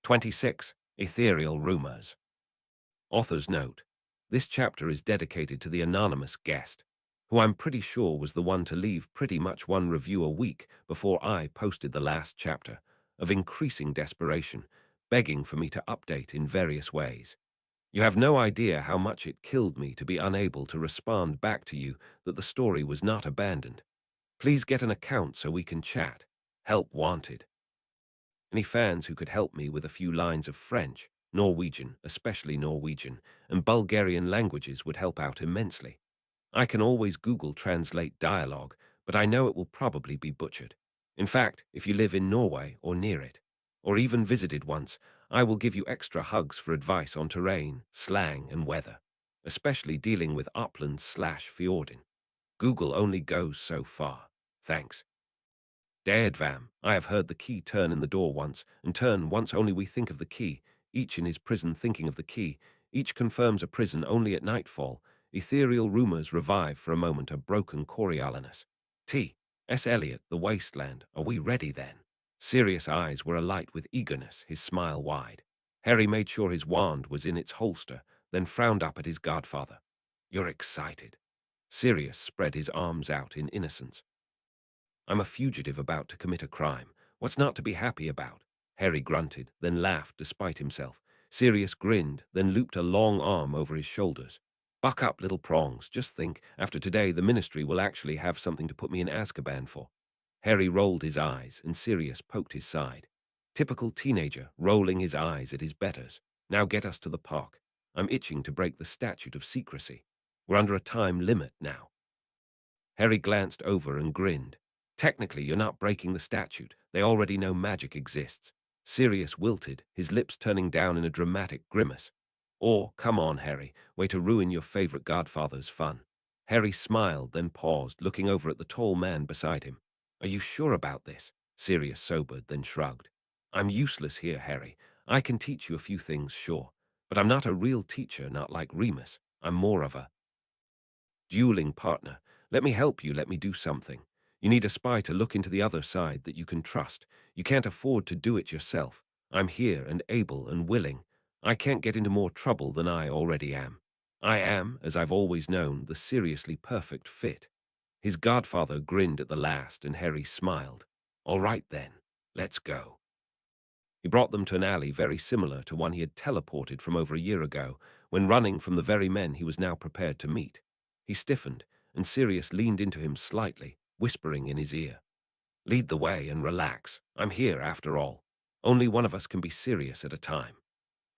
26. Ethereal Rumors. Author's note. This chapter is dedicated to the anonymous guest, who I'm pretty sure was the one to leave pretty much one review a week before I posted the last chapter, of increasing desperation, begging for me to update in various ways. You have no idea how much it killed me to be unable to respond back to you that the story was not abandoned. Please get an account so we can chat. Help wanted. Any fans who could help me with a few lines of French, Norwegian, especially Norwegian, and Bulgarian languages would help out immensely. I can always Google Translate dialogue, but I know it will probably be butchered. In fact, if you live in Norway or near it, or even visited once, I will give you extra hugs for advice on terrain, slang, and weather, especially dealing with uplands/fjorden. Google only goes so far. Thanks. Deadvam, I have heard the key turn in the door once, and turn once only we think of the key, each in his prison thinking of the key, each confirms a prison only at nightfall, ethereal rumors revive for a moment a broken Coriolanus. T. S. Eliot, the wasteland, are we ready then? Sirius' eyes were alight with eagerness, his smile wide. Harry made sure his wand was in its holster, then frowned up at his godfather. You're excited. Sirius spread his arms out in innocence. I'm a fugitive about to commit a crime. What's not to be happy about? Harry grunted, then laughed despite himself. Sirius grinned, then looped a long arm over his shoulders. Buck up, little prongs. Just think, after today the Ministry will actually have something to put me in Azkaban for. Harry rolled his eyes, and Sirius poked his side. Typical teenager, rolling his eyes at his betters. Now get us to the park. I'm itching to break the statute of secrecy. We're under a time limit now. Harry glanced over and grinned. Technically, you're not breaking the statute. They already know magic exists. Sirius wilted, his lips turning down in a dramatic grimace. Or, come on, Harry, way to ruin your favorite godfather's fun. Harry smiled, then paused, looking over at the tall man beside him. Are you sure about this? Sirius sobered, then shrugged. I'm useless here, Harry. I can teach you a few things, sure. But I'm not a real teacher, not like Remus. I'm more of a dueling partner. Let me help you, let me do something. You need a spy to look into the other side that you can trust. You can't afford to do it yourself. I'm here and able and willing. I can't get into more trouble than I already am. I am, as I've always known, the seriously perfect fit. His godfather grinned at the last, and Harry smiled. All right then, let's go. He brought them to an alley very similar to one he had teleported from over a year ago, when running from the very men he was now prepared to meet. He stiffened, and Sirius leaned into him slightly, whispering in his ear. Lead the way and relax. I'm here, after all. Only one of us can be serious at a time.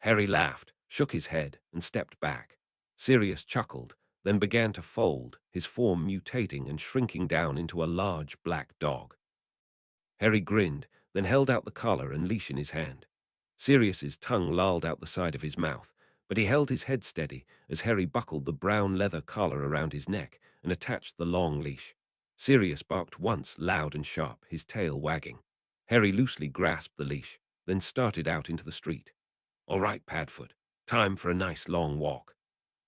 Harry laughed, shook his head, and stepped back. Sirius chuckled, then began to fold, his form mutating and shrinking down into a large black dog. Harry grinned, then held out the collar and leash in his hand. Sirius's tongue lolled out the side of his mouth, but he held his head steady as Harry buckled the brown leather collar around his neck and attached the long leash. Sirius barked once, loud and sharp, his tail wagging. Harry loosely grasped the leash, then started out into the street. All right, Padfoot, time for a nice long walk.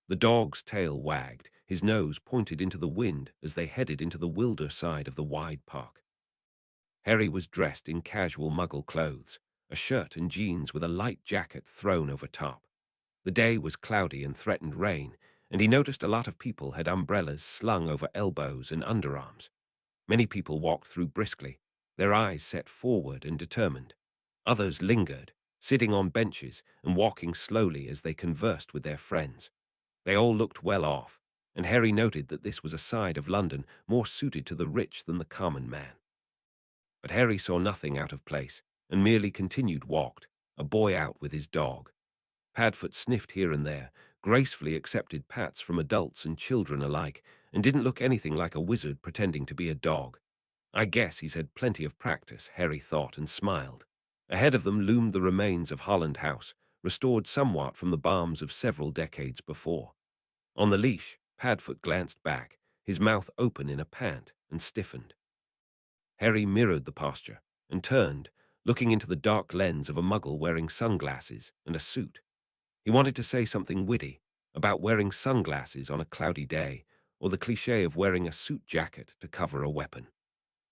The dog's tail wagged, his nose pointed into the wind as they headed into the wilder side of the wide park. Harry was dressed in casual muggle clothes, a shirt and jeans with a light jacket thrown over top. The day was cloudy and threatened rain, and he noticed a lot of people had umbrellas slung over elbows and underarms. Many people walked through briskly, their eyes set forward and determined. Others lingered, sitting on benches and walking slowly as they conversed with their friends. They all looked well off, and Harry noted that this was a side of London more suited to the rich than the common man. But Harry saw nothing out of place, and merely continued walked, a boy out with his dog. Padfoot sniffed here and there, gracefully accepted pats from adults and children alike, and didn't look anything like a wizard pretending to be a dog. I guess he's had plenty of practice, Harry thought, and smiled. Ahead of them loomed the remains of Holland House, restored somewhat from the balms of several decades before. On the leash, Padfoot glanced back, his mouth open in a pant, and stiffened. Harry mirrored the posture, and turned, looking into the dark lens of a muggle wearing sunglasses and a suit. He wanted to say something witty about wearing sunglasses on a cloudy day, or the cliché of wearing a suit jacket to cover a weapon.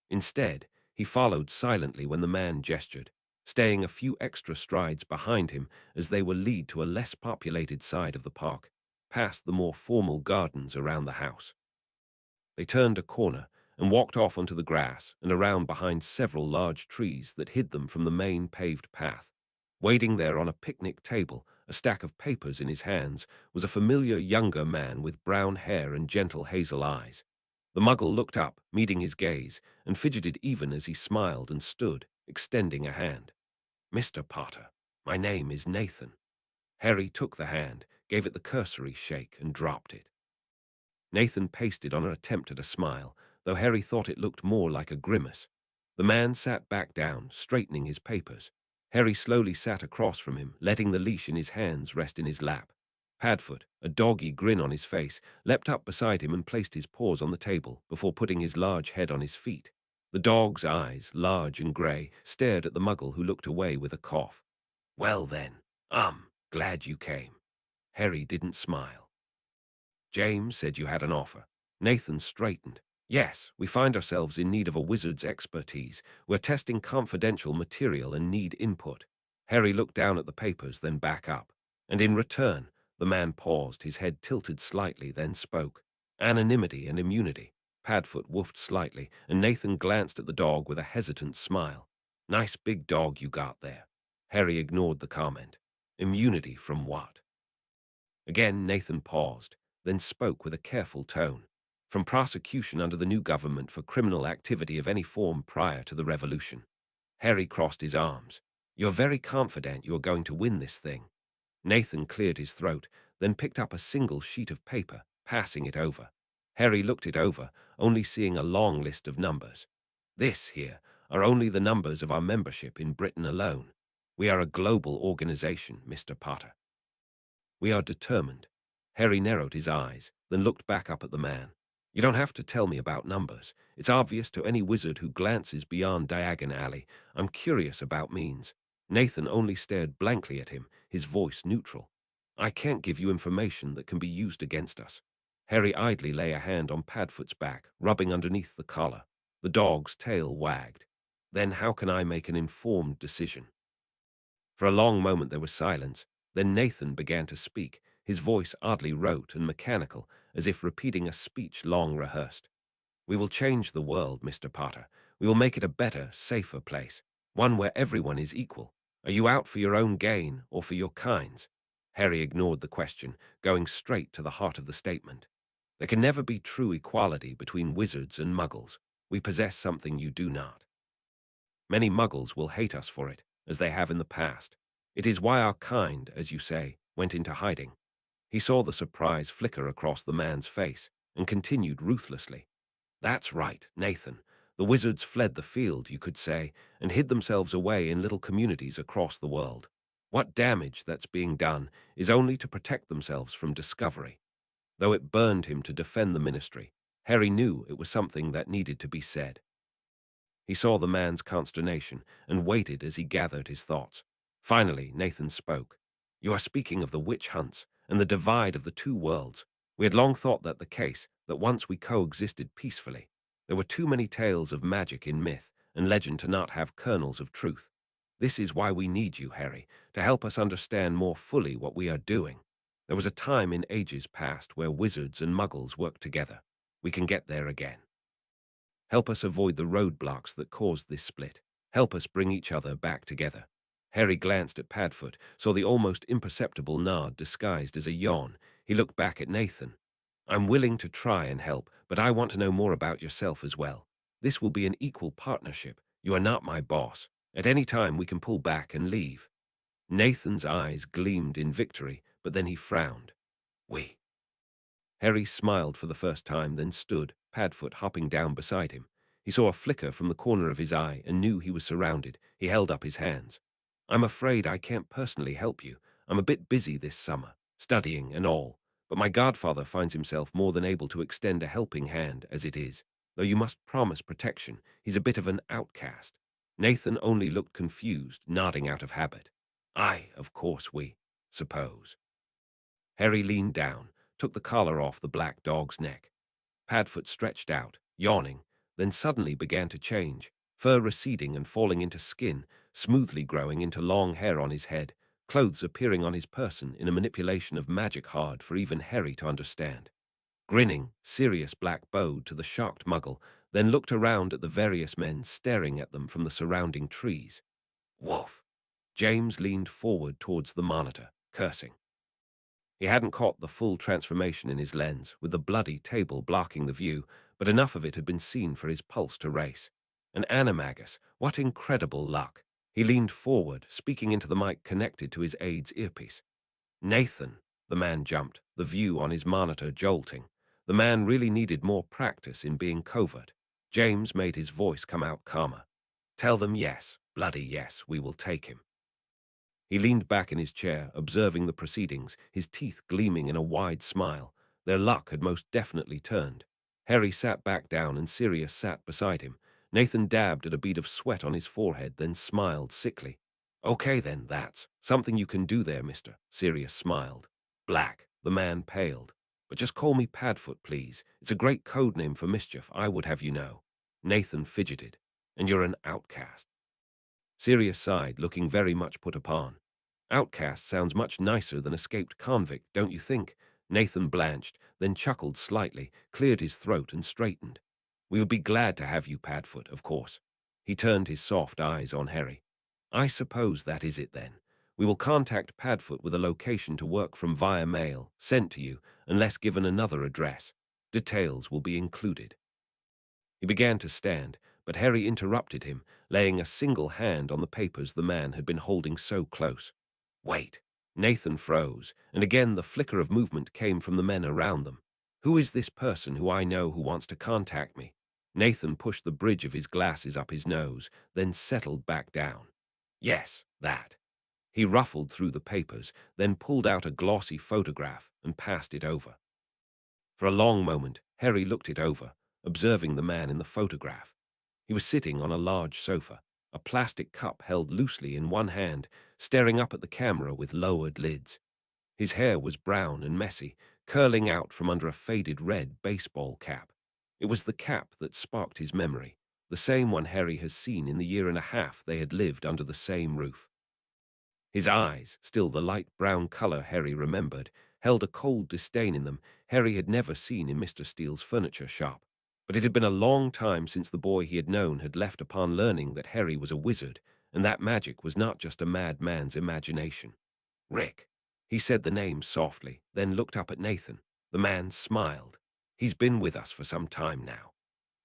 Instead, he followed silently when the man gestured, staying a few extra strides behind him as they were lead to a less populated side of the park, past the more formal gardens around the house. They turned a corner and walked off onto the grass and around behind several large trees that hid them from the main paved path. Waiting there on a picnic table, a stack of papers in his hands, was a familiar younger man with brown hair and gentle hazel eyes. The muggle looked up, meeting his gaze, and fidgeted even as he smiled and stood, extending a hand. "Mr. Potter, my name is Nathan." Harry took the hand, gave it the cursory shake, and dropped it. Nathan pasted on an attempt at a smile, though Harry thought it looked more like a grimace. The man sat back down, straightening his papers. Harry slowly sat across from him, letting the leash in his hands rest in his lap. Padfoot, a doggy grin on his face, leapt up beside him and placed his paws on the table before putting his large head on his feet. The dog's eyes, large and grey, stared at the muggle, who looked away with a cough. "Well then, glad you came." Harry didn't smile. "James said you had an offer." Nathan straightened. "Yes, we find ourselves in need of a wizard's expertise. We're testing confidential material and need input." Harry looked down at the papers, then back up. "And in return," the man paused, his head tilted slightly, then spoke. "Anonymity and immunity." Padfoot woofed slightly, and Nathan glanced at the dog with a hesitant smile. "Nice big dog you got there." Harry ignored the comment. "Immunity from what?" Again Nathan paused, then spoke with a careful tone. "From prosecution under the new government for criminal activity of any form prior to the revolution." Harry crossed his arms. "You're very confident you're going to win this thing." Nathan cleared his throat, then picked up a single sheet of paper, passing it over. Harry looked it over, only seeing a long list of numbers. "This, here, are only the numbers of our membership in Britain alone. We are a global organization, Mr. Potter. We are determined." Harry narrowed his eyes, then looked back up at the man. "You don't have to tell me about numbers. It's obvious to any wizard who glances beyond Diagon Alley. I'm curious about means." Nathan only stared blankly at him, his voice neutral. "I can't give you information that can be used against us." Harry idly lay a hand on Padfoot's back, rubbing underneath the collar. The dog's tail wagged. "Then how can I make an informed decision?" For a long moment there was silence. Then Nathan began to speak, his voice oddly rote and mechanical, as if repeating a speech long rehearsed. "We will change the world, Mr. Potter. We will make it a better, safer place, one where everyone is equal. Are you out for your own gain or for your kind's?" Harry ignored the question, going straight to the heart of the statement. "There can never be true equality between wizards and muggles. We possess something you do not. Many muggles will hate us for it, as they have in the past. It is why our kind, as you say, went into hiding." He saw the surprise flicker across the man's face and continued ruthlessly. "That's right, Nathan. The wizards fled the field, you could say, and hid themselves away in little communities across the world. What damage that's being done is only to protect themselves from discovery." Though it burned him to defend the ministry, Harry knew it was something that needed to be said. He saw the man's consternation and waited as he gathered his thoughts. Finally, Nathan spoke. "You are speaking of the witch hunts and the divide of the two worlds. We had long thought that the case, that once we coexisted peacefully. There were too many tales of magic in myth and legend to not have kernels of truth. This is why we need you, Harry, to help us understand more fully what we are doing. There was a time in ages past where wizards and muggles worked together. We can get there again. Help us avoid the roadblocks that caused this split. Help us bring each other back together." Harry glanced at Padfoot, saw the almost imperceptible nod disguised as a yawn. He looked back at Nathan. "I'm willing to try and help, but I want to know more about yourself as well. This will be an equal partnership. You are not my boss. At any time we can pull back and leave." Nathan's eyes gleamed in victory, but then he frowned. "We." Harry smiled for the first time, then stood, Padfoot hopping down beside him. He saw a flicker from the corner of his eye and knew he was surrounded. He held up his hands. "I'm afraid I can't personally help you. I'm a bit busy this summer, studying and all, but my godfather finds himself more than able to extend a helping hand as it is. Though you must promise protection, he's a bit of an outcast." Nathan only looked confused, nodding out of habit. "Aye, of course we suppose." Harry leaned down, took the collar off the black dog's neck. Padfoot stretched out, yawning, then suddenly began to change, fur receding and falling into skin, smoothly growing into long hair on his head, clothes appearing on his person in a manipulation of magic hard for even Harry to understand. Grinning, Sirius Black bowed to the shocked muggle, then looked around at the various men staring at them from the surrounding trees. Woof! James leaned forward towards the monitor, cursing. He hadn't caught the full transformation in his lens, with the bloody table blocking the view, but enough of it had been seen for his pulse to race. An animagus, what incredible luck! He leaned forward, speaking into the mic connected to his aide's earpiece. Nathan, the man jumped, the view on his monitor jolting. The man really needed more practice in being covert. James made his voice come out calmer. Tell them yes, bloody yes, we will take him. He leaned back in his chair, observing the proceedings, his teeth gleaming in a wide smile. Their luck had most definitely turned. Harry sat back down and Sirius sat beside him. Nathan dabbed at a bead of sweat on his forehead, then smiled sickly. Okay then, that's something you can do there, mister. Sirius smiled. Black, the man paled. But just call me Padfoot, please. It's a great code name for mischief, I would have you know. Nathan fidgeted. And you're an outcast. Sirius sighed, looking very much put upon. Outcast sounds much nicer than escaped convict, don't you think? Nathan blanched, then chuckled slightly, cleared his throat and straightened. We would be glad to have you, Padfoot, of course. He turned his soft eyes on Harry. I suppose that is it then. We will contact Padfoot with a location to work from via mail, sent to you, unless given another address. Details will be included. He began to stand, but Harry interrupted him, laying a single hand on the papers the man had been holding so close. Wait. Nathan froze, and again the flicker of movement came from the men around them. Who is this person who I know who wants to contact me? Nathan pushed the bridge of his glasses up his nose, then settled back down. Yes, that. He ruffled through the papers, then pulled out a glossy photograph and passed it over. For a long moment, Harry looked it over, observing the man in the photograph. He was sitting on a large sofa, a plastic cup held loosely in one hand, staring up at the camera with lowered lids. His hair was brown and messy, curling out from under a faded red baseball cap. It was the cap that sparked his memory, the same one Harry has seen in the year and a half they had lived under the same roof. His eyes, still the light brown color Harry remembered, held a cold disdain in them Harry had never seen in Mr. Steele's furniture shop. But it had been a long time since the boy he had known had left upon learning that Harry was a wizard, and that magic was not just a madman's imagination. Rick. He said the name softly, then looked up at Nathan. The man smiled. He's been with us for some time now.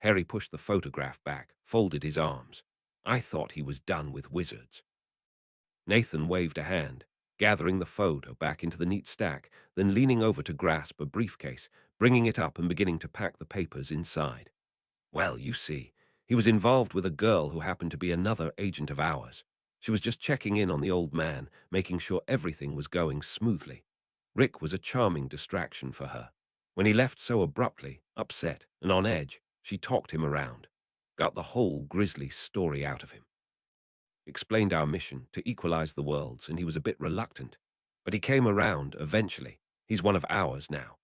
Harry pushed the photograph back, folded his arms. I thought he was done with wizards. Nathan waved a hand, gathering the photo back into the neat stack, then leaning over to grasp a briefcase, bringing it up and beginning to pack the papers inside. Well, you see, he was involved with a girl who happened to be another agent of ours. She was just checking in on the old man, making sure everything was going smoothly. Rick was a charming distraction for her. When he left so abruptly, upset and on edge, she talked him around, got the whole grisly story out of him. Explained our mission to equalize the worlds, and he was a bit reluctant. But he came around eventually. He's one of ours now.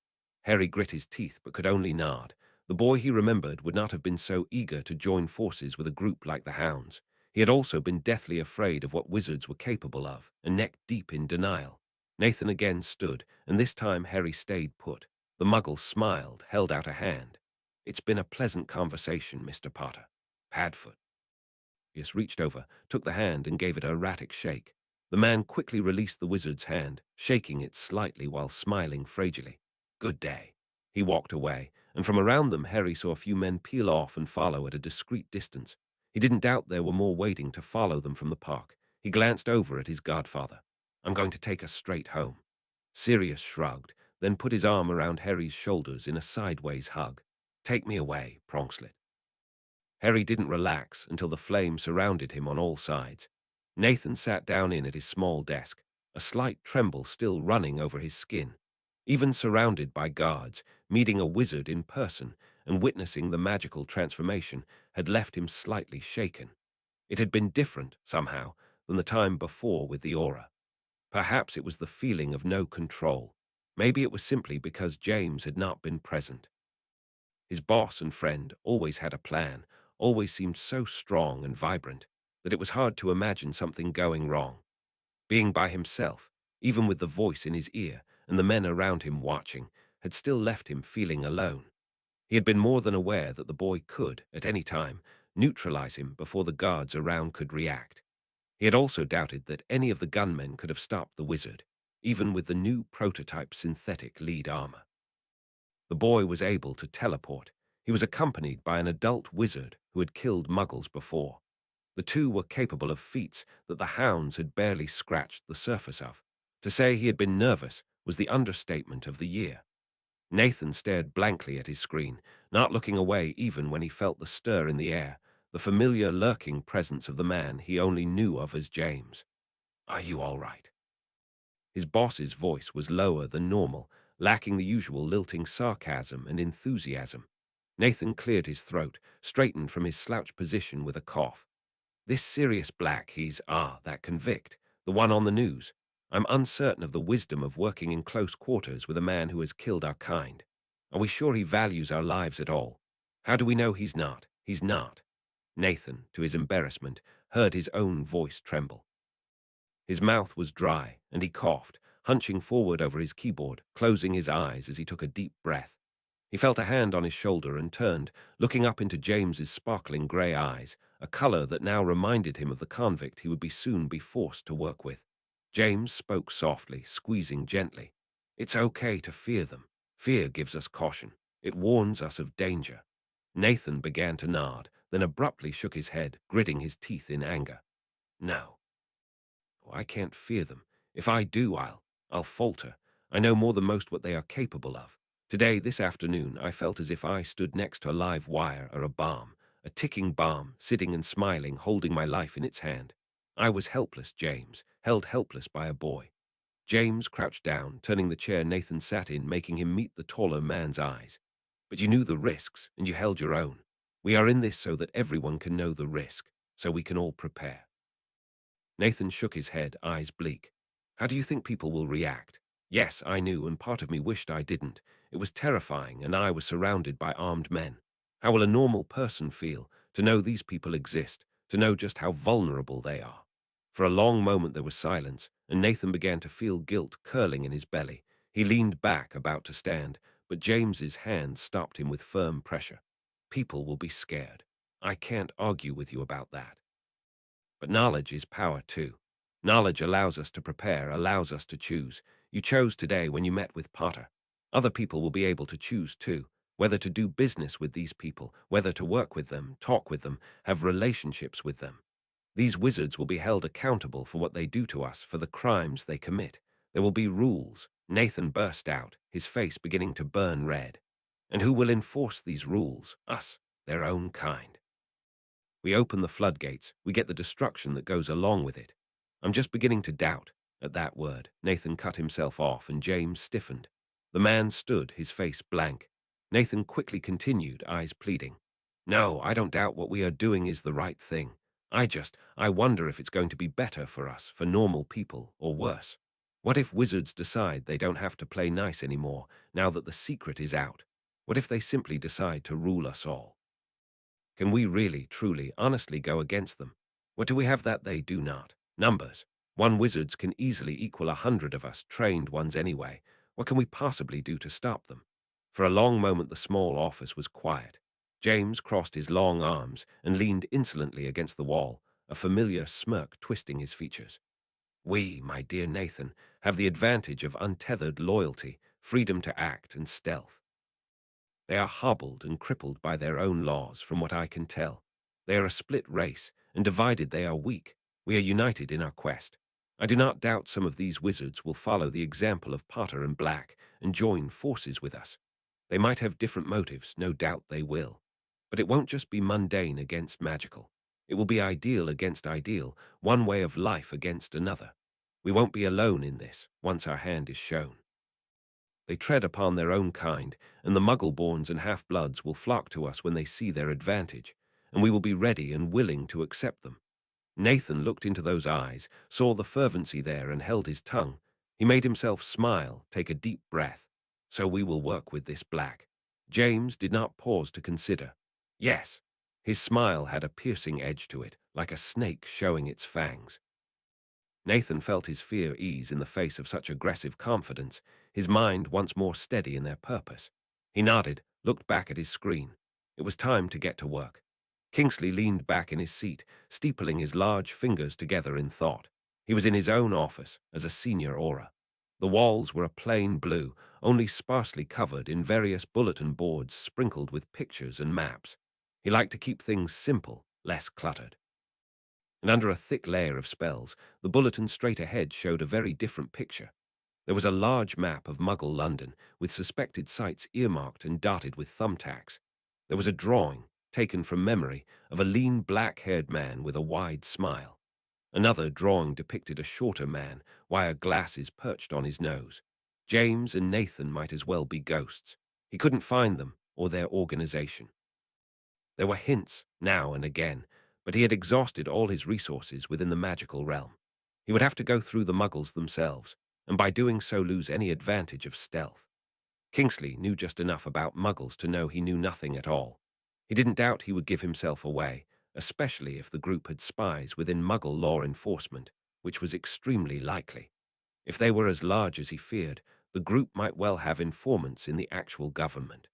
Harry grit his teeth but could only nod. The boy he remembered would not have been so eager to join forces with a group like the Hounds. He had also been deathly afraid of what wizards were capable of, and neck deep in denial. Nathan again stood, and this time Harry stayed put. The muggle smiled, held out a hand. It's been a pleasant conversation, Mr. Potter. Padfoot. Sirius reached over, took the hand, and gave it an erratic shake. The man quickly released the wizard's hand, shaking it slightly while smiling fragilely. Good day. He walked away, and from around them Harry saw a few men peel off and follow at a discreet distance. He didn't doubt there were more waiting to follow them from the park. He glanced over at his godfather. I'm going to take us straight home. Sirius shrugged, then put his arm around Harry's shoulders in a sideways hug. Take me away, Pronkslet. Harry didn't relax until the flame surrounded him on all sides. Nathan sat down at his small desk, a slight tremble still running over his skin. Even surrounded by guards, meeting a wizard in person and witnessing the magical transformation had left him slightly shaken. It had been different, somehow, than the time before with the aura. Perhaps it was the feeling of no control. Maybe it was simply because James had not been present. His boss and friend always had a plan, always seemed so strong and vibrant. that it was hard to imagine something going wrong. Being by himself, even with the voice in his ear and the men around him watching, had still left him feeling alone. He had been more than aware that the boy could, at any time, neutralize him before the guards around could react. He had also doubted that any of the gunmen could have stopped the wizard, even with the new prototype synthetic lead armor. The boy was able to teleport. He was accompanied by an adult wizard who had killed muggles before. The two were capable of feats that the hounds had barely scratched the surface of. To say he had been nervous was the understatement of the year. Nathan stared blankly at his screen, not looking away even when he felt the stir in the air, the familiar lurking presence of the man he only knew of as James. "Are you all right?" His boss's voice was lower than normal, lacking the usual lilting sarcasm and enthusiasm. Nathan cleared his throat, straightened from his slouched position with a cough. "This Sirius Black, that convict, the one on the news. I'm uncertain of the wisdom of working in close quarters with a man who has killed our kind. Are we sure he values our lives at all? How do we know he's not? He's not." Nathan, to his embarrassment, heard his own voice tremble. His mouth was dry, and he coughed, hunching forward over his keyboard, closing his eyes as he took a deep breath. He felt a hand on his shoulder and turned, looking up into James's sparkling grey eyes, a colour that now reminded him of the convict he would soon be forced to work with. James spoke softly, squeezing gently. "It's okay to fear them. Fear gives us caution. It warns us of danger." Nathan began to nod, then abruptly shook his head, gritting his teeth in anger. "No. I can't fear them. If I do, I'll falter. I know more than most what they are capable of. Today, this afternoon, I felt as if I stood next to a live wire or a bomb, a ticking bomb, sitting and smiling, holding my life in its hand. I was helpless, James, held helpless by a boy." James crouched down, turning the chair Nathan sat in, making him meet the taller man's eyes. "But you knew the risks, and you held your own. We are in this so that everyone can know the risk, so we can all prepare." Nathan shook his head, eyes bleak. "How do you think people will react? Yes, I knew, and part of me wished I didn't. It was terrifying, and I was surrounded by armed men. How will a normal person feel, to know these people exist, to know just how vulnerable they are?" For a long moment there was silence, and Nathan began to feel guilt curling in his belly. He leaned back, about to stand, but James's hand stopped him with firm pressure. "People will be scared. I can't argue with you about that. But knowledge is power too. Knowledge allows us to prepare, allows us to choose. You chose today when you met with Potter. Other people will be able to choose too, whether to do business with these people, whether to work with them, talk with them, have relationships with them. These wizards will be held accountable for what they do to us, for the crimes they commit. There will be rules." Nathan burst out, his face beginning to burn red. "And who will enforce these rules? Us, their own kind. We open the floodgates, we get the destruction that goes along with it. I'm just beginning to doubt." At that word, Nathan cut himself off and James stiffened. The man stood, his face blank. Nathan quickly continued, eyes pleading. "No, I don't doubt what we are doing is the right thing. I wonder if it's going to be better for us, for normal people, or worse. What if wizards decide they don't have to play nice anymore, now that the secret is out? What if they simply decide to rule us all? Can we really, truly, honestly go against them? What do we have that they do not? Numbers. One wizards can easily equal 100 of us, trained ones anyway. What can we possibly do to stop them?" For a long moment the small office was quiet. James crossed his long arms and leaned insolently against the wall, a familiar smirk twisting his features. "We, my dear Nathan, have the advantage of untethered loyalty, freedom to act, and stealth. They are hobbled and crippled by their own laws, from what I can tell. They are a split race, and divided they are weak. We are united in our quest. I do not doubt some of these wizards will follow the example of Potter and Black and join forces with us. They might have different motives, no doubt they will. But it won't just be mundane against magical. It will be ideal against ideal, one way of life against another. We won't be alone in this, once our hand is shown. They tread upon their own kind, and the muggle-borns and half-bloods will flock to us when they see their advantage, and we will be ready and willing to accept them." Nathan looked into those eyes, saw the fervency there, and held his tongue. He made himself smile, take a deep breath. "So we will work with this Black." James did not pause to consider. "Yes." His smile had a piercing edge to it, like a snake showing its fangs. Nathan felt his fear ease in the face of such aggressive confidence, his mind once more steady in their purpose. He nodded, looked back at his screen. It was time to get to work. Kingsley leaned back in his seat, steepling his large fingers together in thought. He was in his own office as a senior aura. The walls were a plain blue, only sparsely covered in various bulletin boards sprinkled with pictures and maps. He liked to keep things simple, less cluttered. And under a thick layer of spells, the bulletin straight ahead showed a very different picture. There was a large map of Muggle London, with suspected sites earmarked and dotted with thumbtacks. There was a drawing, taken from memory, of a lean black-haired man with a wide smile. Another drawing depicted a shorter man, wire glasses perched on his nose. James and Nathan might as well be ghosts. He couldn't find them or their organization. There were hints, now and again, but he had exhausted all his resources within the magical realm. He would have to go through the Muggles themselves, and by doing so lose any advantage of stealth. Kingsley knew just enough about Muggles to know he knew nothing at all. He didn't doubt he would give himself away, especially if the group had spies within Muggle law enforcement, which was extremely likely. If they were as large as he feared, the group might well have informants in the actual government.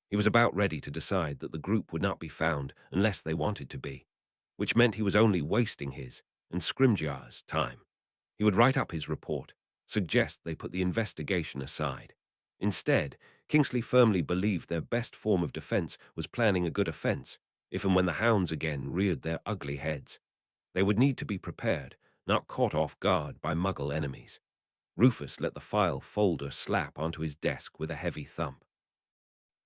He was about ready to decide that the group would not be found unless they wanted to be, which meant he was only wasting his and Scrimgeour's time. He would write up his report, suggest they put the investigation aside. Instead, Kingsley firmly believed their best form of defense was planning a good offense, if and when the hounds again reared their ugly heads. They would need to be prepared, not caught off guard by Muggle enemies. Rufus let the file folder slap onto his desk with a heavy thump.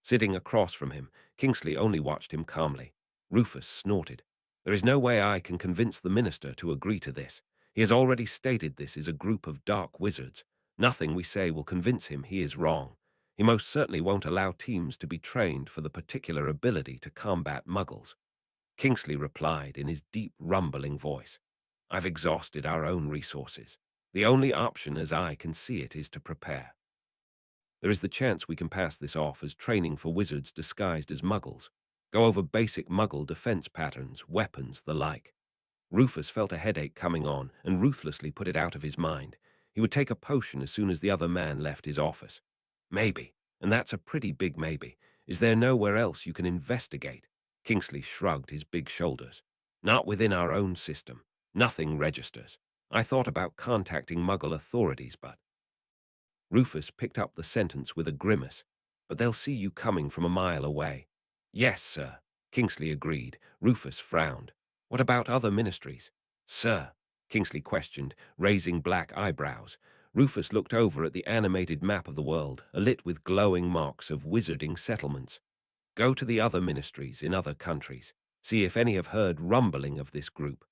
Sitting across from him, Kingsley only watched him calmly. Rufus snorted. "There is no way I can convince the minister to agree to this. He has already stated this is a group of dark wizards. Nothing we say will convince him he is wrong. He most certainly won't allow teams to be trained for the particular ability to combat Muggles." Kingsley replied in his deep, rumbling voice, "I've exhausted our own resources. The only option as I can see it is to prepare. There is the chance we can pass this off as training for wizards disguised as Muggles. Go over basic Muggle defense patterns, weapons, the like." Rufus felt a headache coming on and ruthlessly put it out of his mind. He would take a potion as soon as the other man left his office. "Maybe, and that's a pretty big maybe. Is there nowhere else you can investigate?" Kingsley shrugged his big shoulders. "Not within our own system. Nothing registers. I thought about contacting Muggle authorities, but—" Rufus picked up the sentence with a grimace. "But they'll see you coming from a mile away." "Yes, sir," Kingsley agreed. Rufus frowned. "What about other ministries?" "Sir?" Kingsley questioned, raising black eyebrows. Rufus looked over at the animated map of the world, alit with glowing marks of wizarding settlements. "Go to the other ministries in other countries. See if any have heard rumbling of this group.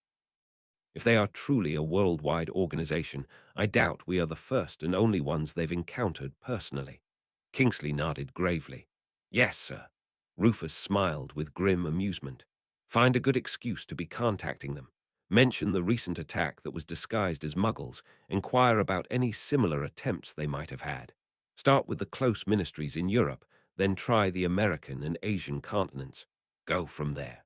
If they are truly a worldwide organization, I doubt we are the first and only ones they've encountered personally." Kingsley nodded gravely. "Yes, sir." Rufus smiled with grim amusement. "Find a good excuse to be contacting them. Mention the recent attack that was disguised as Muggles. Inquire about any similar attempts they might have had. Start with the close ministries in Europe, then try the American and Asian continents. Go from there.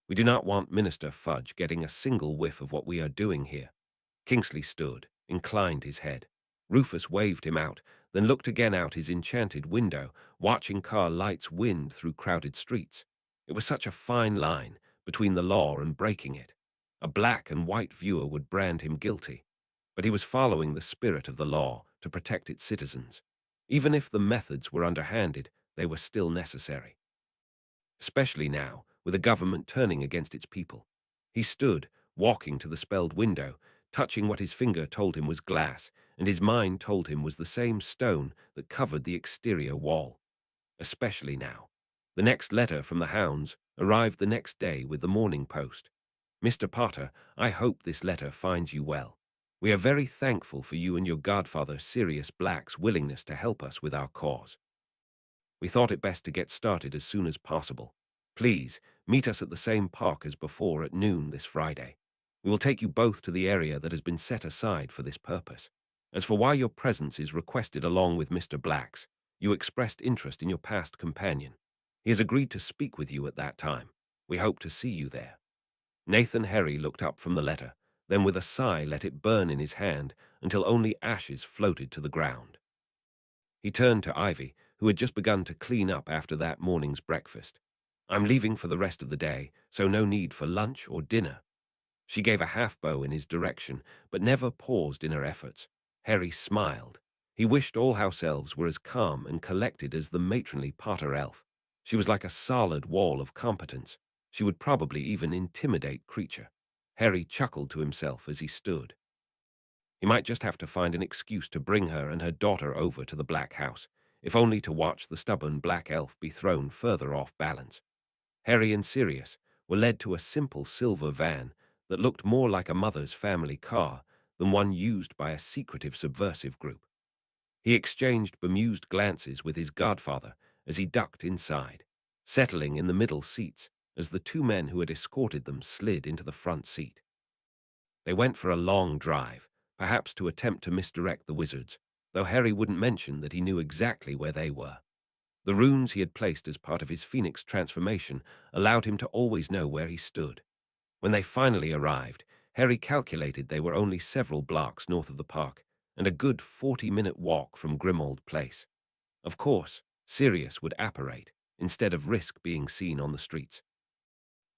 We do not want Minister Fudge getting a single whiff of what we are doing here." Kingsley stood, inclined his head. Rufus waved him out, then looked again out his enchanted window, watching car lights wind through crowded streets. It was such a fine line between the law and breaking it. A black and white viewer would brand him guilty, but he was following the spirit of the law to protect its citizens. Even if the methods were underhanded, they were still necessary. Especially now, with the government turning against its people. He stood, walking to the spelled window, touching what his finger told him was glass, and his mind told him was the same stone that covered the exterior wall. Especially now. The next letter from the hounds arrived the next day with the Morning Post. "Mr. Potter, I hope this letter finds you well. We are very thankful for you and your godfather Sirius Black's willingness to help us with our cause. We thought it best to get started as soon as possible. Please, meet us at the same park as before at noon this Friday. We will take you both to the area that has been set aside for this purpose. As for why your presence is requested along with Mr. Black's, you expressed interest in your past companion. He has agreed to speak with you at that time. We hope to see you there." Nathan Harry looked up from the letter, then with a sigh let it burn in his hand until only ashes floated to the ground. He turned to Ivy, who had just begun to clean up after that morning's breakfast. "I'm leaving for the rest of the day, so no need for lunch or dinner." She gave a half-bow in his direction, but never paused in her efforts. Harry smiled. He wished all house elves were as calm and collected as the matronly Potter elf. She was like a solid wall of competence. She would probably even intimidate Creature. Harry chuckled to himself as he stood. He might just have to find an excuse to bring her and her daughter over to the Black House, if only to watch the stubborn black elf be thrown further off balance. Harry and Sirius were led to a simple silver van that looked more like a mother's family car than one used by a secretive subversive group. He exchanged bemused glances with his godfather as he ducked inside, settling in the middle seats as the two men who had escorted them slid into the front seat. They went for a long drive, perhaps to attempt to misdirect the wizards, though Harry wouldn't mention that he knew exactly where they were. The runes he had placed as part of his phoenix transformation allowed him to always know where he stood. When they finally arrived, Harry calculated they were only several blocks north of the park and a good 40-minute walk from Grimmauld Place. Of course, Sirius would apparate, instead of risk being seen on the streets.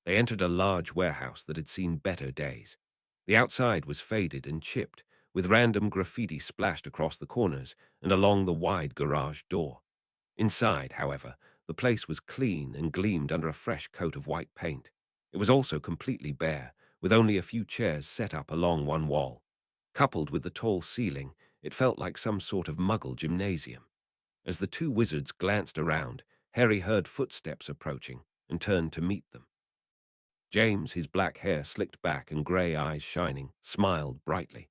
They entered a large warehouse that had seen better days. The outside was faded and chipped, with random graffiti splashed across the corners and along the wide garage door. Inside, however, the place was clean and gleamed under a fresh coat of white paint. It was also completely bare, with only a few chairs set up along one wall. Coupled with the tall ceiling, it felt like some sort of muggle gymnasium. As the two wizards glanced around, Harry heard footsteps approaching and turned to meet them. James, his black hair slicked back and grey eyes shining, smiled brightly.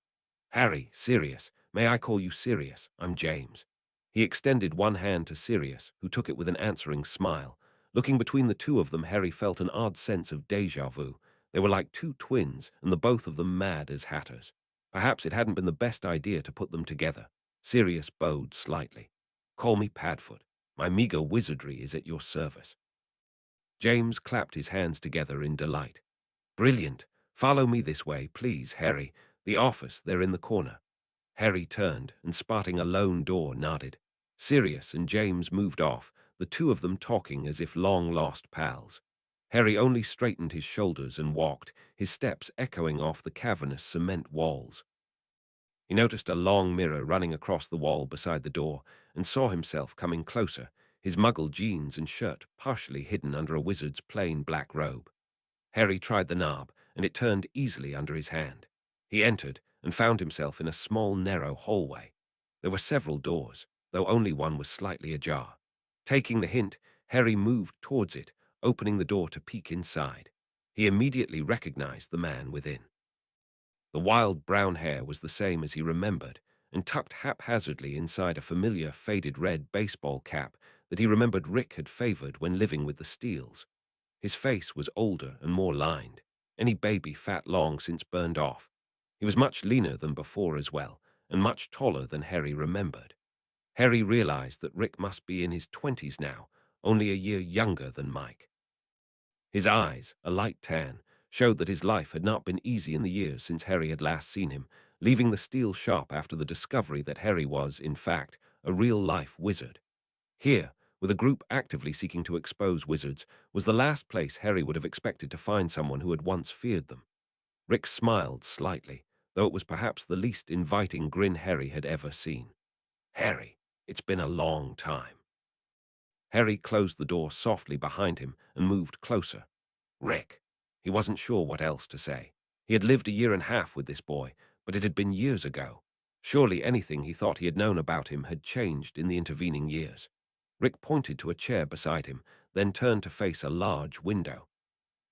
"Harry, Sirius, may I call you Sirius? I'm James." He extended one hand to Sirius, who took it with an answering smile. Looking between the two of them, Harry felt an odd sense of déjà vu. They were like two twins, and the both of them mad as hatters. Perhaps it hadn't been the best idea to put them together. Sirius bowed slightly. "Call me Padfoot. My meager wizardry is at your service." James clapped his hands together in delight. "Brilliant. Follow me this way, please, Harry. The office, they're in the corner." Harry turned and, spotting a lone door, nodded. Sirius and James moved off, the two of them talking as if long-lost pals. Harry only straightened his shoulders and walked, his steps echoing off the cavernous cement walls. He noticed a long mirror running across the wall beside the door and saw himself coming closer, his muggle jeans and shirt partially hidden under a wizard's plain black robe. Harry tried the knob, and it turned easily under his hand. He entered and found himself in a small, narrow hallway. There were several doors, though only one was slightly ajar. Taking the hint, Harry moved towards it, opening the door to peek inside. He immediately recognized the man within. The wild brown hair was the same as he remembered, and tucked haphazardly inside a familiar faded red baseball cap that he remembered Rick had favored when living with the Steels. His face was older and more lined, any baby fat long since burned off. He was much leaner than before as well, and much taller than Harry remembered. Harry realized that Rick must be in his 20s now, only a year younger than Mike. His eyes, a light tan, showed that his life had not been easy in the years since Harry had last seen him, leaving the steel shop after the discovery that Harry was, in fact, a real-life wizard. Here, with a group actively seeking to expose wizards, was the last place Harry would have expected to find someone who had once feared them. Rick smiled slightly, though it was perhaps the least inviting grin Harry had ever seen. "Harry, it's been a long time." Harry closed the door softly behind him and moved closer. "Rick." He wasn't sure what else to say. He had lived a year and a half with this boy, but it had been years ago. Surely anything he thought he had known about him had changed in the intervening years. Rick pointed to a chair beside him, then turned to face a large window.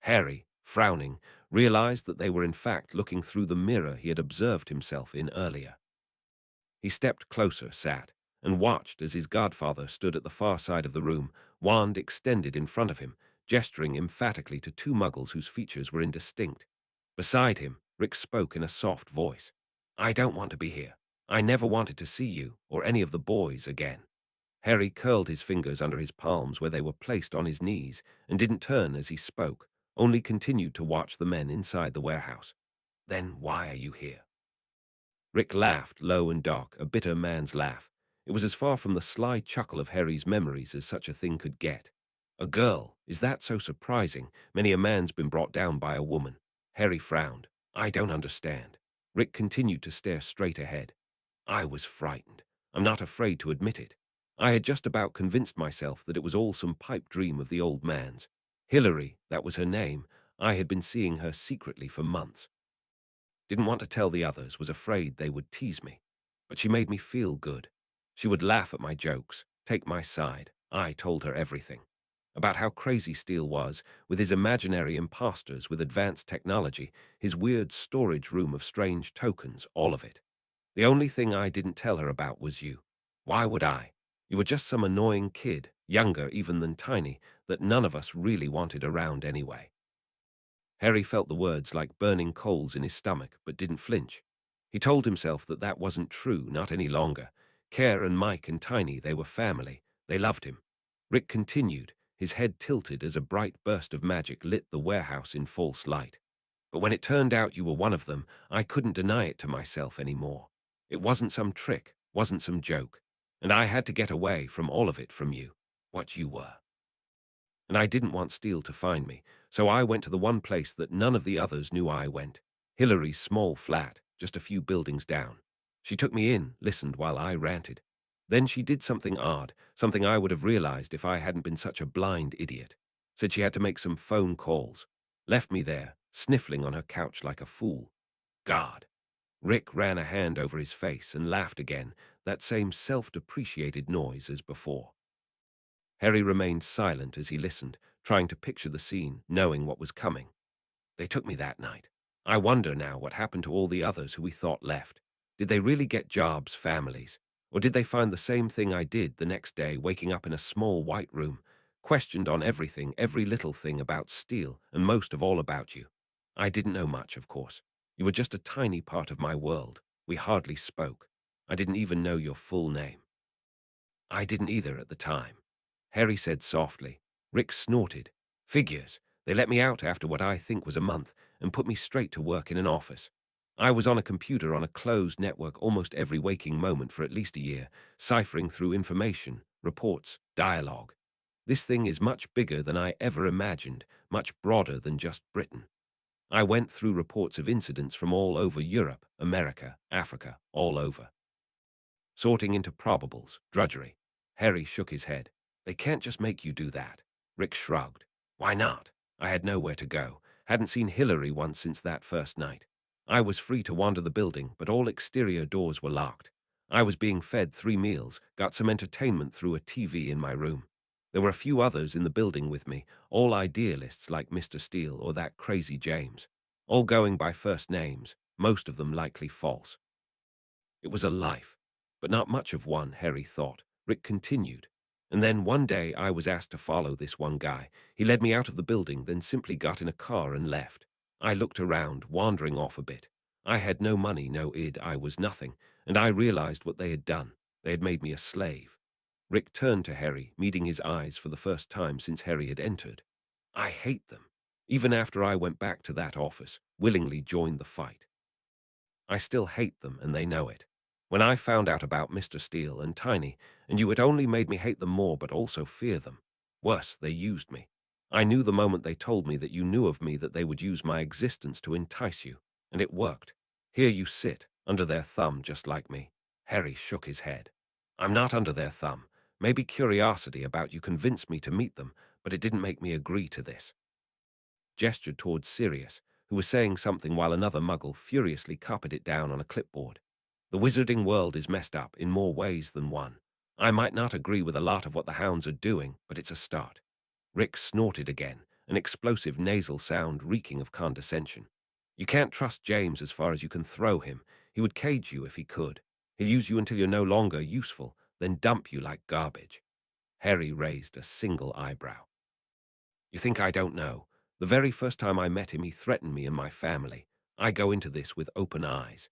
Harry, frowning, realized that they were in fact looking through the mirror he had observed himself in earlier. He stepped closer, sat, and watched as his godfather stood at the far side of the room, wand extended in front of him, gesturing emphatically to two muggles whose features were indistinct. Beside him, Rick spoke in a soft voice. "I don't want to be here. I never wanted to see you or any of the boys again." Harry curled his fingers under his palms where they were placed on his knees and didn't turn as he spoke, only continued to watch the men inside the warehouse. "Then why are you here?" Rick laughed, low and dark, a bitter man's laugh. It was as far from the sly chuckle of Harry's memories as such a thing could get. "A girl? Is that so surprising? Many a man's been brought down by a woman." Harry frowned. "I don't understand." Rick continued to stare straight ahead. "I was frightened. I'm not afraid to admit it. I had just about convinced myself that it was all some pipe dream of the old man's. Hilary, that was her name. I had been seeing her secretly for months. Didn't want to tell the others, was afraid they would tease me. But she made me feel good. She would laugh at my jokes, take my side. I told her everything. About how crazy Steele was, with his imaginary imposters with advanced technology, his weird storage room of strange tokens, all of it. The only thing I didn't tell her about was you. Why would I? You were just some annoying kid, younger even than Tiny, that none of us really wanted around anyway." Harry felt the words like burning coals in his stomach, but didn't flinch. He told himself that that wasn't true, not any longer. Care and Mike and Tiny, they were family. They loved him. Rick continued, his head tilted as a bright burst of magic lit the warehouse in false light. "But when it turned out you were one of them, I couldn't deny it to myself anymore. It wasn't some trick, wasn't some joke. And I had to get away from all of it from you, what you were. And I didn't want Steele to find me, so I went to the one place that none of the others knew I went. Hilary's small flat, just a few buildings down. She took me in, listened while I ranted. Then she did something odd, something I would have realized if I hadn't been such a blind idiot. Said she had to make some phone calls. Left me there, sniffling on her couch like a fool. God." Rick ran a hand over his face and laughed again, that same self-depreciated noise as before. Harry remained silent as he listened, trying to picture the scene, knowing what was coming. "They took me that night. I wonder now what happened to all the others who we thought left. Did they really get jobs, families? Or did they find the same thing I did the next day, waking up in a small white room, questioned on everything, every little thing about Steele, and most of all about you? I didn't know much, of course. You were just a tiny part of my world. We hardly spoke. I didn't even know your full name." "I didn't either at the time," Harry said softly. Rick snorted. "Figures. They let me out after what I think was a month and put me straight to work in an office. I was on a computer on a closed network almost every waking moment for at least a year, ciphering through information, reports, dialogue. This thing is much bigger than I ever imagined, much broader than just Britain. I went through reports of incidents from all over Europe, America, Africa, all over. Sorting into probables, drudgery." Harry shook his head. "They can't just make you do that." Rick shrugged. "Why not? I had nowhere to go. Hadn't seen Hilary once since that first night. I was free to wander the building, but all exterior doors were locked. I was being fed 3 meals, got some entertainment through a TV in my room. There were a few others in the building with me, all idealists like Mr. Steele or that crazy James. All going by first names, most of them likely false. It was a life, but not much of one, Harry thought. Rick continued. "And then one day I was asked to follow this one guy. He led me out of the building, then simply got in a car and left. I looked around, wandering off a bit. I had no money, no id, I was nothing, and I realized what they had done. They had made me a slave." Rick turned to Harry, meeting his eyes for the first time since Harry had entered. "I hate them. Even after I went back to that office, willingly joined the fight. I still hate them, and they know it. When I found out about Mr. Steele and Tiny, and you, it only made me hate them more but also fear them. Worse, they used me. I knew the moment they told me that you knew of me that they would use my existence to entice you, and it worked. Here you sit, under their thumb just like me." Harry shook his head. "I'm not under their thumb. Maybe curiosity about you convinced me to meet them, but it didn't make me agree to this." Gestured towards Sirius, who was saying something while another muggle furiously copied it down on a clipboard. "The wizarding world is messed up in more ways than one. I might not agree with a lot of what the hounds are doing, but it's a start." Rick snorted again, an explosive nasal sound reeking of condescension. "You can't trust James as far as you can throw him. He would cage you if he could. He'll use you until you're no longer useful, then dump you like garbage." Harry raised a single eyebrow. "You think I don't know? The very first time I met him, he threatened me and my family. I go into this with open eyes."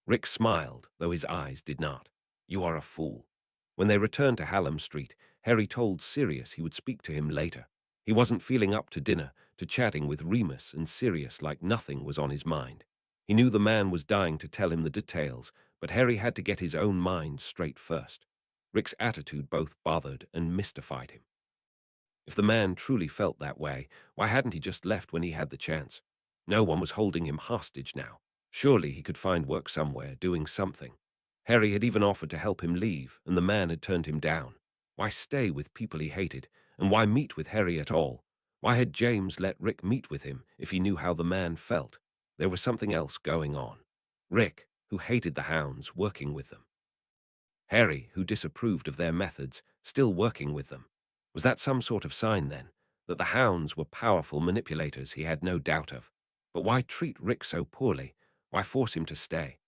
Rick smiled, though his eyes did not. "You are a fool." When they returned to Hallam Street, Harry told Sirius he would speak to him later. He wasn't feeling up to dinner, to chatting with Remus and Sirius like nothing was on his mind. He knew the man was dying to tell him the details, but Harry had to get his own mind straight first. Rick's attitude both bothered and mystified him. If the man truly felt that way, why hadn't he just left when he had the chance? No one was holding him hostage now. Surely he could find work somewhere, doing something. Harry had even offered to help him leave, and the man had turned him down. Why stay with people he hated, and why meet with Harry at all? Why had James let Rick meet with him if he knew how the man felt? There was something else going on. Rick, who hated the hounds, working with them. Harry, who disapproved of their methods, still working with them. Was that some sort of sign, then, that the hounds were powerful manipulators he had no doubt of? But why treat Rick so poorly? Why force him to stay?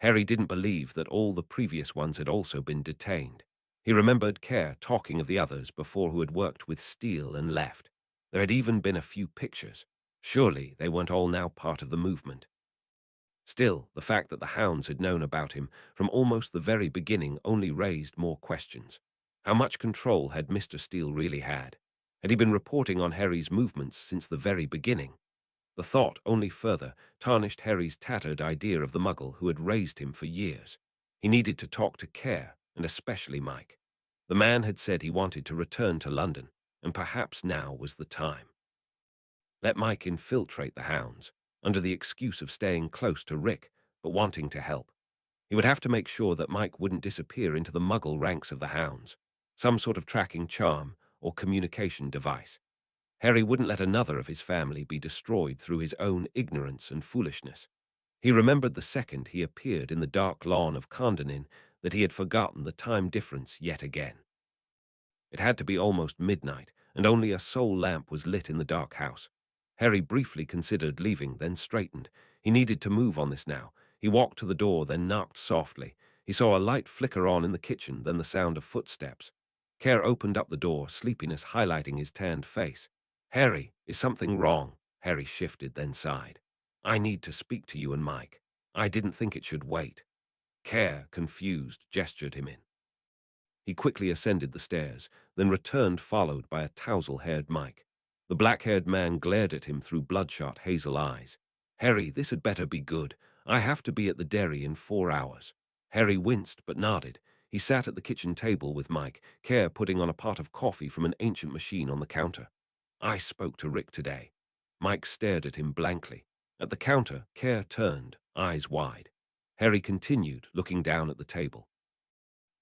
Harry didn't believe that all the previous ones had also been detained. He remembered Kerr talking of the others before who had worked with Steele and left. There had even been a few pictures. Surely they weren't all now part of the movement. Still, the fact that the hounds had known about him from almost the very beginning only raised more questions. How much control had Mr. Steele really had? Had he been reporting on Harry's movements since the very beginning? The thought only further tarnished Harry's tattered idea of the muggle who had raised him for years. He needed to talk to Kerr, and especially Mike. The man had said he wanted to return to London, and perhaps now was the time. Let Mike infiltrate the hounds, under the excuse of staying close to Rick, but wanting to help. He would have to make sure that Mike wouldn't disappear into the muggle ranks of the hounds, some sort of tracking charm or communication device. Harry wouldn't let another of his family be destroyed through his own ignorance and foolishness. He remembered the second he appeared in the dark lawn of Condonin that he had forgotten the time difference yet again. It had to be almost midnight, and only a sole lamp was lit in the dark house. Harry briefly considered leaving, then straightened. He needed to move on this now. He walked to the door, then knocked softly. He saw a light flicker on in the kitchen, then the sound of footsteps. Kerr opened up the door, sleepiness highlighting his tanned face. "Harry, is something wrong?" Harry shifted, then sighed. "I need to speak to you and Mike. I didn't think it should wait." Kerr, confused, gestured him in. He quickly ascended the stairs, then returned followed by a tousle-haired Mike. The black-haired man glared at him through bloodshot hazel eyes. "Harry, this had better be good. I have to be at the dairy in 4 hours." Harry winced but nodded. He sat at the kitchen table with Mike, Kerr putting on a pot of coffee from an ancient machine on the counter. "I spoke to Rick today." Mike stared at him blankly. At the counter, Kerr turned, eyes wide. Harry continued, looking down at the table.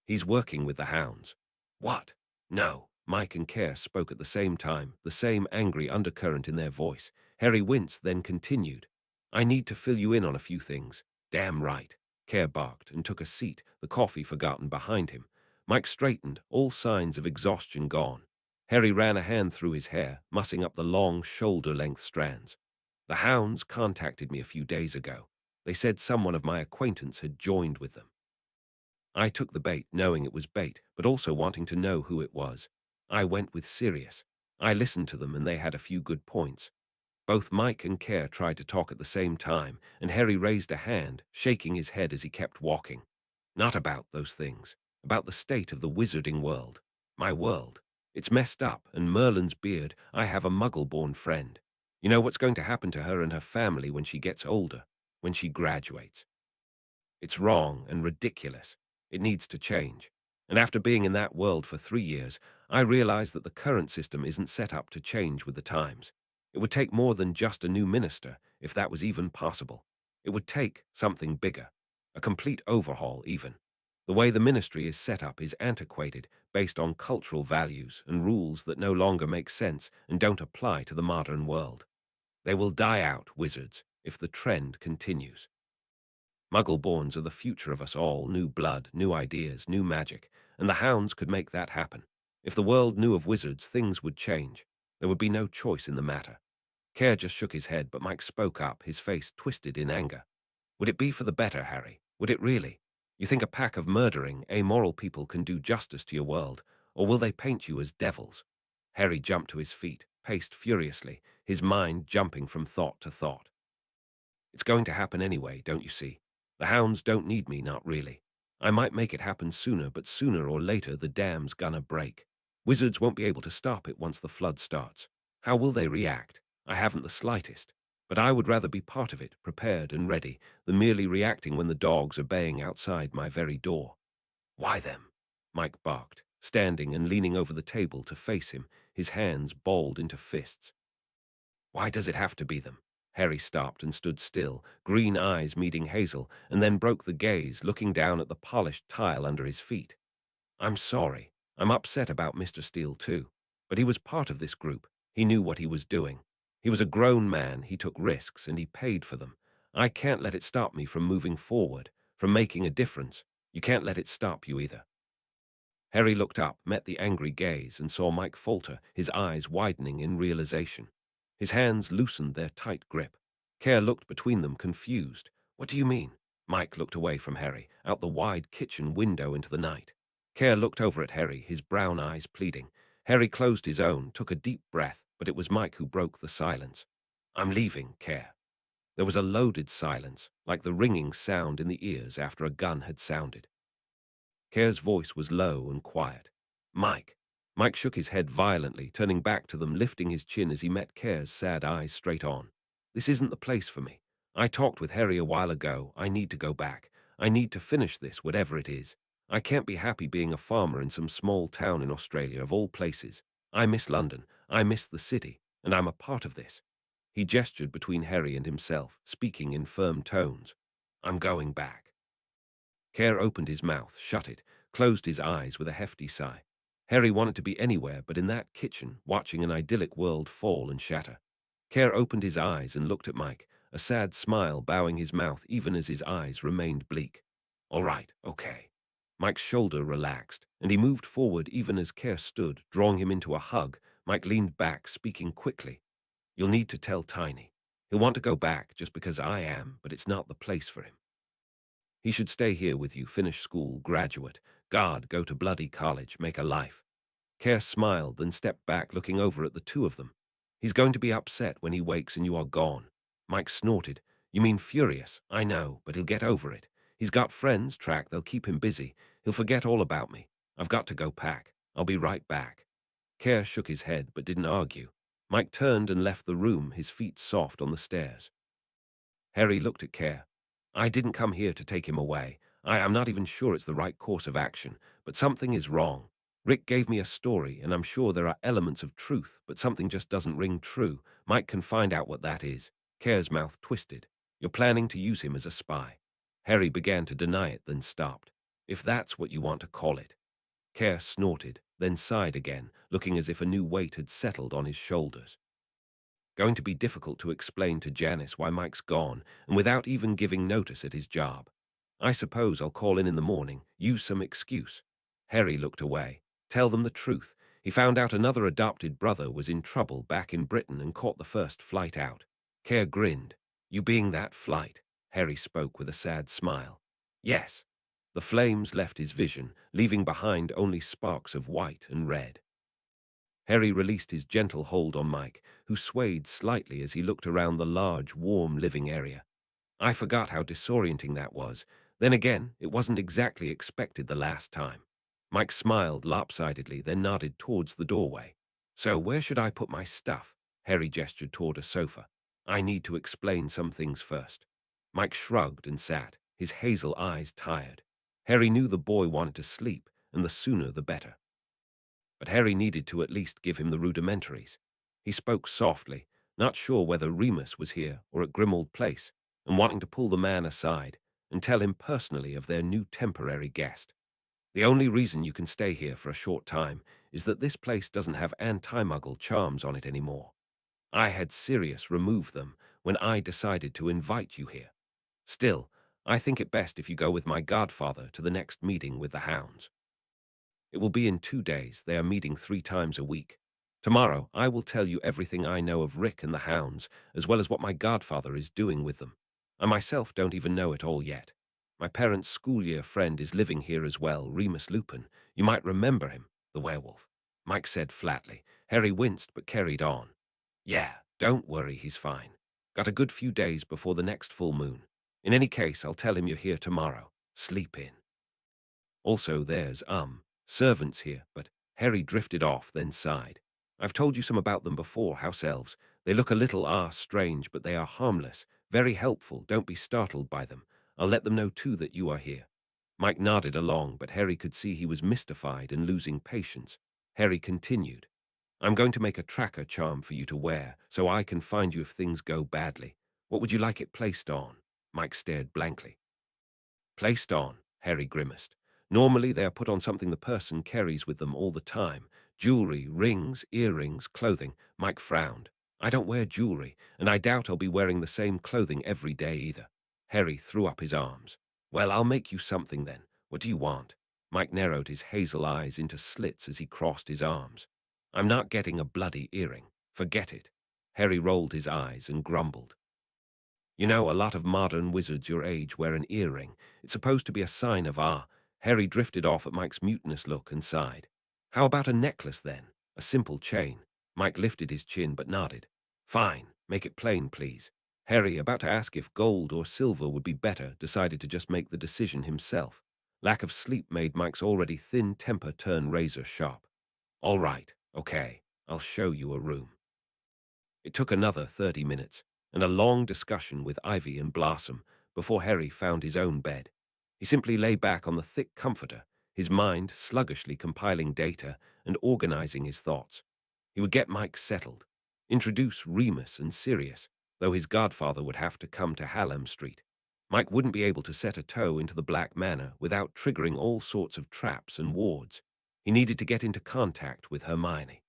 "He's working with the hounds." "What?" "No." Mike and Kerr spoke at the same time, the same angry undercurrent in their voice. Harry winced, then continued. "I need to fill you in on a few things." "Damn right." Kerr barked and took a seat, the coffee forgotten behind him. Mike straightened, all signs of exhaustion gone. Harry ran a hand through his hair, mussing up the long, shoulder-length strands. "The hounds contacted me a few days ago. They said someone of my acquaintance had joined with them. I took the bait, knowing it was bait, but also wanting to know who it was. I went with Sirius. I listened to them and they had a few good points." Both Mike and Kerr tried to talk at the same time, and Harry raised a hand, shaking his head as he kept walking. "Not about those things. About the state of the wizarding world. My world. It's messed up, and Merlin's beard, I have a muggle-born friend. You know what's going to happen to her and her family when she gets older, when she graduates. It's wrong and ridiculous. It needs to change. And after being in that world for 3 years, I realized that the current system isn't set up to change with the times. It would take more than just a new minister, if that was even possible. It would take something bigger, a complete overhaul even. The way the ministry is set up is antiquated, based on cultural values and rules that no longer make sense and don't apply to the modern world. They will die out, wizards, if the trend continues. Muggle-borns are the future of us all, new blood, new ideas, new magic, and the hounds could make that happen. If the world knew of wizards, things would change. There would be no choice in the matter. Kerr just shook his head, but Mike spoke up, his face twisted in anger. "Would it be for the better, Harry? Would it really? You think a pack of murdering, amoral people can do justice to your world, or will they paint you as devils?" Harry jumped to his feet, paced furiously, his mind jumping from thought to thought. "It's going to happen anyway, don't you see? The hounds don't need me, not really. I might make it happen sooner, but sooner or later the dam's gonna break. Wizards won't be able to stop it once the flood starts. How will they react? I haven't the slightest. But I would rather be part of it, prepared and ready, than merely reacting when the dogs are baying outside my very door. Why them? Mike barked, standing and leaning over the table to face him, his hands balled into fists. Why does it have to be them? Harry stopped and stood still, green eyes meeting Hazel, and then broke the gaze, looking down at the polished tile under his feet. I'm sorry. I'm upset about Mr. Steele too. But he was part of this group. He knew what he was doing. He was a grown man, he took risks, and he paid for them. I can't let it stop me from moving forward, from making a difference. You can't let it stop you either. Harry looked up, met the angry gaze, and saw Mike falter, his eyes widening in realization. His hands loosened their tight grip. Kerr looked between them, confused. What do you mean? Mike looked away from Harry, out the wide kitchen window into the night. Kerr looked over at Harry, his brown eyes pleading. Harry closed his own, took a deep breath, but it was Mike who broke the silence. I'm leaving, Kerr. There was a loaded silence, like the ringing sound in the ears after a gun had sounded. Kerr's voice was low and quiet. Mike. Mike shook his head violently, turning back to them, lifting his chin as he met Kerr's sad eyes straight on. This isn't the place for me. I talked with Harry a while ago. I need to go back. I need to finish this, whatever it is. I can't be happy being a farmer in some small town in Australia, of all places. I miss London. I miss the city, and I'm a part of this. He gestured between Harry and himself, speaking in firm tones. I'm going back. Kerr opened his mouth, shut it, closed his eyes with a hefty sigh. Harry wanted to be anywhere but in that kitchen, watching an idyllic world fall and shatter. Kerr opened his eyes and looked at Mike, a sad smile bowing his mouth even as his eyes remained bleak. All right, okay. Mike's shoulder relaxed, and he moved forward even as Kerr stood, drawing him into a hug. Mike leaned back, speaking quickly. You'll need to tell Tiny. He'll want to go back just because I am, but it's not the place for him. He should stay here with you, finish school, graduate, guard, go to bloody college, make a life. Kerr smiled, then stepped back, looking over at the two of them. He's going to be upset when he wakes and you are gone. Mike snorted. You mean furious? I know, but he'll get over it. He's got friends, Track, they'll keep him busy. He'll forget all about me. I've got to go pack. I'll be right back. Kerr shook his head, but didn't argue. Mike turned and left the room, his feet soft on the stairs. Harry looked at Kerr. I didn't come here to take him away. I am not even sure it's the right course of action, but something is wrong. Rick gave me a story, and I'm sure there are elements of truth, but something just doesn't ring true. Mike can find out what that is. Kerr's mouth twisted. You're planning to use him as a spy. Harry began to deny it, then stopped. If that's what you want to call it. Kerr snorted, then sighed again, looking as if a new weight had settled on his shoulders. Going to be difficult to explain to Janice why Mike's gone, and without even giving notice at his job. I suppose I'll call in the morning, use some excuse. Harry looked away. Tell them the truth. He found out another adopted brother was in trouble back in Britain and caught the first flight out. Kerr grinned. You being that flight? Harry spoke with a sad smile. Yes. The flames left his vision, leaving behind only sparks of white and red. Harry released his gentle hold on Mike, who swayed slightly as he looked around the large, warm living area. I forgot how disorienting that was. Then again, it wasn't exactly expected the last time. Mike smiled lopsidedly, then nodded towards the doorway. So where should I put my stuff? Harry gestured toward a sofa. I need to explain some things first. Mike shrugged and sat, his hazel eyes tired. Harry knew the boy wanted to sleep, and the sooner the better. But Harry needed to at least give him the rudimentaries. He spoke softly, not sure whether Remus was here or at Grimmauld Place, and wanting to pull the man aside and tell him personally of their new temporary guest. The only reason you can stay here for a short time is that this place doesn't have anti-muggle charms on it anymore. I had Sirius remove them when I decided to invite you here. Still, I think it best if you go with my godfather to the next meeting with the hounds. It will be in 2 days. They are meeting 3 times a week. Tomorrow, I will tell you everything I know of Rick and the hounds, as well as what my godfather is doing with them. I myself don't even know it all yet. My parents' school-year friend is living here as well, Remus Lupin. You might remember him, the werewolf. Mike said flatly. Harry winced but carried on. Yeah, don't worry, he's fine. Got a good few days before the next full moon. In any case, I'll tell him you're here tomorrow. Sleep in. Also, there's, servants here, but Harry drifted off, then sighed. I've told you some about them before, house elves. They look a little strange, but they are harmless, very helpful. Don't be startled by them. I'll let them know too that you are here. Mike nodded along, but Harry could see he was mystified and losing patience. Harry continued, I'm going to make a tracker charm for you to wear, so I can find you if things go badly. What would you like it placed on? Mike stared blankly. Placed on, Harry grimaced. Normally they are put on something the person carries with them all the time. Jewelry, rings, earrings, clothing. Mike frowned. I don't wear jewelry, and I doubt I'll be wearing the same clothing every day either. Harry threw up his arms. Well, I'll make you something then. What do you want? Mike narrowed his hazel eyes into slits as he crossed his arms. I'm not getting a bloody earring. Forget it. Harry rolled his eyes and grumbled. You know, a lot of modern wizards your age wear an earring. It's supposed to be a sign of Harry drifted off at Mike's mutinous look and sighed. How about a necklace then? A simple chain. Mike lifted his chin but nodded. Fine, make it plain, please. Harry, about to ask if gold or silver would be better, decided to just make the decision himself. Lack of sleep made Mike's already thin temper turn razor sharp. All right, okay, I'll show you a room. It took another 30 minutes, and a long discussion with Ivy and Blossom before Harry found his own bed. He simply lay back on the thick comforter, his mind sluggishly compiling data and organizing his thoughts. He would get Mike settled, introduce Remus and Sirius, though his godfather would have to come to Hallam Street. Mike wouldn't be able to set a toe into the Black Manor without triggering all sorts of traps and wards. He needed to get into contact with Hermione.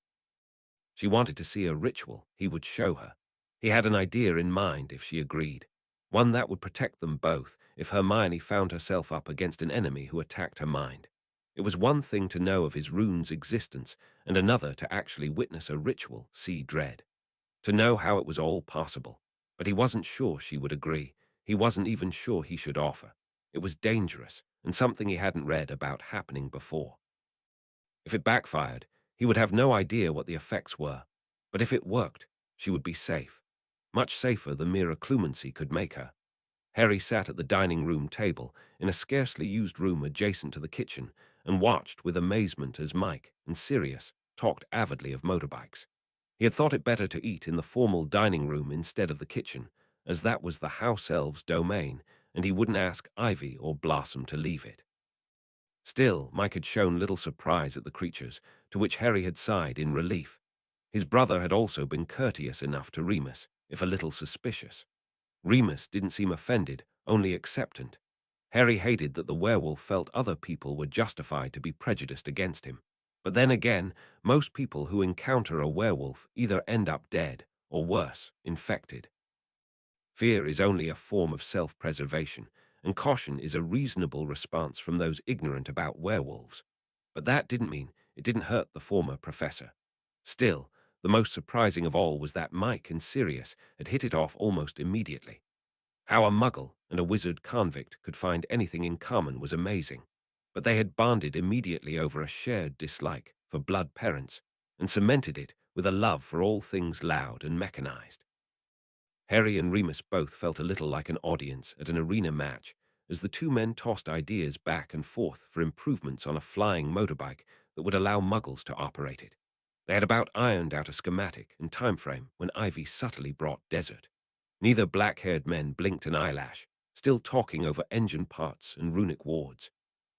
She wanted to see a ritual he would show her. He had an idea in mind if she agreed. One that would protect them both if Hermione found herself up against an enemy who attacked her mind. It was one thing to know of his rune's existence, and another to actually witness a ritual, see dread. To know how it was all possible. But he wasn't sure she would agree. He wasn't even sure he should offer. It was dangerous, and something he hadn't read about happening before. If it backfired, he would have no idea what the effects were. But if it worked, she would be safe. Much safer than mere occlumency could make her. Harry sat at the dining room table in a scarcely used room adjacent to the kitchen and watched with amazement as Mike and Sirius talked avidly of motorbikes. He had thought it better to eat in the formal dining room instead of the kitchen, as that was the house elves' domain, and he wouldn't ask Ivy or Blossom to leave it. Still, Mike had shown little surprise at the creatures, to which Harry had sighed in relief. His brother had also been courteous enough to Remus, if a little suspicious. Remus didn't seem offended, only acceptant. Harry hated that the werewolf felt other people were justified to be prejudiced against him. But then again, most people who encounter a werewolf either end up dead, or worse, infected. Fear is only a form of self-preservation, and caution is a reasonable response from those ignorant about werewolves. But that didn't mean it didn't hurt the former professor. Still, the most surprising of all was that Mike and Sirius had hit it off almost immediately. How a muggle and a wizard convict could find anything in common was amazing. But they had bonded immediately over a shared dislike for blood parents, and cemented it with a love for all things loud and mechanized. Harry and Remus both felt a little like an audience at an arena match as the two men tossed ideas back and forth for improvements on a flying motorbike that would allow muggles to operate it. They had about ironed out a schematic and time frame when Ivy subtly brought desert. Neither black-haired men blinked an eyelash, still talking over engine parts and runic wards.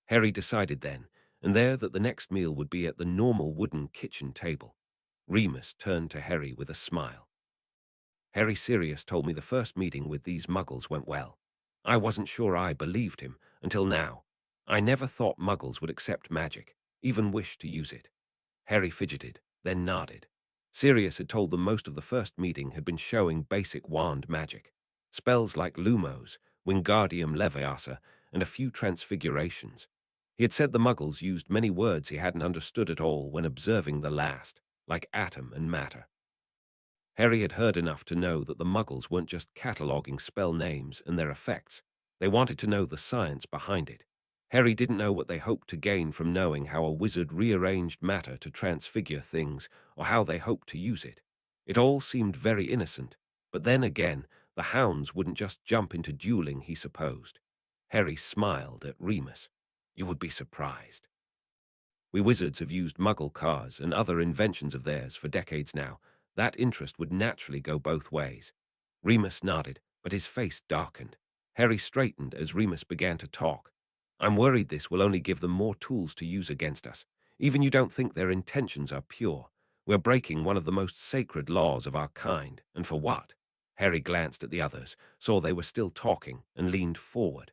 Harry decided then and there that the next meal would be at the normal wooden kitchen table. Remus turned to Harry with a smile. Harry Sirius told me the first meeting with these muggles went well. I wasn't sure I believed him until now. I never thought muggles would accept magic, even wish to use it. Harry fidgeted, then nodded. Sirius had told them most of the first meeting had been showing basic wand magic. Spells like Lumos, Wingardium Leviosa, and a few transfigurations. He had said the muggles used many words he hadn't understood at all when observing the last, like atom and matter. Harry had heard enough to know that the muggles weren't just cataloguing spell names and their effects. They wanted to know the science behind it. Harry didn't know what they hoped to gain from knowing how a wizard rearranged matter to transfigure things, or how they hoped to use it. It all seemed very innocent, but then again, the hounds wouldn't just jump into dueling, he supposed. Harry smiled at Remus. You would be surprised. We wizards have used muggle cars and other inventions of theirs for decades now. That interest would naturally go both ways. Remus nodded, but his face darkened. Harry straightened as Remus began to talk. I'm worried this will only give them more tools to use against us. Even you don't think their intentions are pure. We're breaking one of the most sacred laws of our kind, and for what? Harry glanced at the others, saw they were still talking, and leaned forward.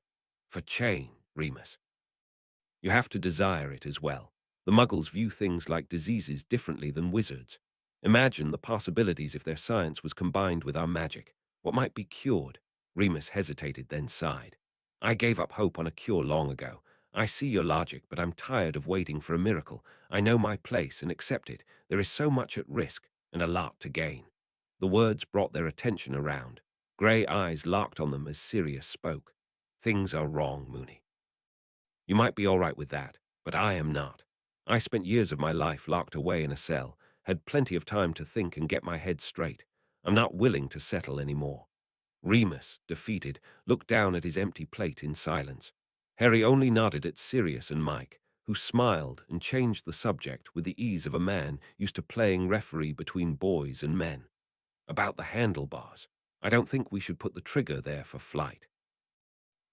For change, Remus. You have to desire it as well. The muggles view things like diseases differently than wizards. Imagine the possibilities if their science was combined with our magic. What might be cured? Remus hesitated, then sighed. I gave up hope on a cure long ago. I see your logic, but I'm tired of waiting for a miracle. I know my place and accept it. There is so much at risk, and a lot to gain. The words brought their attention around. Grey eyes locked on them as Sirius spoke. Things are wrong, Moony. You might be all right with that, but I am not. I spent years of my life locked away in a cell, had plenty of time to think and get my head straight. I'm not willing to settle anymore. Remus, defeated, looked down at his empty plate in silence. Harry only nodded at Sirius and Mike, who smiled and changed the subject with the ease of a man used to playing referee between boys and men. About the handlebars. I don't think we should put the trigger there for flight.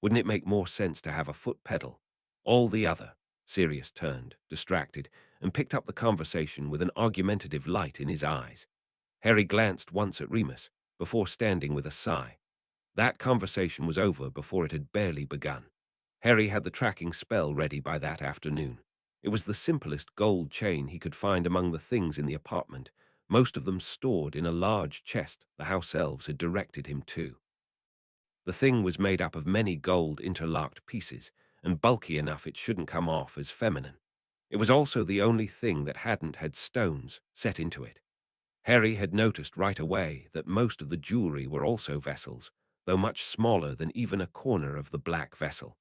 Wouldn't it make more sense to have a foot pedal? All the other. Sirius turned, distracted, and picked up the conversation with an argumentative light in his eyes. Harry glanced once at Remus, before standing with a sigh. That conversation was over before it had barely begun. Harry had the tracking spell ready by that afternoon. It was the simplest gold chain he could find among the things in the apartment, most of them stored in a large chest the house elves had directed him to. The thing was made up of many gold interlocked pieces, and bulky enough it shouldn't come off as feminine. It was also the only thing that hadn't had stones set into it. Harry had noticed right away that most of the jewelry were also vessels, though much smaller than even a corner of the black vessel.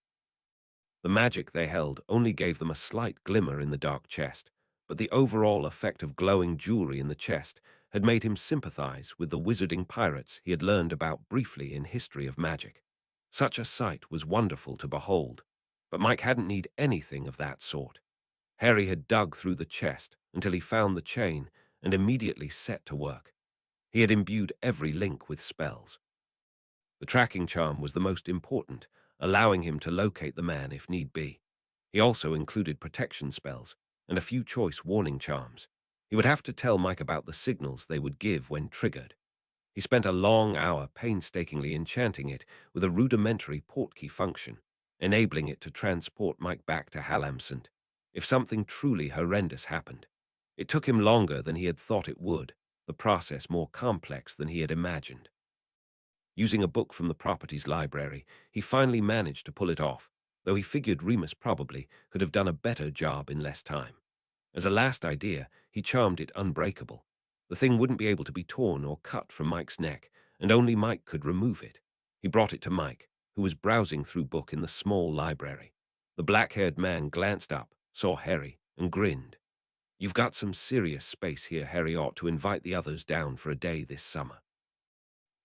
The magic they held only gave them a slight glimmer in the dark chest, but the overall effect of glowing jewelry in the chest had made him sympathize with the wizarding pirates he had learned about briefly in History of Magic. Such a sight was wonderful to behold, but Mike hadn't need anything of that sort. Harry had dug through the chest until he found the chain and immediately set to work. He had imbued every link with spells. The tracking charm was the most important, allowing him to locate the man if need be. He also included protection spells and a few choice warning charms. He would have to tell Mike about the signals they would give when triggered. He spent a long hour painstakingly enchanting it with a rudimentary portkey function, enabling it to transport Mike back to Halamsund if something truly horrendous happened. It took him longer than he had thought it would, the process more complex than he had imagined. Using a book from the property's library, he finally managed to pull it off, though he figured Remus probably could have done a better job in less time. As a last idea, he charmed it unbreakable. The thing wouldn't be able to be torn or cut from Mike's neck, and only Mike could remove it. He brought it to Mike, who was browsing through book in the small library. The black-haired man glanced up, saw Harry, and grinned. You've got some serious space here. Harry ought to invite the others down for a day this summer.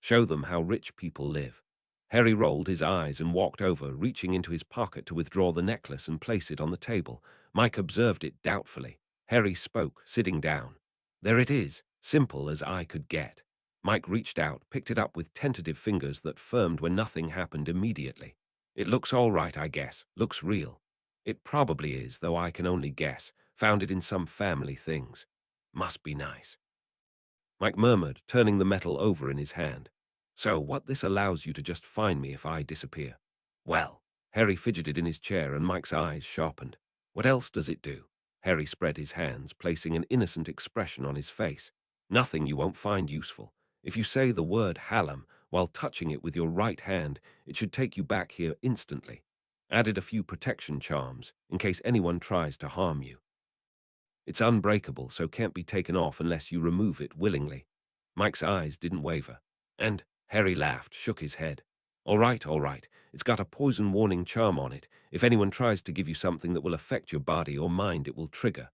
Show them how rich people live. Harry rolled his eyes and walked over, reaching into his pocket to withdraw the necklace and place it on the table. Mike observed it doubtfully. Harry spoke, sitting down. There it is, simple as I could get. Mike reached out, picked it up with tentative fingers that firmed when nothing happened immediately. It looks all right, I guess. Looks real. It probably is, though I can only guess. Found it in some family things. Must be nice. Mike murmured, turning the metal over in his hand. So what this allows you to just find me if I disappear? Well, Harry fidgeted in his chair and Mike's eyes sharpened. What else does it do? Harry spread his hands, placing an innocent expression on his face. Nothing you won't find useful. If you say the word Hallam while touching it with your right hand, it should take you back here instantly. Added a few protection charms, in case anyone tries to harm you. It's unbreakable, so can't be taken off unless you remove it willingly. Mike's eyes didn't waver. And Harry laughed, shook his head. All right, all right. It's got a poison warning charm on it. If anyone tries to give you something that will affect your body or mind, it will trigger.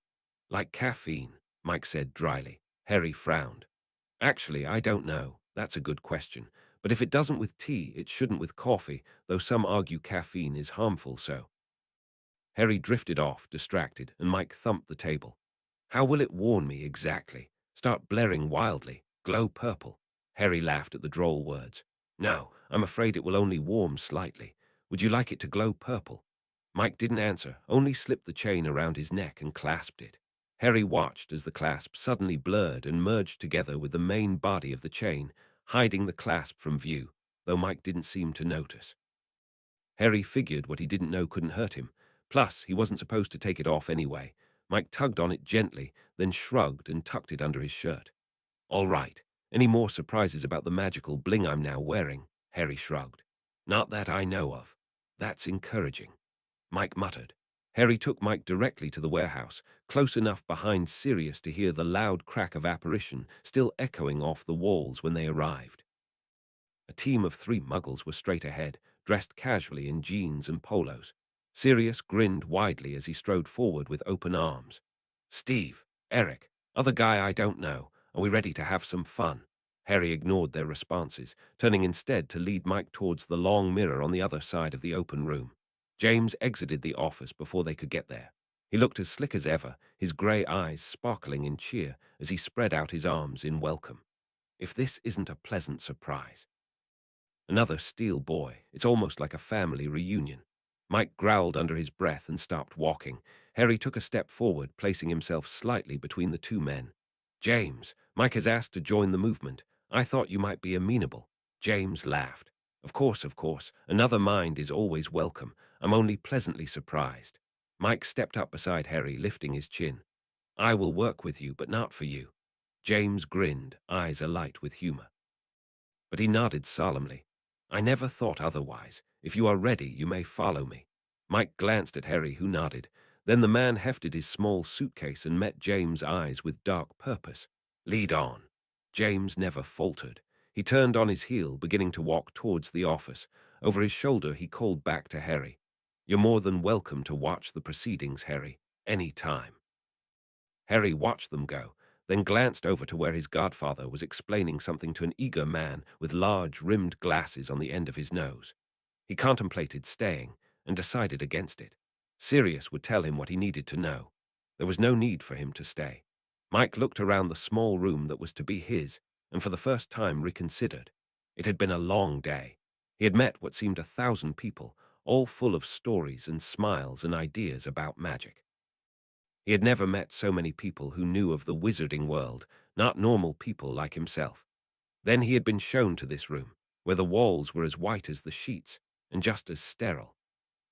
Like caffeine, Mike said dryly. Harry frowned. Actually, I don't know. That's a good question. But if it doesn't with tea, it shouldn't with coffee, though some argue caffeine is harmful, so. Harry drifted off, distracted, and Mike thumped the table. How will it warn me exactly? Start blaring wildly. Glow purple. Harry laughed at the droll words. No, I'm afraid it will only warm slightly. Would you like it to glow purple? Mike didn't answer, only slipped the chain around his neck and clasped it. Harry watched as the clasp suddenly blurred and merged together with the main body of the chain, hiding the clasp from view, though Mike didn't seem to notice. Harry figured what he didn't know couldn't hurt him. Plus, he wasn't supposed to take it off anyway. Mike tugged on it gently, then shrugged and tucked it under his shirt. All right. Any more surprises about the magical bling I'm now wearing? Harry shrugged. Not that I know of. That's encouraging, Mike muttered. Harry took Mike directly to the warehouse, close enough behind Sirius to hear the loud crack of apparition still echoing off the walls when they arrived. A team of 3 muggles were straight ahead, dressed casually in jeans and polos. Sirius grinned widely as he strode forward with open arms. Steve, Eric, other guy I don't know, are we ready to have some fun? Harry ignored their responses, turning instead to lead Mike towards the long mirror on the other side of the open room. James exited the office before they could get there. He looked as slick as ever, his grey eyes sparkling in cheer as he spread out his arms in welcome. If this isn't a pleasant surprise. Another Steel boy. It's almost like a family reunion. Mike growled under his breath and stopped walking. Harry took a step forward, placing himself slightly between the 2 men. James, Mike has asked to join the movement. I thought you might be amenable. James laughed. Of course, of course. Another mind is always welcome. I'm only pleasantly surprised. Mike stepped up beside Harry, lifting his chin. I will work with you, but not for you. James grinned, eyes alight with humor. But he nodded solemnly. I never thought otherwise. If you are ready, you may follow me. Mike glanced at Harry, who nodded. Then the man hefted his small suitcase and met James' eyes with dark purpose. Lead on. James never faltered. He turned on his heel, beginning to walk towards the office. Over his shoulder, he called back to Harry. You're more than welcome to watch the proceedings, Harry. Any time. Harry watched them go, then glanced over to where his godfather was explaining something to an eager man with large rimmed glasses on the end of his nose. He contemplated staying and decided against it. Sirius would tell him what he needed to know. There was no need for him to stay. Mike looked around the small room that was to be his and for the first time reconsidered. It had been a long day. He had met what seemed 1,000 people, all full of stories and smiles and ideas about magic. He had never met so many people who knew of the wizarding world, not normal people like himself. Then he had been shown to this room, where the walls were as white as the sheets and just as sterile.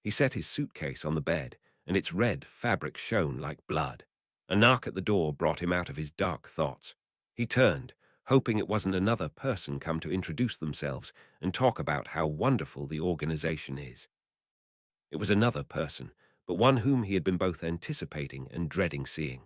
He set his suitcase on the bed, and its red fabric shone like blood. A knock at the door brought him out of his dark thoughts. He turned, hoping it wasn't another person come to introduce themselves and talk about how wonderful the organization is. It was another person, but one whom he had been both anticipating and dreading seeing.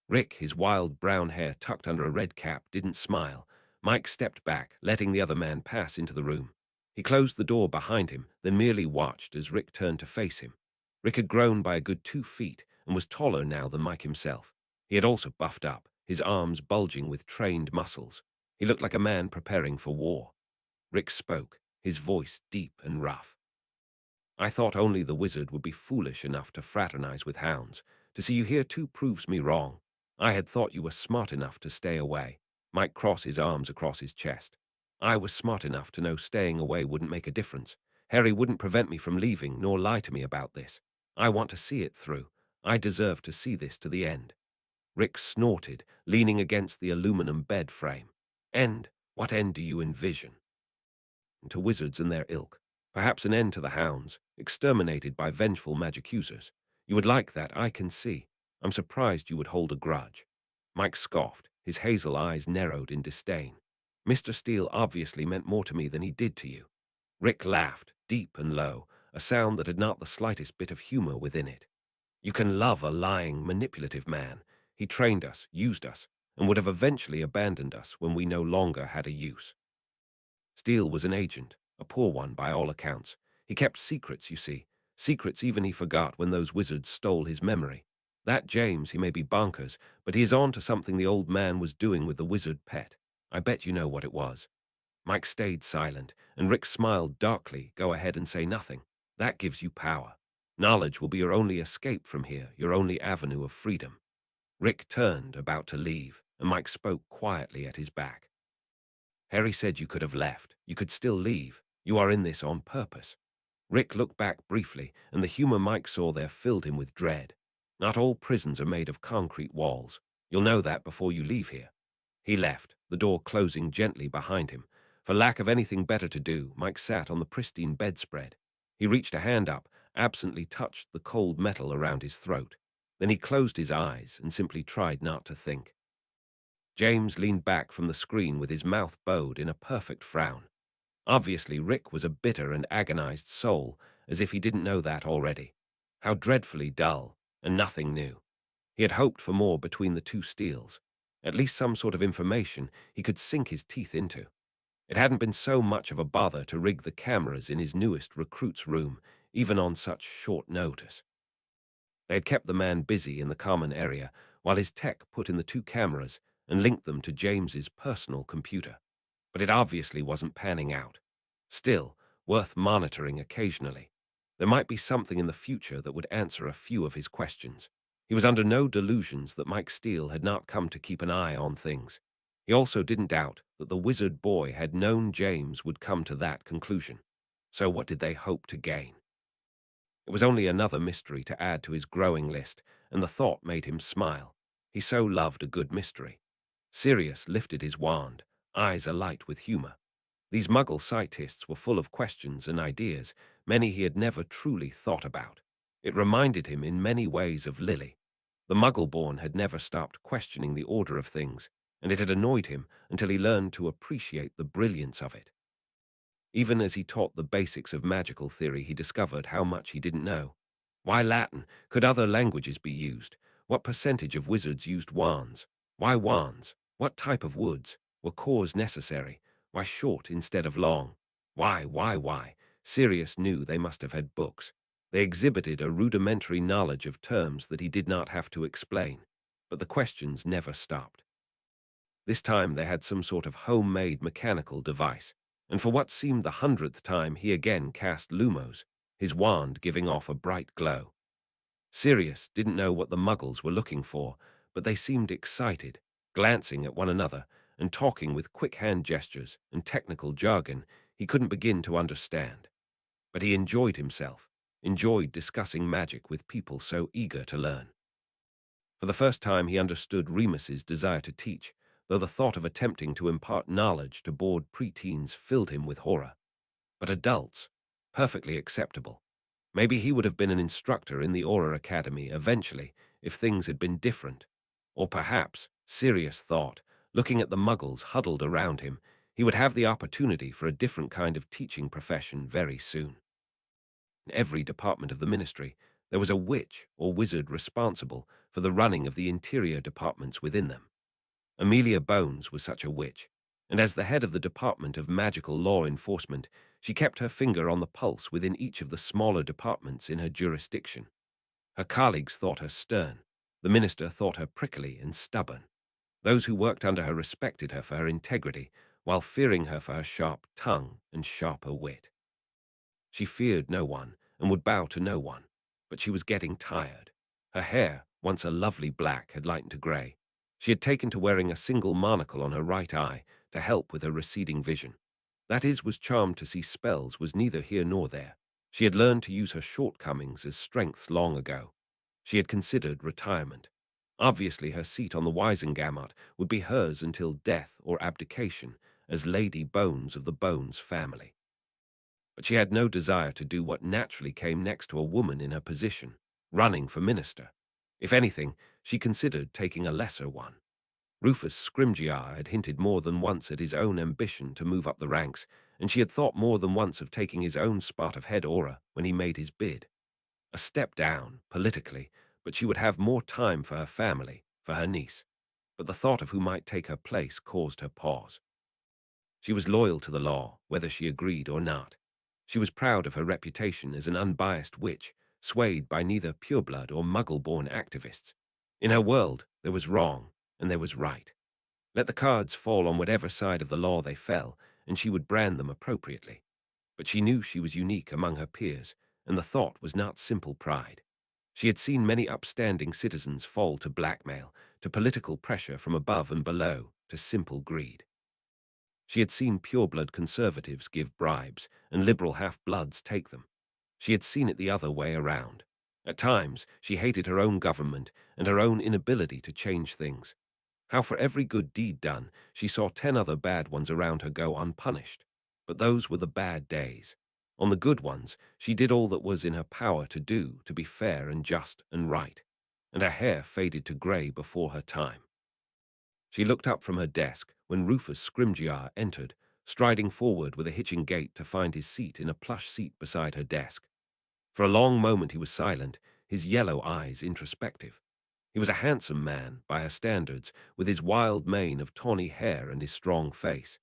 Rick, his wild brown hair tucked under a red cap, didn't smile. Mike stepped back, letting the other man pass into the room. He closed the door behind him, then merely watched as Rick turned to face him. Rick had grown by a good 2 feet and was taller now than Mike himself. He had also buffed up, his arms bulging with trained muscles. He looked like a man preparing for war. Rick spoke, his voice deep and rough. I thought only the wizard would be foolish enough to fraternize with hounds. To see you here too proves me wrong. I had thought you were smart enough to stay away. Mike crossed his arms across his chest. I was smart enough to know staying away wouldn't make a difference. Harry wouldn't prevent me from leaving, nor lie to me about this. I want to see it through. I deserve to see this to the end. Rick snorted, leaning against the aluminum bed frame. End? What end do you envision? To wizards and their ilk. Perhaps an end to the hounds, exterminated by vengeful magicusers. You would like that, I can see. I'm surprised you would hold a grudge. Mike scoffed, his hazel eyes narrowed in disdain. Mr. Steele obviously meant more to me than he did to you. Rick laughed, deep and low, a sound that had not the slightest bit of humor within it. You can love a lying, manipulative man. He trained us, used us, and would have eventually abandoned us when we no longer had a use. Steele was an agent, a poor one by all accounts. He kept secrets, you see. Secrets even he forgot when those wizards stole his memory. That James, he may be bonkers, but he is on to something the old man was doing with the wizard pet. I bet you know what it was. Mike stayed silent, and Rick smiled darkly. Go ahead and say nothing. That gives you power. Knowledge will be your only escape from here, your only avenue of freedom. Rick turned, about to leave, and Mike spoke quietly at his back. Harry said you could have left. You could still leave. You are in this on purpose. Rick looked back briefly, and the humor Mike saw there filled him with dread. Not all prisons are made of concrete walls. You'll know that before you leave here. He left, the door closing gently behind him. For lack of anything better to do, Mike sat on the pristine bedspread. He reached a hand up, absently touched the cold metal around his throat. Then he closed his eyes and simply tried not to think. James leaned back from the screen with his mouth bowed in a perfect frown. Obviously, Rick was a bitter and agonized soul, as if he didn't know that already. How dreadfully dull, and nothing new. He had hoped for more between the two steels. At least some sort of information he could sink his teeth into. It hadn't been so much of a bother to rig the cameras in his newest recruit's room, even on such short notice. They had kept the man busy in the common area, while his tech put in the two cameras and linked them to James's personal computer. But it obviously wasn't panning out. Still, worth monitoring occasionally. There might be something in the future that would answer a few of his questions. He was under no delusions that Mike Steele had not come to keep an eye on things. He also didn't doubt that the wizard boy had known James would come to that conclusion. So what did they hope to gain? It was only another mystery to add to his growing list, and the thought made him smile. He so loved a good mystery. Sirius lifted his wand, eyes alight with humor. These muggle scientists were full of questions and ideas, many he had never truly thought about. It reminded him in many ways of Lily. The muggle-born had never stopped questioning the order of things, and it had annoyed him until he learned to appreciate the brilliance of it. Even as he taught the basics of magical theory, he discovered how much he didn't know. Why Latin? Could other languages be used? What percentage of wizards used wands? Why wands? What type of woods? Were cores necessary? Why short instead of long? Why? Sirius knew they must have had books. They exhibited a rudimentary knowledge of terms that he did not have to explain. But the questions never stopped. This time they had some sort of homemade mechanical device, and for what seemed the 100th time he again cast Lumos, his wand giving off a bright glow. Sirius didn't know what the muggles were looking for, but they seemed excited, glancing at one another and talking with quick hand gestures and technical jargon he couldn't begin to understand. But he enjoyed himself, enjoyed discussing magic with people so eager to learn. For the first time he understood Remus's desire to teach, though the thought of attempting to impart knowledge to bored preteens filled him with horror. But adults, perfectly acceptable. Maybe he would have been an instructor in the Aura Academy eventually if things had been different. Or perhaps, Sirius thought, looking at the muggles huddled around him, he would have the opportunity for a different kind of teaching profession very soon. In every department of the ministry, there was a witch or wizard responsible for the running of the interior departments within them. Amelia Bones was such a witch, and as the head of the Department of Magical Law Enforcement, she kept her finger on the pulse within each of the smaller departments in her jurisdiction. Her colleagues thought her stern. The minister thought her prickly and stubborn. Those who worked under her respected her for her integrity, while fearing her for her sharp tongue and sharper wit. She feared no one and would bow to no one, but she was getting tired. Her hair, once a lovely black, had lightened to gray. She had taken to wearing a single monocle on her right eye to help with her receding vision. That is, was charmed to see spells was neither here nor there. She had learned to use her shortcomings as strengths long ago. She had considered retirement. Obviously her seat on the Wisengamot would be hers until death or abdication as Lady Bones of the Bones family. But she had no desire to do what naturally came next to a woman in her position, running for minister. If anything, she considered taking a lesser one. Rufus Scrimgeour had hinted more than once at his own ambition to move up the ranks, and she had thought more than once of taking his own spot of head aura when he made his bid. A step down, politically, but she would have more time for her family, for her niece. But the thought of who might take her place caused her pause. She was loyal to the law, whether she agreed or not. She was proud of her reputation as an unbiased witch, swayed by neither pureblood or muggle-born activists. In her world, there was wrong, and there was right. Let the cards fall on whatever side of the law they fell, and she would brand them appropriately. But she knew she was unique among her peers, and the thought was not simple pride. She had seen many upstanding citizens fall to blackmail, to political pressure from above and below, to simple greed. She had seen pureblood conservatives give bribes and liberal half-bloods take them. She had seen it the other way around. At times, she hated her own government and her own inability to change things. How for every good deed done, she saw 10 other bad ones around her go unpunished. But those were the bad days. On the good ones, she did all that was in her power to do to be fair and just and right. And her hair faded to grey before her time. She looked up from her desk when Rufus Scrimgeour entered, striding forward with a hitching gait to find his seat in a plush seat beside her desk. For a long moment he was silent, his yellow eyes introspective. He was a handsome man, by her standards, with his wild mane of tawny hair and his strong face.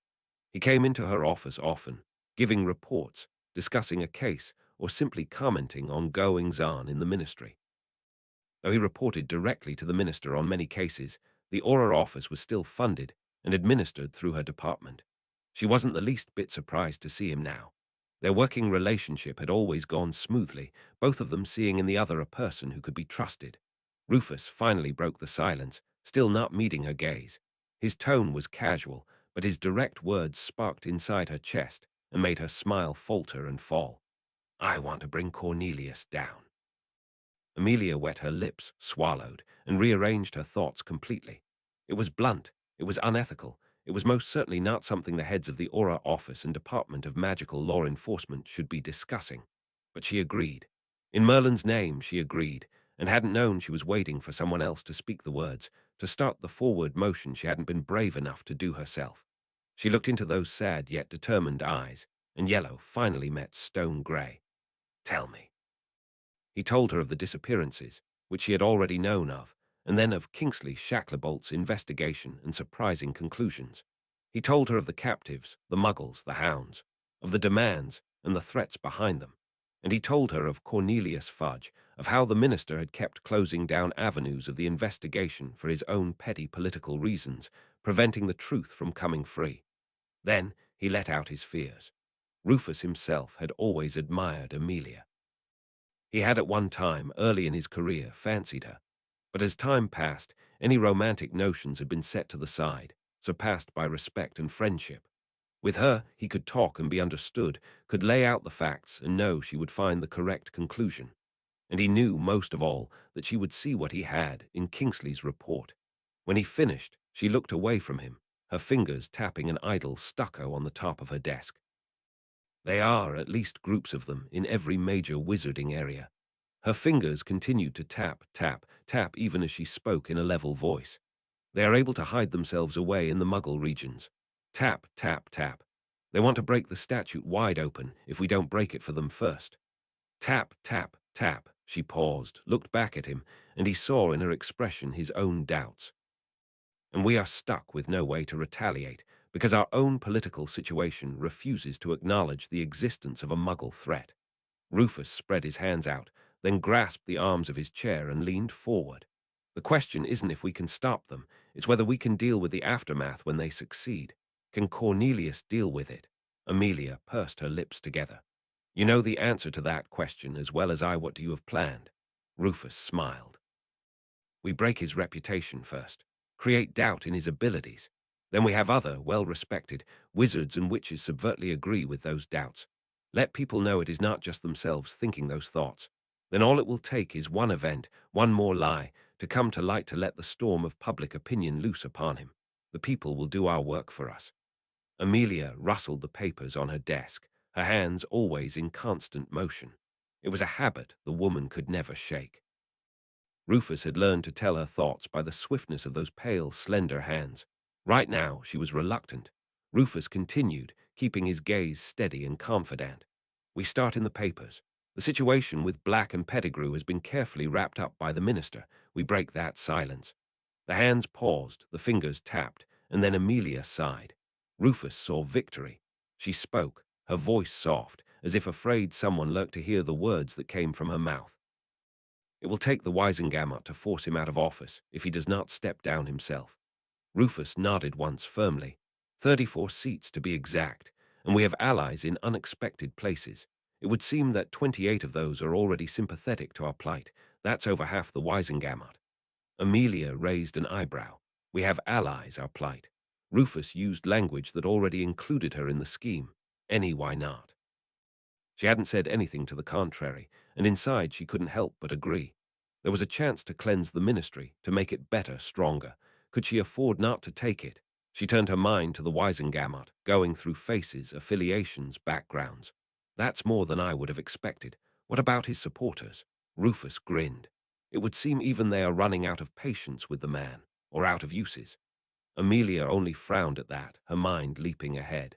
He came into her office often, giving reports, discussing a case, or simply commenting on goings-on in the ministry. Though he reported directly to the minister on many cases, the Auror office was still funded and administered through her department. She wasn't the least bit surprised to see him now. Their working relationship had always gone smoothly, both of them seeing in the other a person who could be trusted. Rufus finally broke the silence, still not meeting her gaze. His tone was casual, but his direct words sparked inside her chest and made her smile falter and fall. "I want to bring Cornelius down." Amelia wet her lips, swallowed, and rearranged her thoughts completely. It was blunt, it was unethical, it was most certainly not something the heads of the Aura Office and Department of Magical Law Enforcement should be discussing. But she agreed. In Merlin's name, she agreed, and hadn't known she was waiting for someone else to speak the words, to start the forward motion she hadn't been brave enough to do herself. She looked into those sad yet determined eyes, and yellow finally met stone grey. "Tell me." He told her of the disappearances, which she had already known of, and then of Kingsley Shacklabolt's investigation and surprising conclusions. He told her of the captives, the muggles, the hounds, of the demands and the threats behind them. And he told her of Cornelius Fudge, of how the minister had kept closing down avenues of the investigation for his own petty political reasons, preventing the truth from coming free. Then he let out his fears. Rufus himself had always admired Amelia. He had at one time, early in his career, fancied her, but as time passed, any romantic notions had been set to the side, surpassed by respect and friendship. With her, he could talk and be understood, could lay out the facts and know she would find the correct conclusion. And he knew, most of all, that she would see what he had in Kingsley's report. When he finished, she looked away from him, her fingers tapping an idle stucco on the top of her desk. They are, at least groups of them, in every major wizarding area. Her fingers continued to tap, tap, tap even as she spoke in a level voice. They are able to hide themselves away in the muggle regions. Tap, tap, tap. They want to break the statute wide open if we don't break it for them first. Tap, tap, tap. She paused, looked back at him, and he saw in her expression his own doubts. And we are stuck with no way to retaliate, because our own political situation refuses to acknowledge the existence of a muggle threat. Rufus spread his hands out, then grasped the arms of his chair and leaned forward. The question isn't if we can stop them, it's whether we can deal with the aftermath when they succeed. Can Cornelius deal with it? Amelia pursed her lips together. You know the answer to that question as well as I. What do you have planned? Rufus smiled. We break his reputation first, create doubt in his abilities. Then we have other, well-respected, wizards and witches subvertly agree with those doubts. Let people know it is not just themselves thinking those thoughts. Then all it will take is one event, one more lie, to come to light to let the storm of public opinion loose upon him. The people will do our work for us. Amelia rustled the papers on her desk, her hands always in constant motion. It was a habit the woman could never shake. Rufus had learned to tell her thoughts by the swiftness of those pale, slender hands. Right now, she was reluctant. Rufus continued, keeping his gaze steady and confident. We start in the papers. The situation with Black and Pettigrew has been carefully wrapped up by the minister. We break that silence. The hands paused, the fingers tapped, and then Amelia sighed. Rufus saw victory. She spoke, her voice soft, as if afraid someone lurked to hear the words that came from her mouth. It will take the Wisengamot to force him out of office if he does not step down himself. Rufus nodded once firmly. 34 seats to be exact, and we have allies in unexpected places. It would seem that 28 of those are already sympathetic to our plight. That's over half the Wisengamot. Amelia raised an eyebrow. We have allies, our plight. Rufus used language that already included her in the scheme. Any why not? She hadn't said anything to the contrary, and inside she couldn't help but agree. There was a chance to cleanse the ministry, to make it better, stronger. Could she afford not to take it? She turned her mind to the Wisengamot, going through faces, affiliations, backgrounds. That's more than I would have expected. What about his supporters? Rufus grinned. It would seem even they are running out of patience with the man, or out of uses. Amelia only frowned at that, her mind leaping ahead.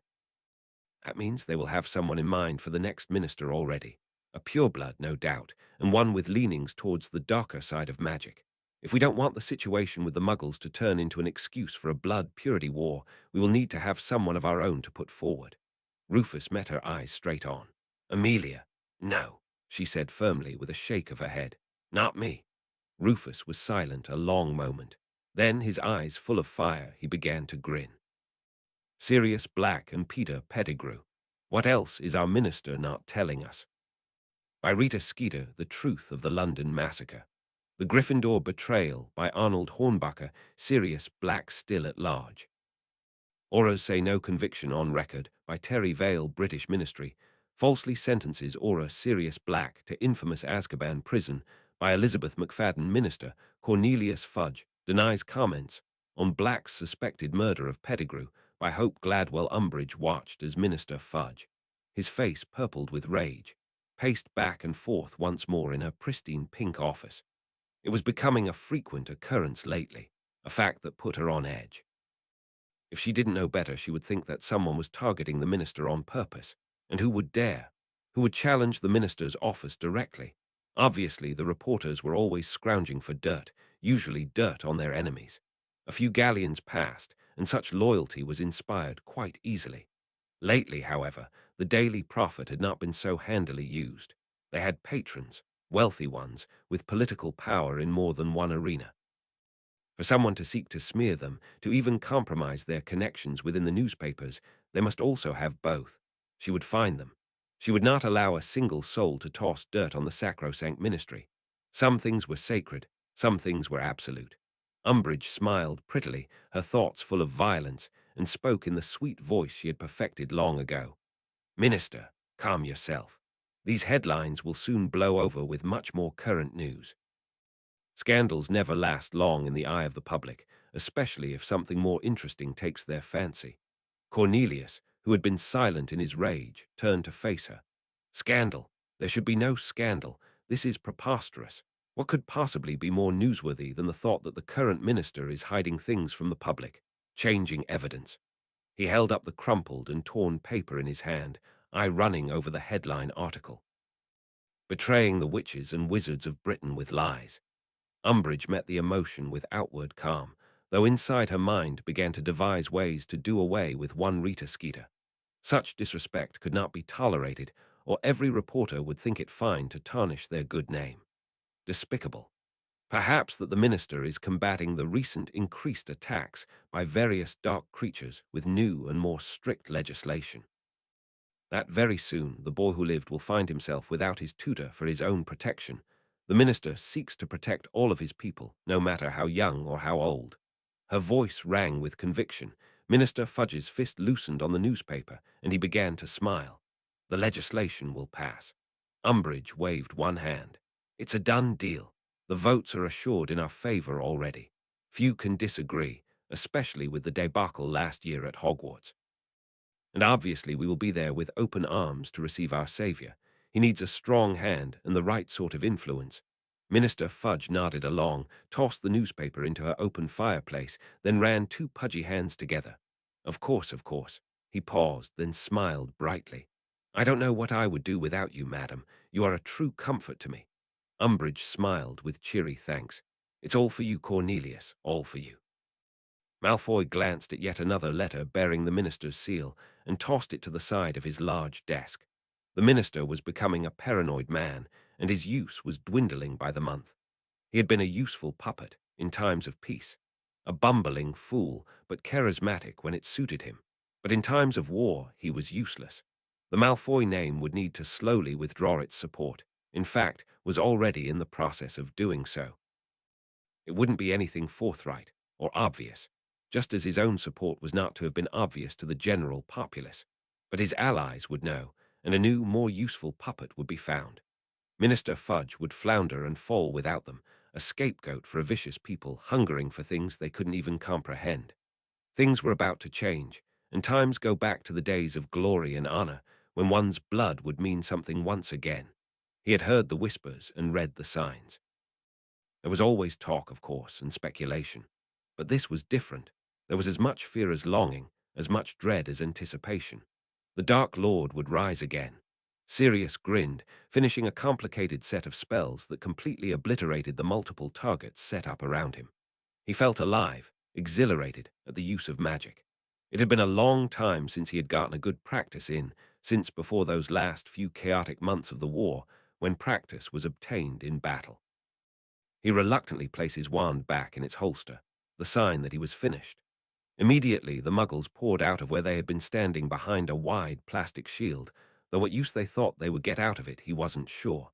That means they will have someone in mind for the next minister already. A pureblood, no doubt, and one with leanings towards the darker side of magic. If we don't want the situation with the muggles to turn into an excuse for a blood purity war, we will need to have someone of our own to put forward. Rufus met her eyes straight on. Amelia, no, she said firmly with a shake of her head. Not me. Rufus was silent a long moment. Then, his eyes full of fire, he began to grin. Sirius Black and Peter Pettigrew. What else is our minister not telling us? By Rita Skeeter, The Truth of the London Massacre. The Gryffindor Betrayal by Arnold Hornbucker, Sirius Black Still at Large. Auras Say No Conviction on Record by Terry Vale, British Ministry. Falsely sentences Aura Sirius Black to infamous Azkaban prison by Elizabeth McFadden, Minister. Cornelius Fudge denies comments on Black's suspected murder of Pettigrew by Hope Gladwell. Umbridge watched as Minister Fudge, his face purpled with rage, paced back and forth once more in her pristine pink office. It was becoming a frequent occurrence lately, a fact that put her on edge. If she didn't know better, she would think that someone was targeting the minister on purpose. And who would dare? Who would challenge the minister's office directly? Obviously, the reporters were always scrounging for dirt, usually dirt on their enemies. A few galleons passed, and such loyalty was inspired quite easily. Lately, however, the Daily Prophet had not been so handily used. They had patrons, wealthy ones, with political power in more than one arena. For someone to seek to smear them, to even compromise their connections within the newspapers, they must also have both. She would find them. She would not allow a single soul to toss dirt on the sacrosanct ministry. Some things were sacred, some things were absolute. Umbridge smiled prettily, her thoughts full of violence, and spoke in the sweet voice she had perfected long ago. Minister, calm yourself. These headlines will soon blow over with much more current news. Scandals never last long in the eye of the public, especially if something more interesting takes their fancy. Cornelius, who had been silent in his rage, turned to face her. Scandal? There should be no scandal. This is preposterous. What could possibly be more newsworthy than the thought that the current minister is hiding things from the public, changing evidence? He held up the crumpled and torn paper in his hand, eye running over the headline article. Betraying the witches and wizards of Britain with lies. Umbridge met the emotion with outward calm, though inside her mind began to devise ways to do away with one Rita Skeeter. Such disrespect could not be tolerated, or every reporter would think it fine to tarnish their good name. Despicable. Perhaps that the minister is combating the recent increased attacks by various dark creatures with new and more strict legislation. That very soon the boy who lived will find himself without his tutor for his own protection. The minister seeks to protect all of his people, no matter how young or how old. Her voice rang with conviction. Minister Fudge's fist loosened on the newspaper, and he began to smile. The legislation will pass. Umbridge waved one hand. It's a done deal. The votes are assured in our favor already. Few can disagree, especially with the debacle last year at Hogwarts. And obviously we will be there with open arms to receive our savior. He needs a strong hand and the right sort of influence. Minister Fudge nodded along, tossed the newspaper into her open fireplace, then ran two pudgy hands together. Of course, of course. He paused, then smiled brightly. I don't know what I would do without you, madam. You are a true comfort to me. Umbridge smiled with cheery thanks. It's all for you, Cornelius, all for you. Malfoy glanced at yet another letter bearing the minister's seal and tossed it to the side of his large desk. The minister was becoming a paranoid man, and his use was dwindling by the month. He had been a useful puppet in times of peace, a bumbling fool but charismatic when it suited him. But in times of war, he was useless. The Malfoy name would need to slowly withdraw its support. In fact, was already in the process of doing so. It wouldn't be anything forthright or obvious, just as his own support was not to have been obvious to the general populace. But his allies would know, and a new, more useful puppet would be found. Minister Fudge would flounder and fall without them, a scapegoat for a vicious people hungering for things they couldn't even comprehend. Things were about to change, and times go back to the days of glory and honor, when one's blood would mean something once again. He had heard the whispers and read the signs. There was always talk, of course, and speculation. But this was different. There was as much fear as longing, as much dread as anticipation. The Dark Lord would rise again. Sirius grinned, finishing a complicated set of spells that completely obliterated the multiple targets set up around him. He felt alive, exhilarated at the use of magic. It had been a long time since he had gotten a good practice in, since before those last few chaotic months of the war, when practice was obtained in battle. He reluctantly placed his wand back in its holster, the sign that he was finished. Immediately, the muggles poured out of where they had been standing behind a wide plastic shield, though what use they thought they would get out of it, he wasn't sure.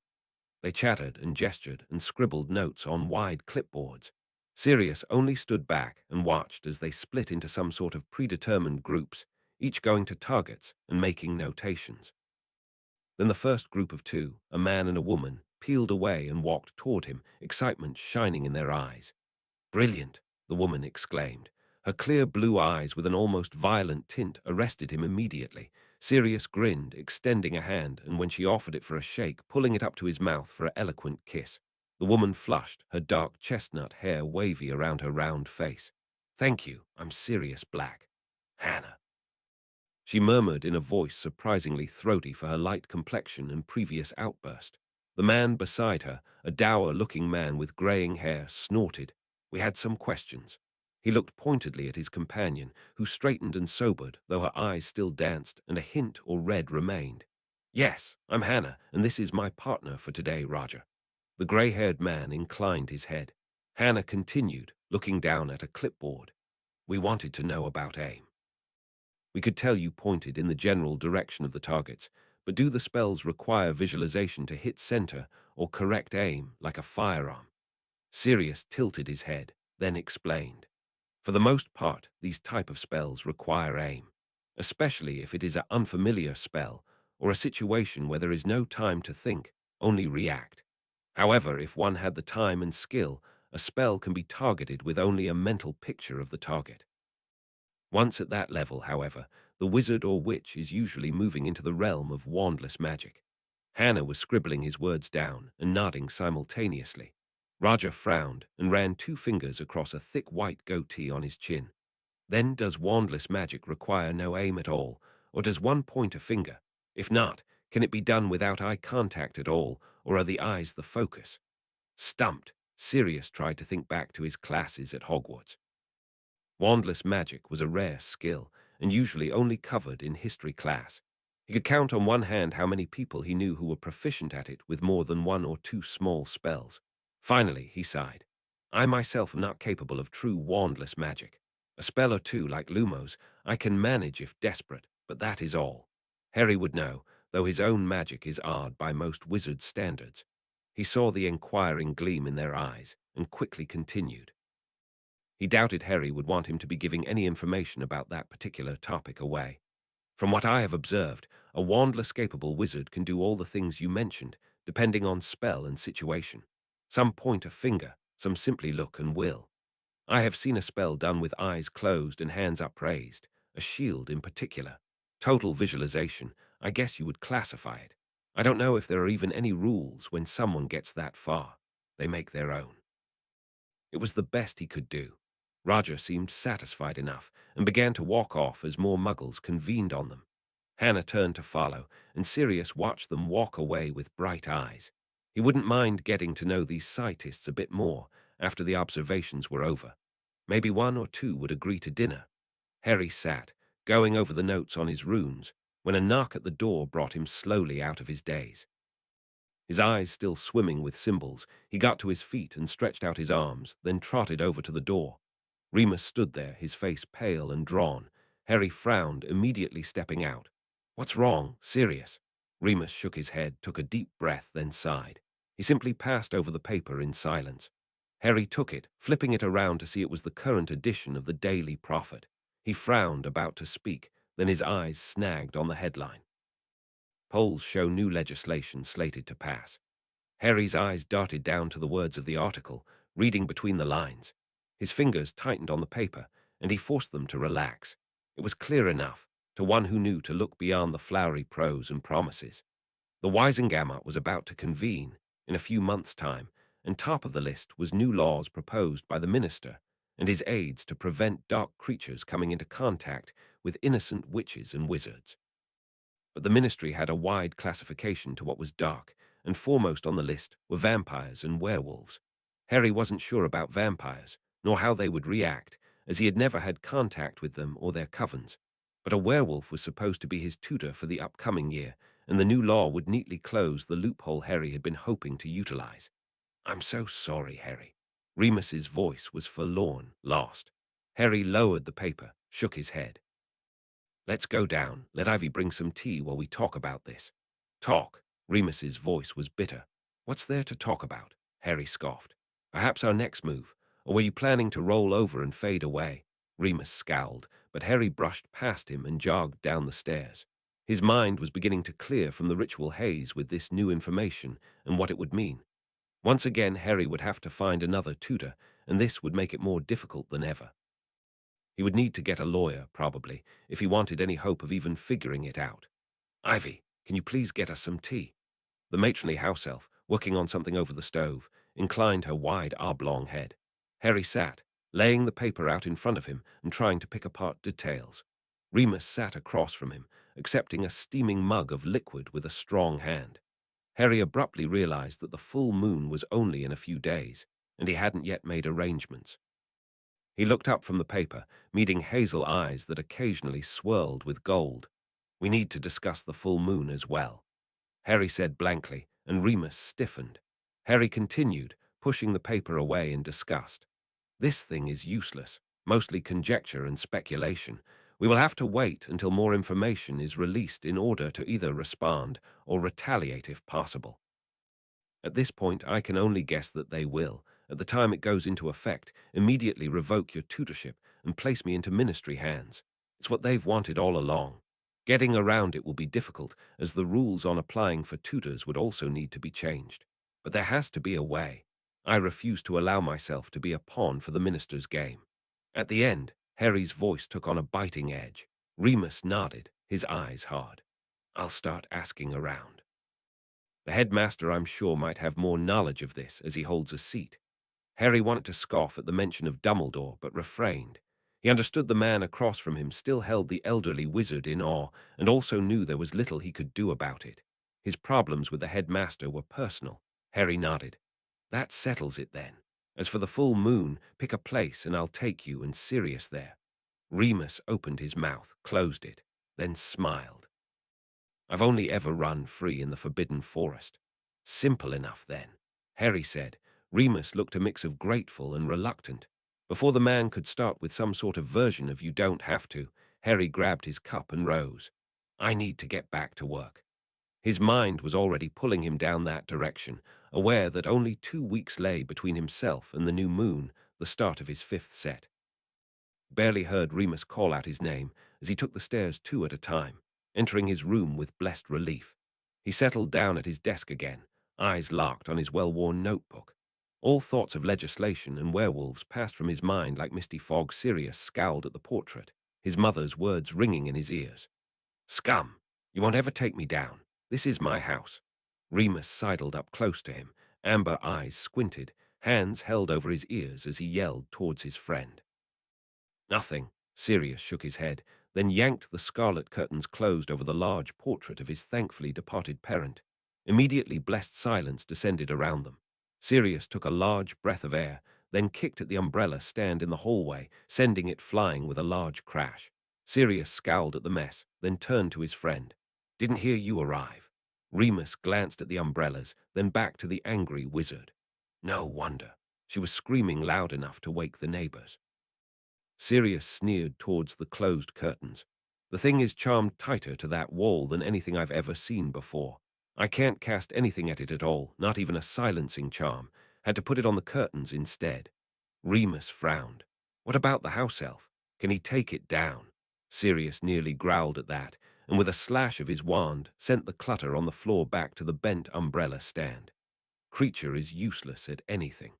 They chattered and gestured and scribbled notes on wide clipboards. Sirius only stood back and watched as they split into some sort of predetermined groups, each going to targets and making notations. Then the first group of two, a man and a woman, peeled away and walked toward him, excitement shining in their eyes. "Brilliant," the woman exclaimed. Her clear blue eyes with an almost violent tint arrested him immediately. Sirius grinned, extending a hand, and when she offered it for a shake, pulling it up to his mouth for an eloquent kiss. The woman flushed, her dark chestnut hair wavy around her round face. "Thank you, I'm Sirius Black. Hannah," she murmured in a voice surprisingly throaty for her light complexion and previous outburst. The man beside her, a dour-looking man with graying hair, snorted. "We had some questions." He looked pointedly at his companion, who straightened and sobered, though her eyes still danced and a hint or red remained. "Yes, I'm Hannah, and this is my partner for today, Roger." The gray-haired man inclined his head. Hannah continued, looking down at a clipboard. "We wanted to know about aim. We could tell you pointed in the general direction of the targets, but do the spells require visualization to hit center or correct aim like a firearm?" Sirius tilted his head, then explained. "For the most part, these type of spells require aim, especially if it is an unfamiliar spell or a situation where there is no time to think, only react. However, if one had the time and skill, a spell can be targeted with only a mental picture of the target. Once at that level, however, the wizard or witch is usually moving into the realm of wandless magic." Hannah was scribbling his words down and nodding simultaneously. Roger frowned and ran 2 fingers across a thick white goatee on his chin. "Then does wandless magic require no aim at all, or does one point a finger? If not, can it be done without eye contact at all, or are the eyes the focus?" Stumped, Sirius tried to think back to his classes at Hogwarts. Wandless magic was a rare skill, and usually only covered in history class. He could count on one hand how many people he knew who were proficient at it with more than 1 or 2 small spells. Finally, he sighed. "I myself am not capable of true wandless magic. A spell or two, like Lumos, I can manage if desperate, but that is all." Harry would know, though his own magic is odd by most wizard standards. He saw the inquiring gleam in their eyes, and quickly continued. He doubted Harry would want him to be giving any information about that particular topic away. "From what I have observed, a wandless-capable wizard can do all the things you mentioned, depending on spell and situation. Some point a finger, some simply look and will. I have seen a spell done with eyes closed and hands upraised, a shield in particular. Total visualization, I guess you would classify it. I don't know if there are even any rules when someone gets that far. They make their own." It was the best he could do. Roger seemed satisfied enough and began to walk off as more muggles convened on them. Hannah turned to follow, and Sirius watched them walk away with bright eyes. He wouldn't mind getting to know these scientists a bit more after the observations were over. Maybe 1 or 2 would agree to dinner. Harry sat, going over the notes on his runes, when a knock at the door brought him slowly out of his daze. His eyes still swimming with symbols, he got to his feet and stretched out his arms, then trotted over to the door. Remus stood there, his face pale and drawn. Harry frowned, immediately stepping out. What's wrong? Sirius? Remus shook his head, took a deep breath, then sighed. He simply passed over the paper in silence. Harry took it, flipping it around to see it was the current edition of the Daily Prophet. He frowned, about to speak, then his eyes snagged on the headline. Polls show new legislation slated to pass. Harry's eyes darted down to the words of the article, reading between the lines. His fingers tightened on the paper, and he forced them to relax. It was clear enough, to one who knew to look beyond the flowery prose and promises. The Wisengamot was about to convene in a few months' time, and top of the list was new laws proposed by the minister and his aides to prevent dark creatures coming into contact with innocent witches and wizards. But the ministry had a wide classification to what was dark, and foremost on the list were vampires and werewolves. Harry wasn't sure about vampires, nor how they would react, as he had never had contact with them or their covens. But a werewolf was supposed to be his tutor for the upcoming year, and the new law would neatly close the loophole Harry had been hoping to utilize. "I'm so sorry, Harry." Remus's voice was forlorn, lost. Harry lowered the paper, shook his head. "Let's go down. Let Ivy bring some tea while we talk about this." "Talk?" Remus's voice was bitter. "What's there to talk about?" Harry scoffed. "Perhaps our next move, or were you planning to roll over and fade away?" Remus scowled, but Harry brushed past him and jogged down the stairs. His mind was beginning to clear from the ritual haze with this new information and what it would mean. Once again, Harry would have to find another tutor, and this would make it more difficult than ever. He would need to get a lawyer, probably, if he wanted any hope of even figuring it out. "Ivy, can you please get us some tea?" The matronly house elf, working on something over the stove, inclined her wide oblong head. Harry sat, laying the paper out in front of him and trying to pick apart details. Remus sat across from him, accepting a steaming mug of liquid with a strong hand. Harry abruptly realized that the full moon was only in a few days, and he hadn't yet made arrangements. He looked up from the paper, meeting hazel eyes that occasionally swirled with gold. "We need to discuss the full moon as well," Harry said blankly, and Remus stiffened. Harry continued, pushing the paper away in disgust. "This thing is useless, mostly conjecture and speculation. We will have to wait until more information is released in order to either respond or retaliate if possible. At this point, I can only guess that they will, at the time it goes into effect, immediately revoke your tutorship and place me into ministry hands. It's what they've wanted all along. Getting around it will be difficult, as the rules on applying for tutors would also need to be changed. But there has to be a way. I refuse to allow myself to be a pawn for the minister's game." At the end, Harry's voice took on a biting edge. Remus nodded, his eyes hard. "I'll start asking around. The headmaster, I'm sure, might have more knowledge of this, as he holds a seat." Harry wanted to scoff at the mention of Dumbledore, but refrained. He understood the man across from him still held the elderly wizard in awe, and also knew there was little he could do about it. His problems with the headmaster were personal. Harry nodded. "That settles it, then. As for the full moon, pick a place and I'll take you and Sirius there." Remus opened his mouth, closed it, then smiled. "I've only ever run free in the Forbidden Forest." "Simple enough, then," Harry said. Remus looked a mix of grateful and reluctant. Before the man could start with some sort of version of "you don't have to," Harry grabbed his cup and rose. "I need to get back to work." His mind was already pulling him down that direction, aware that only 2 weeks lay between himself and the new moon, the start of his fifth set. Barely heard Remus call out his name as he took the stairs 2 at a time, entering his room with blessed relief. He settled down at his desk again, eyes locked on his well-worn notebook. All thoughts of legislation and werewolves passed from his mind like misty fog. Sirius scowled at the portrait, his mother's words ringing in his ears. "Scum! You won't ever take me down. This is my house." Remus sidled up close to him, amber eyes squinted, hands held over his ears as he yelled towards his friend. "Nothing." Sirius shook his head, then yanked the scarlet curtains closed over the large portrait of his thankfully departed parent. Immediately blessed silence descended around them. Sirius took a large breath of air, then kicked at the umbrella stand in the hallway, sending it flying with a large crash. Sirius scowled at the mess, then turned to his friend. "Didn't hear you arrive." Remus glanced at the umbrellas, then back to the angry wizard. "No wonder. She was screaming loud enough to wake the neighbors." Sirius sneered towards the closed curtains. The thing is charmed tighter to that wall than anything I've ever seen before. I can't cast anything at it at all, not even a silencing charm. Had to put it on the curtains instead. Remus frowned. What about the house elf? Can he take it down? Sirius nearly growled at that, and with a slash of his wand, sent the clutter on the floor back to the bent umbrella stand. Creature is useless at anything.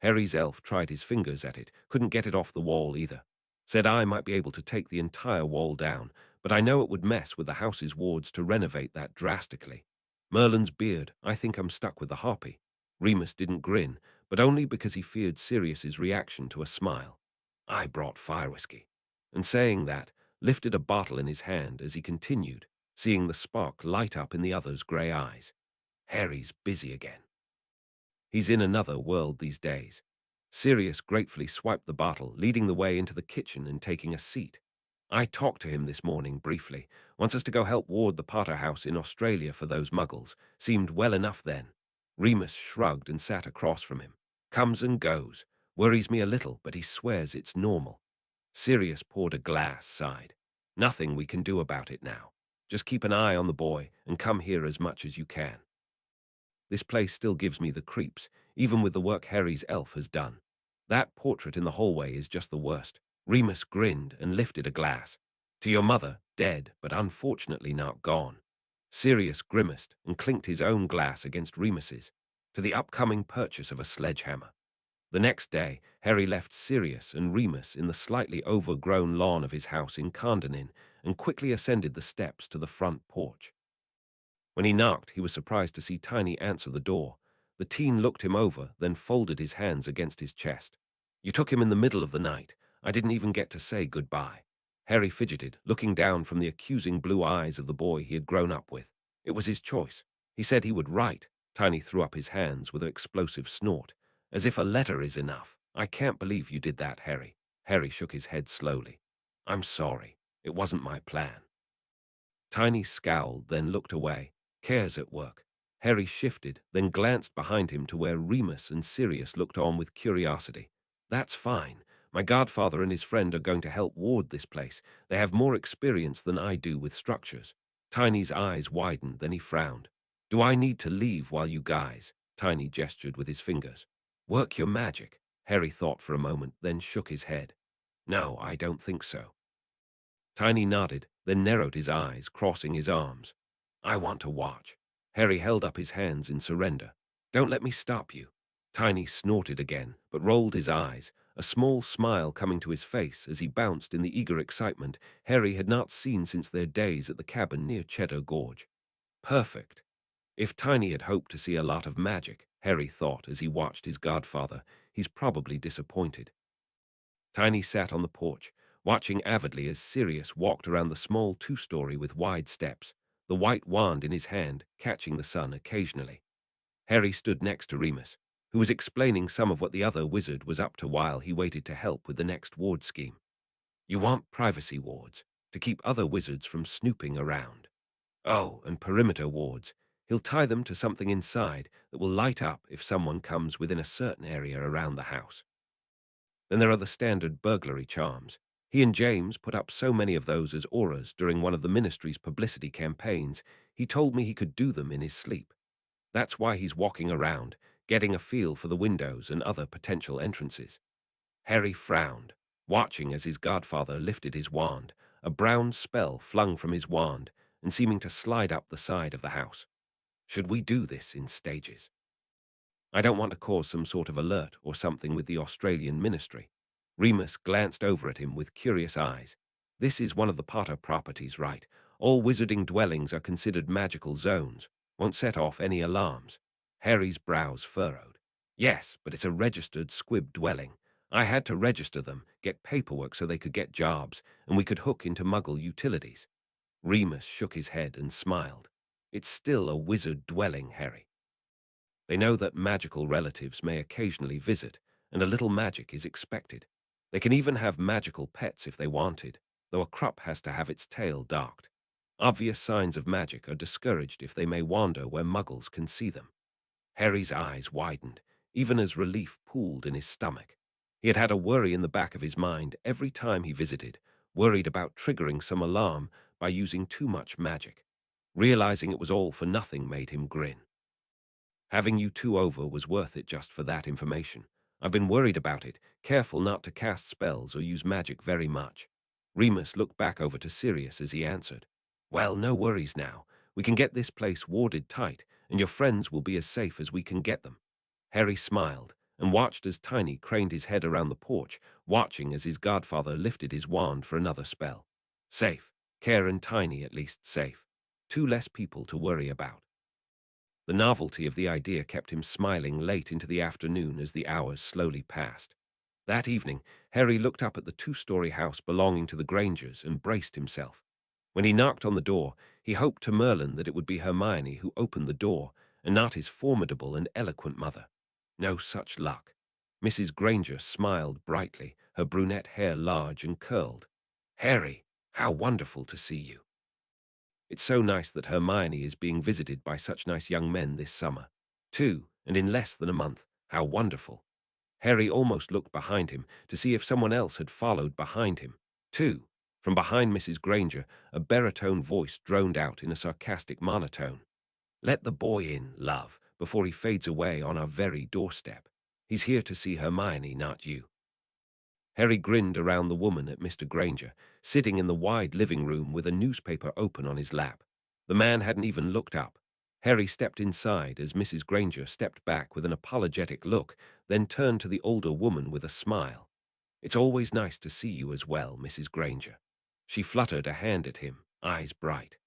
Harry's elf tried his fingers at it, couldn't get it off the wall either. Said I might be able to take the entire wall down, but I know it would mess with the house's wards to renovate that drastically. Merlin's beard, I think I'm stuck with the harpy. Remus didn't grin, but only because he feared Sirius's reaction to a smile. I brought fire whiskey. And saying that, lifted a bottle in his hand as he continued, seeing the spark light up in the other's grey eyes. Harry's busy again. He's in another world these days. Sirius gratefully swiped the bottle, leading the way into the kitchen and taking a seat. I talked to him this morning briefly. Wants us to go help ward the Potter house in Australia for those muggles. Seemed well enough then. Remus shrugged and sat across from him. Comes and goes. Worries me a little, but he swears it's normal. Sirius poured a glass, sighed. Nothing we can do about it now. Just keep an eye on the boy and come here as much as you can. This place still gives me the creeps, even with the work Harry's elf has done. That portrait in the hallway is just the worst. Remus grinned and lifted a glass. To your mother, dead, but unfortunately not gone. Sirius grimaced and clinked his own glass against Remus's. To the upcoming purchase of a sledgehammer. The next day, Harry left Sirius and Remus in the slightly overgrown lawn of his house in Carndonin and quickly ascended the steps to the front porch. When he knocked, he was surprised to see Tiny answer the door. The teen looked him over, then folded his hands against his chest. You took him in the middle of the night. I didn't even get to say goodbye. Harry fidgeted, looking down from the accusing blue eyes of the boy he had grown up with. It was his choice. He said he would write. Tiny threw up his hands with an explosive snort. As if a letter is enough. I can't believe you did that, Harry. Harry shook his head slowly. I'm sorry. It wasn't my plan. Tiny scowled, then looked away. Cares at work. Harry shifted, then glanced behind him to where Remus and Sirius looked on with curiosity. That's fine. My godfather and his friend are going to help ward this place. They have more experience than I do with structures. Tiny's eyes widened, then he frowned. Do I need to leave while you guys? Tiny gestured with his fingers. Work your magic. Harry thought for a moment, then shook his head. No, I don't think so. Tiny nodded, then narrowed his eyes, crossing his arms. I want to watch. Harry held up his hands in surrender. Don't let me stop you. Tiny snorted again, but rolled his eyes, a small smile coming to his face as he bounced in the eager excitement Harry had not seen since their days at the cabin near Cheddar Gorge. Perfect. If Tiny had hoped to see a lot of magic, Harry thought as he watched his godfather, he's probably disappointed. Tiny sat on the porch, watching avidly as Sirius walked around the small two-story with wide steps, the white wand in his hand, catching the sun occasionally. Harry stood next to Remus, who was explaining some of what the other wizard was up to while he waited to help with the next ward scheme. You want privacy wards, to keep other wizards from snooping around. Oh, and perimeter wards. He'll tie them to something inside that will light up if someone comes within a certain area around the house. Then there are the standard burglary charms. He and James put up so many of those as auras during one of the ministry's publicity campaigns, he told me he could do them in his sleep. That's why he's walking around, getting a feel for the windows and other potential entrances. Harry frowned, watching as his godfather lifted his wand, a brown spell flung from his wand and seeming to slide up the side of the house. Should we do this in stages? I don't want to cause some sort of alert or something with the Australian ministry. Remus glanced over at him with curious eyes. This is one of the Potter properties, right? All wizarding dwellings are considered magical zones. Won't set off any alarms. Harry's brows furrowed. Yes, but it's a registered squib dwelling. I had to register them, get paperwork so they could get jobs, and we could hook into muggle utilities. Remus shook his head and smiled. It's still a wizard dwelling, Harry. They know that magical relatives may occasionally visit, and a little magic is expected. They can even have magical pets if they wanted, though a Krupp has to have its tail docked. Obvious signs of magic are discouraged if they may wander where muggles can see them. Harry's eyes widened, even as relief pooled in his stomach. He had had a worry in the back of his mind every time he visited. worried about triggering some alarm by using too much magic. Realizing it was all for nothing made him grin. Having you two over was worth it just for that information. I've been worried about it, careful not to cast spells or use magic very much. Remus looked back over to Sirius as he answered. Well, no worries now. We can get this place warded tight, and your friends will be as safe as we can get them. Harry smiled and watched as Tiny craned his head around the porch, watching as his godfather lifted his wand for another spell. Safe. Care and Tiny at least safe. Two less people to worry about. The novelty of the idea kept him smiling late into the afternoon as the hours slowly passed. That evening, Harry looked up at the two-story house belonging to the Grangers and braced himself. When he knocked on the door, he hoped to Merlin that it would be Hermione who opened the door and not his formidable and eloquent mother. No such luck. Mrs. Granger smiled brightly, her brunette hair large and curled. Harry, how wonderful to see you. It's so nice that Hermione is being visited by such nice young men this summer. Too, and in less than a month. How wonderful. Harry almost looked behind him to see if someone else had followed behind him. Too. From behind Mrs. Granger, a baritone voice droned out in a sarcastic monotone. Let the boy in, love, before he fades away on our very doorstep. He's here to see Hermione, not you. Harry grinned around the woman at Mr. Granger, sitting in the wide living room with a newspaper open on his lap. The man hadn't even looked up. Harry stepped inside as Mrs. Granger stepped back with an apologetic look, then turned to the older woman with a smile. It's always nice to see you as well, Mrs. Granger. She fluttered a hand at him, eyes bright.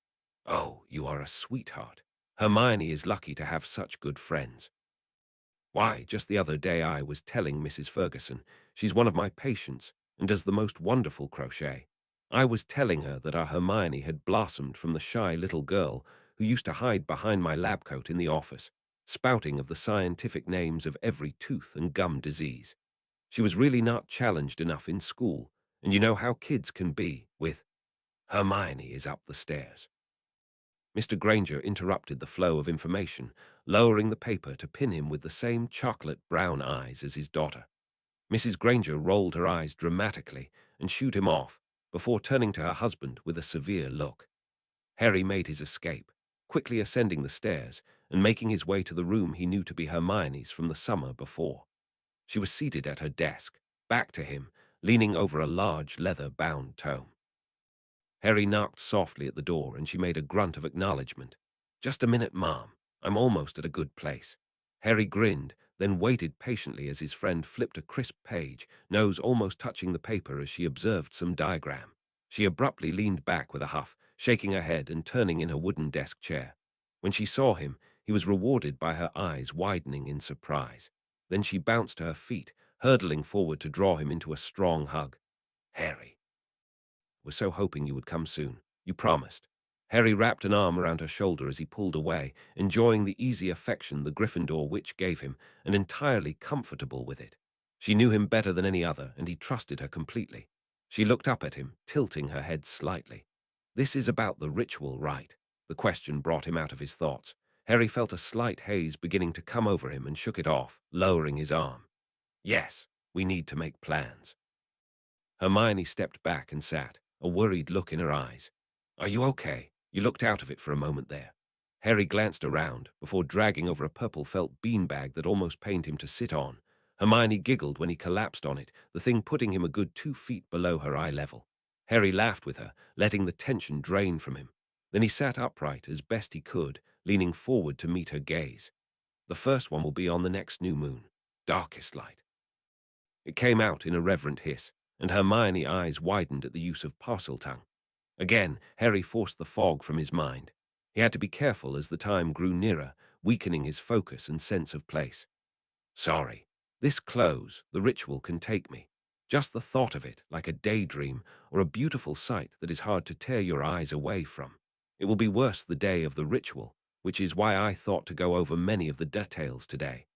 Oh, you are a sweetheart. Hermione is lucky to have such good friends. Why, just the other day I was telling Mrs. Ferguson, she's one of my patients and does the most wonderful crochet. I was telling her that our Hermione had blossomed from the shy little girl who used to hide behind my lab coat in the office, spouting of the scientific names of every tooth and gum disease. She was really not challenged enough in school, and you know how kids can be with Hermione is up the stairs. Mr. Granger interrupted the flow of information, lowering the paper to pin him with the same chocolate-brown eyes as his daughter. Mrs. Granger rolled her eyes dramatically and shooed him off, before turning to her husband with a severe look. Harry made his escape, quickly ascending the stairs and making his way to the room he knew to be Hermione's from the summer before. She was seated at her desk, back to him, leaning over a large leather-bound tome. Harry knocked softly at the door and she made a grunt of acknowledgement. Just a minute, Mom. I'm almost at a good place. Harry grinned, then waited patiently as his friend flipped a crisp page, nose almost touching the paper as she observed some diagram. She abruptly leaned back with a huff, shaking her head and turning in her wooden desk chair. When she saw him, he was rewarded by her eyes widening in surprise. Then she bounced to her feet, hurtling forward to draw him into a strong hug. Harry. Was so hoping you would come soon. You promised. Harry wrapped an arm around her shoulder as he pulled away, enjoying the easy affection the Gryffindor witch gave him, and entirely comfortable with it. She knew him better than any other, and he trusted her completely. She looked up at him, tilting her head slightly. This is about the ritual, right? The question brought him out of his thoughts. Harry felt a slight haze beginning to come over him and shook it off, lowering his arm. Yes, we need to make plans. Hermione stepped back and sat, a worried look in her eyes. Are you okay? You looked out of it for a moment there. Harry glanced around, before dragging over a purple felt beanbag that almost pained him to sit on. Hermione giggled when he collapsed on it, the thing putting him a good 2 feet below her eye level. Harry laughed with her, letting the tension drain from him. Then he sat upright as best he could, leaning forward to meet her gaze. The first one will be on the next new moon. Darkest light. It came out in a reverent hiss, and Hermione's eyes widened at the use of Parseltongue. Again, Harry forced the fog from his mind. He had to be careful as the time grew nearer, weakening his focus and sense of place. Sorry. This close, the ritual can take me. Just the thought of it, like a daydream or a beautiful sight that is hard to tear your eyes away from. It will be worse the day of the ritual, which is why I thought to go over many of the details today.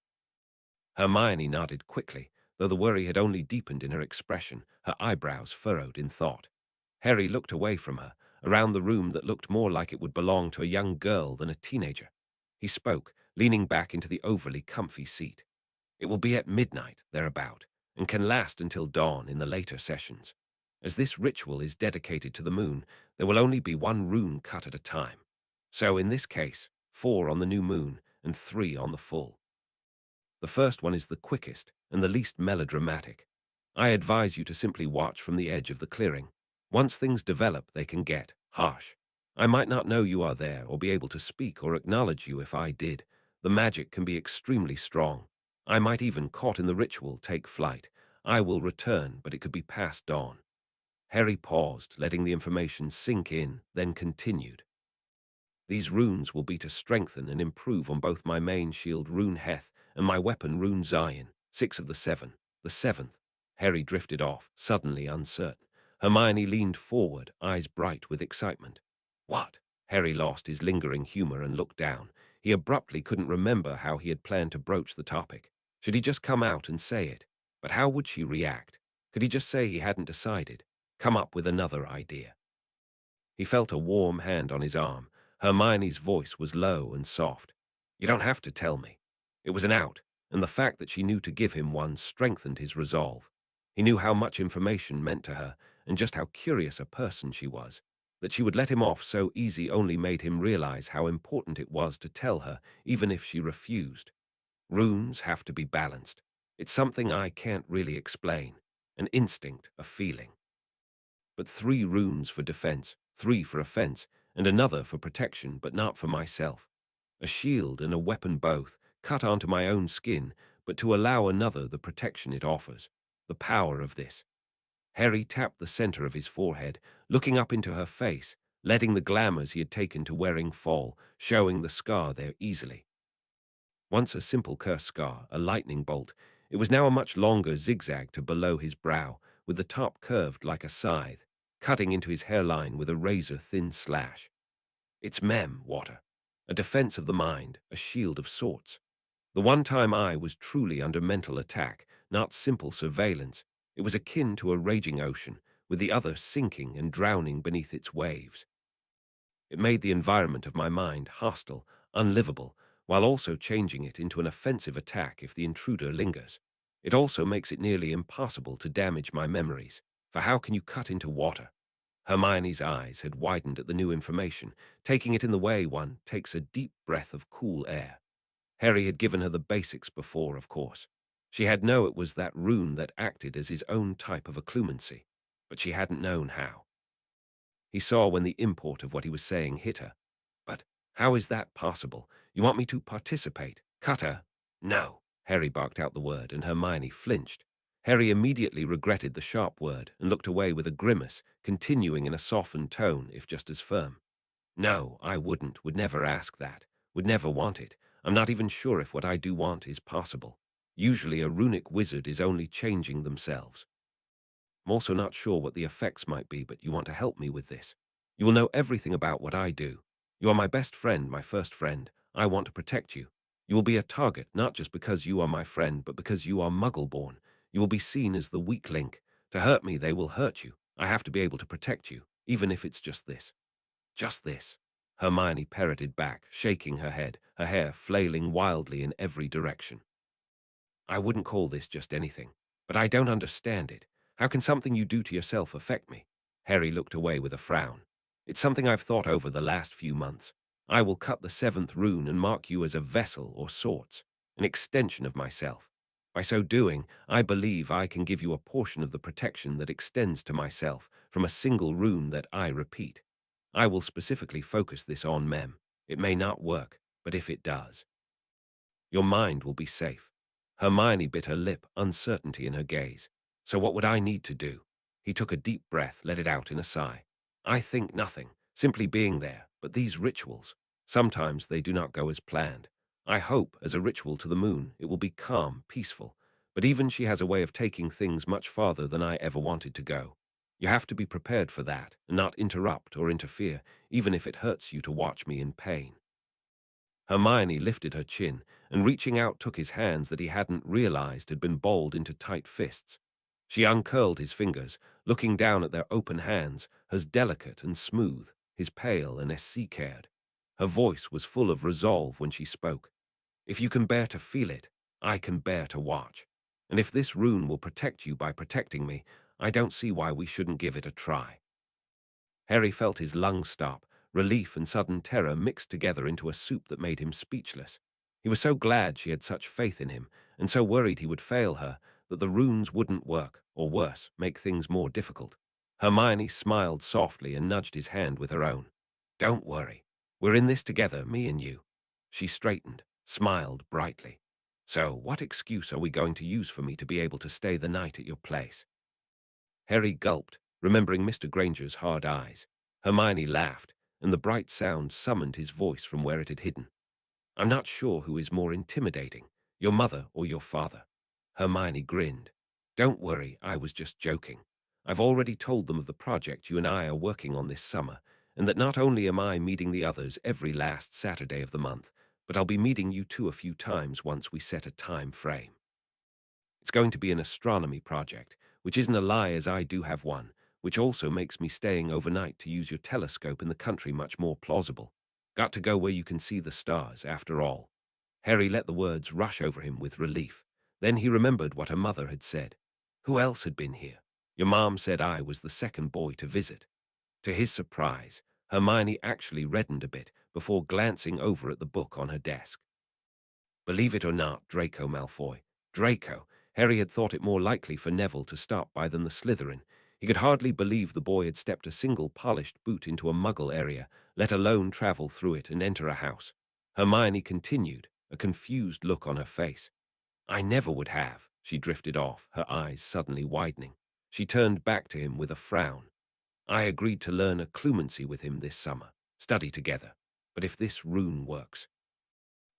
Hermione nodded quickly, though the worry had only deepened in her expression, her eyebrows furrowed in thought. Harry looked away from her, around the room that looked more like it would belong to a young girl than a teenager. He spoke, leaning back into the overly comfy seat. It will be at midnight, thereabout, and can last until dawn in the later sessions. As this ritual is dedicated to the moon, there will only be one rune cut at a time. So in this case, 4 on the new moon and 3 on the full. The first one is the quickest and the least melodramatic. I advise you to simply watch from the edge of the clearing. Once things develop, they can get harsh. I might not know you are there or be able to speak or acknowledge you if I did. The magic can be extremely strong. I might even, caught in the ritual, take flight. I will return, but it could be passed on. Harry paused, letting the information sink in, then continued. These runes will be to strengthen and improve on both my main shield rune Heth and my weapon rune Zion, 6 of the 7. The 7th. Harry drifted off, suddenly uncertain. Hermione leaned forward, eyes bright with excitement. What? Harry lost his lingering humor and looked down. He abruptly couldn't remember how he had planned to broach the topic. Should he just come out and say it? But how would she react? Could he just say he hadn't decided? Come up with another idea. He felt a warm hand on his arm. Hermione's voice was low and soft. You don't have to tell me. It was an out, and the fact that she knew to give him one strengthened his resolve. He knew how much information meant to her, and just how curious a person she was. That she would let him off so easy only made him realize how important it was to tell her, even if she refused. Runes have to be balanced. It's something I can't really explain. An instinct, a feeling. But 3 runes for defense, 3 for offense, and another for protection, but not for myself. A shield and a weapon both, cut onto my own skin, but to allow another the protection it offers. The power of this. Harry tapped the center of his forehead, looking up into her face, letting the glamours he had taken to wearing fall, showing the scar there easily. Once a simple curse scar, a lightning bolt, it was now a much longer zigzag to below his brow, with the top curved like a scythe, cutting into his hairline with a razor-thin slash. It's water, a defense of the mind, a shield of sorts. The one time I was truly under mental attack, not simple surveillance, it was akin to a raging ocean, with the other sinking and drowning beneath its waves. It made the environment of my mind hostile, unlivable, while also changing it into an offensive attack if the intruder lingers. It also makes it nearly impossible to damage my memories, for how can you cut into water? Hermione's eyes had widened at the new information, taking it in the way one takes a deep breath of cool air. Harry had given her the basics before, of course. She had known it was that rune that acted as his own type of occlumency, but she hadn't known how. He saw when the import of what he was saying hit her. But how is that possible? You want me to participate? Cut her? No. Harry barked out the word, and Hermione flinched. Harry immediately regretted the sharp word and looked away with a grimace, continuing in a softened tone, if just as firm. No, I wouldn't, would never ask that, would never want it. I'm not even sure if what I do want is possible. Usually a runic wizard is only changing themselves. I'm also not sure what the effects might be, but you want to help me with this. You will know everything about what I do. You are my best friend, my first friend. I want to protect you. You will be a target, not just because you are my friend, but because you are muggle-born. You will be seen as the weak link. To hurt me, they will hurt you. I have to be able to protect you, even if it's just this. Just this. Hermione parroted back, shaking her head, her hair flailing wildly in every direction. I wouldn't call this just anything, but I don't understand it. How can something you do to yourself affect me? Harry looked away with a frown. It's something I've thought over the last few months. I will cut the 7th rune and mark you as a vessel or sorts, an extension of myself. By so doing, I believe I can give you a portion of the protection that extends to myself from a single rune that I repeat. I will specifically focus this on Mem. It may not work, but if it does, your mind will be safe. Hermione bit her lip, uncertainty in her gaze. So what would I need to do? He took a deep breath, let it out in a sigh. I think nothing, simply being there, but these rituals, sometimes they do not go as planned. I hope, as a ritual to the moon, it will be calm, peaceful, but even she has a way of taking things much farther than I ever wanted to go. You have to be prepared for that, and not interrupt or interfere, even if it hurts you to watch me in pain. Hermione lifted her chin, and reaching out took his hands that he hadn't realized had been balled into tight fists. She uncurled his fingers, looking down at their open hands, hers delicate and smooth, his pale and sea-cared. Her voice was full of resolve when she spoke. If you can bear to feel it, I can bear to watch. And if this rune will protect you by protecting me, I don't see why we shouldn't give it a try." Harry felt his lungs stop. Relief and sudden terror mixed together into a soup that made him speechless. He was so glad she had such faith in him, and so worried he would fail her, that the runes wouldn't work, or worse, make things more difficult. Hermione smiled softly and nudged his hand with her own. "Don't worry. We're in this together, me and you." She straightened, smiled brightly. "So, what excuse are we going to use for me to be able to stay the night at your place?" Harry gulped, remembering Mr. Granger's hard eyes. Hermione laughed, and the bright sound summoned his voice from where it had hidden. "I'm not sure who is more intimidating, your mother or your father." Hermione grinned. "Don't worry, I was just joking. I've already told them of the project you and I are working on this summer, and that not only am I meeting the others every last Saturday of the month, but I'll be meeting you two a few times once we set a time frame. It's going to be an astronomy project, which isn't a lie as I do have one, which also makes me staying overnight to use your telescope in the country much more plausible. Got to go where you can see the stars, after all." Harry let the words rush over him with relief. Then he remembered what her mother had said. Who else had been here? Your mom said I was the second boy to visit. To his surprise, Hermione actually reddened a bit before glancing over at the book on her desk. Believe it or not, Draco Malfoy. Draco. Harry had thought it more likely for Neville to stop by than the Slytherin. He could hardly believe the boy had stepped a single polished boot into a muggle area, let alone travel through it and enter a house. Hermione continued, a confused look on her face. "I never would have." She drifted off, her eyes suddenly widening. She turned back to him with a frown. "I agreed to learn occlumency with him this summer, study together. But if this rune works—"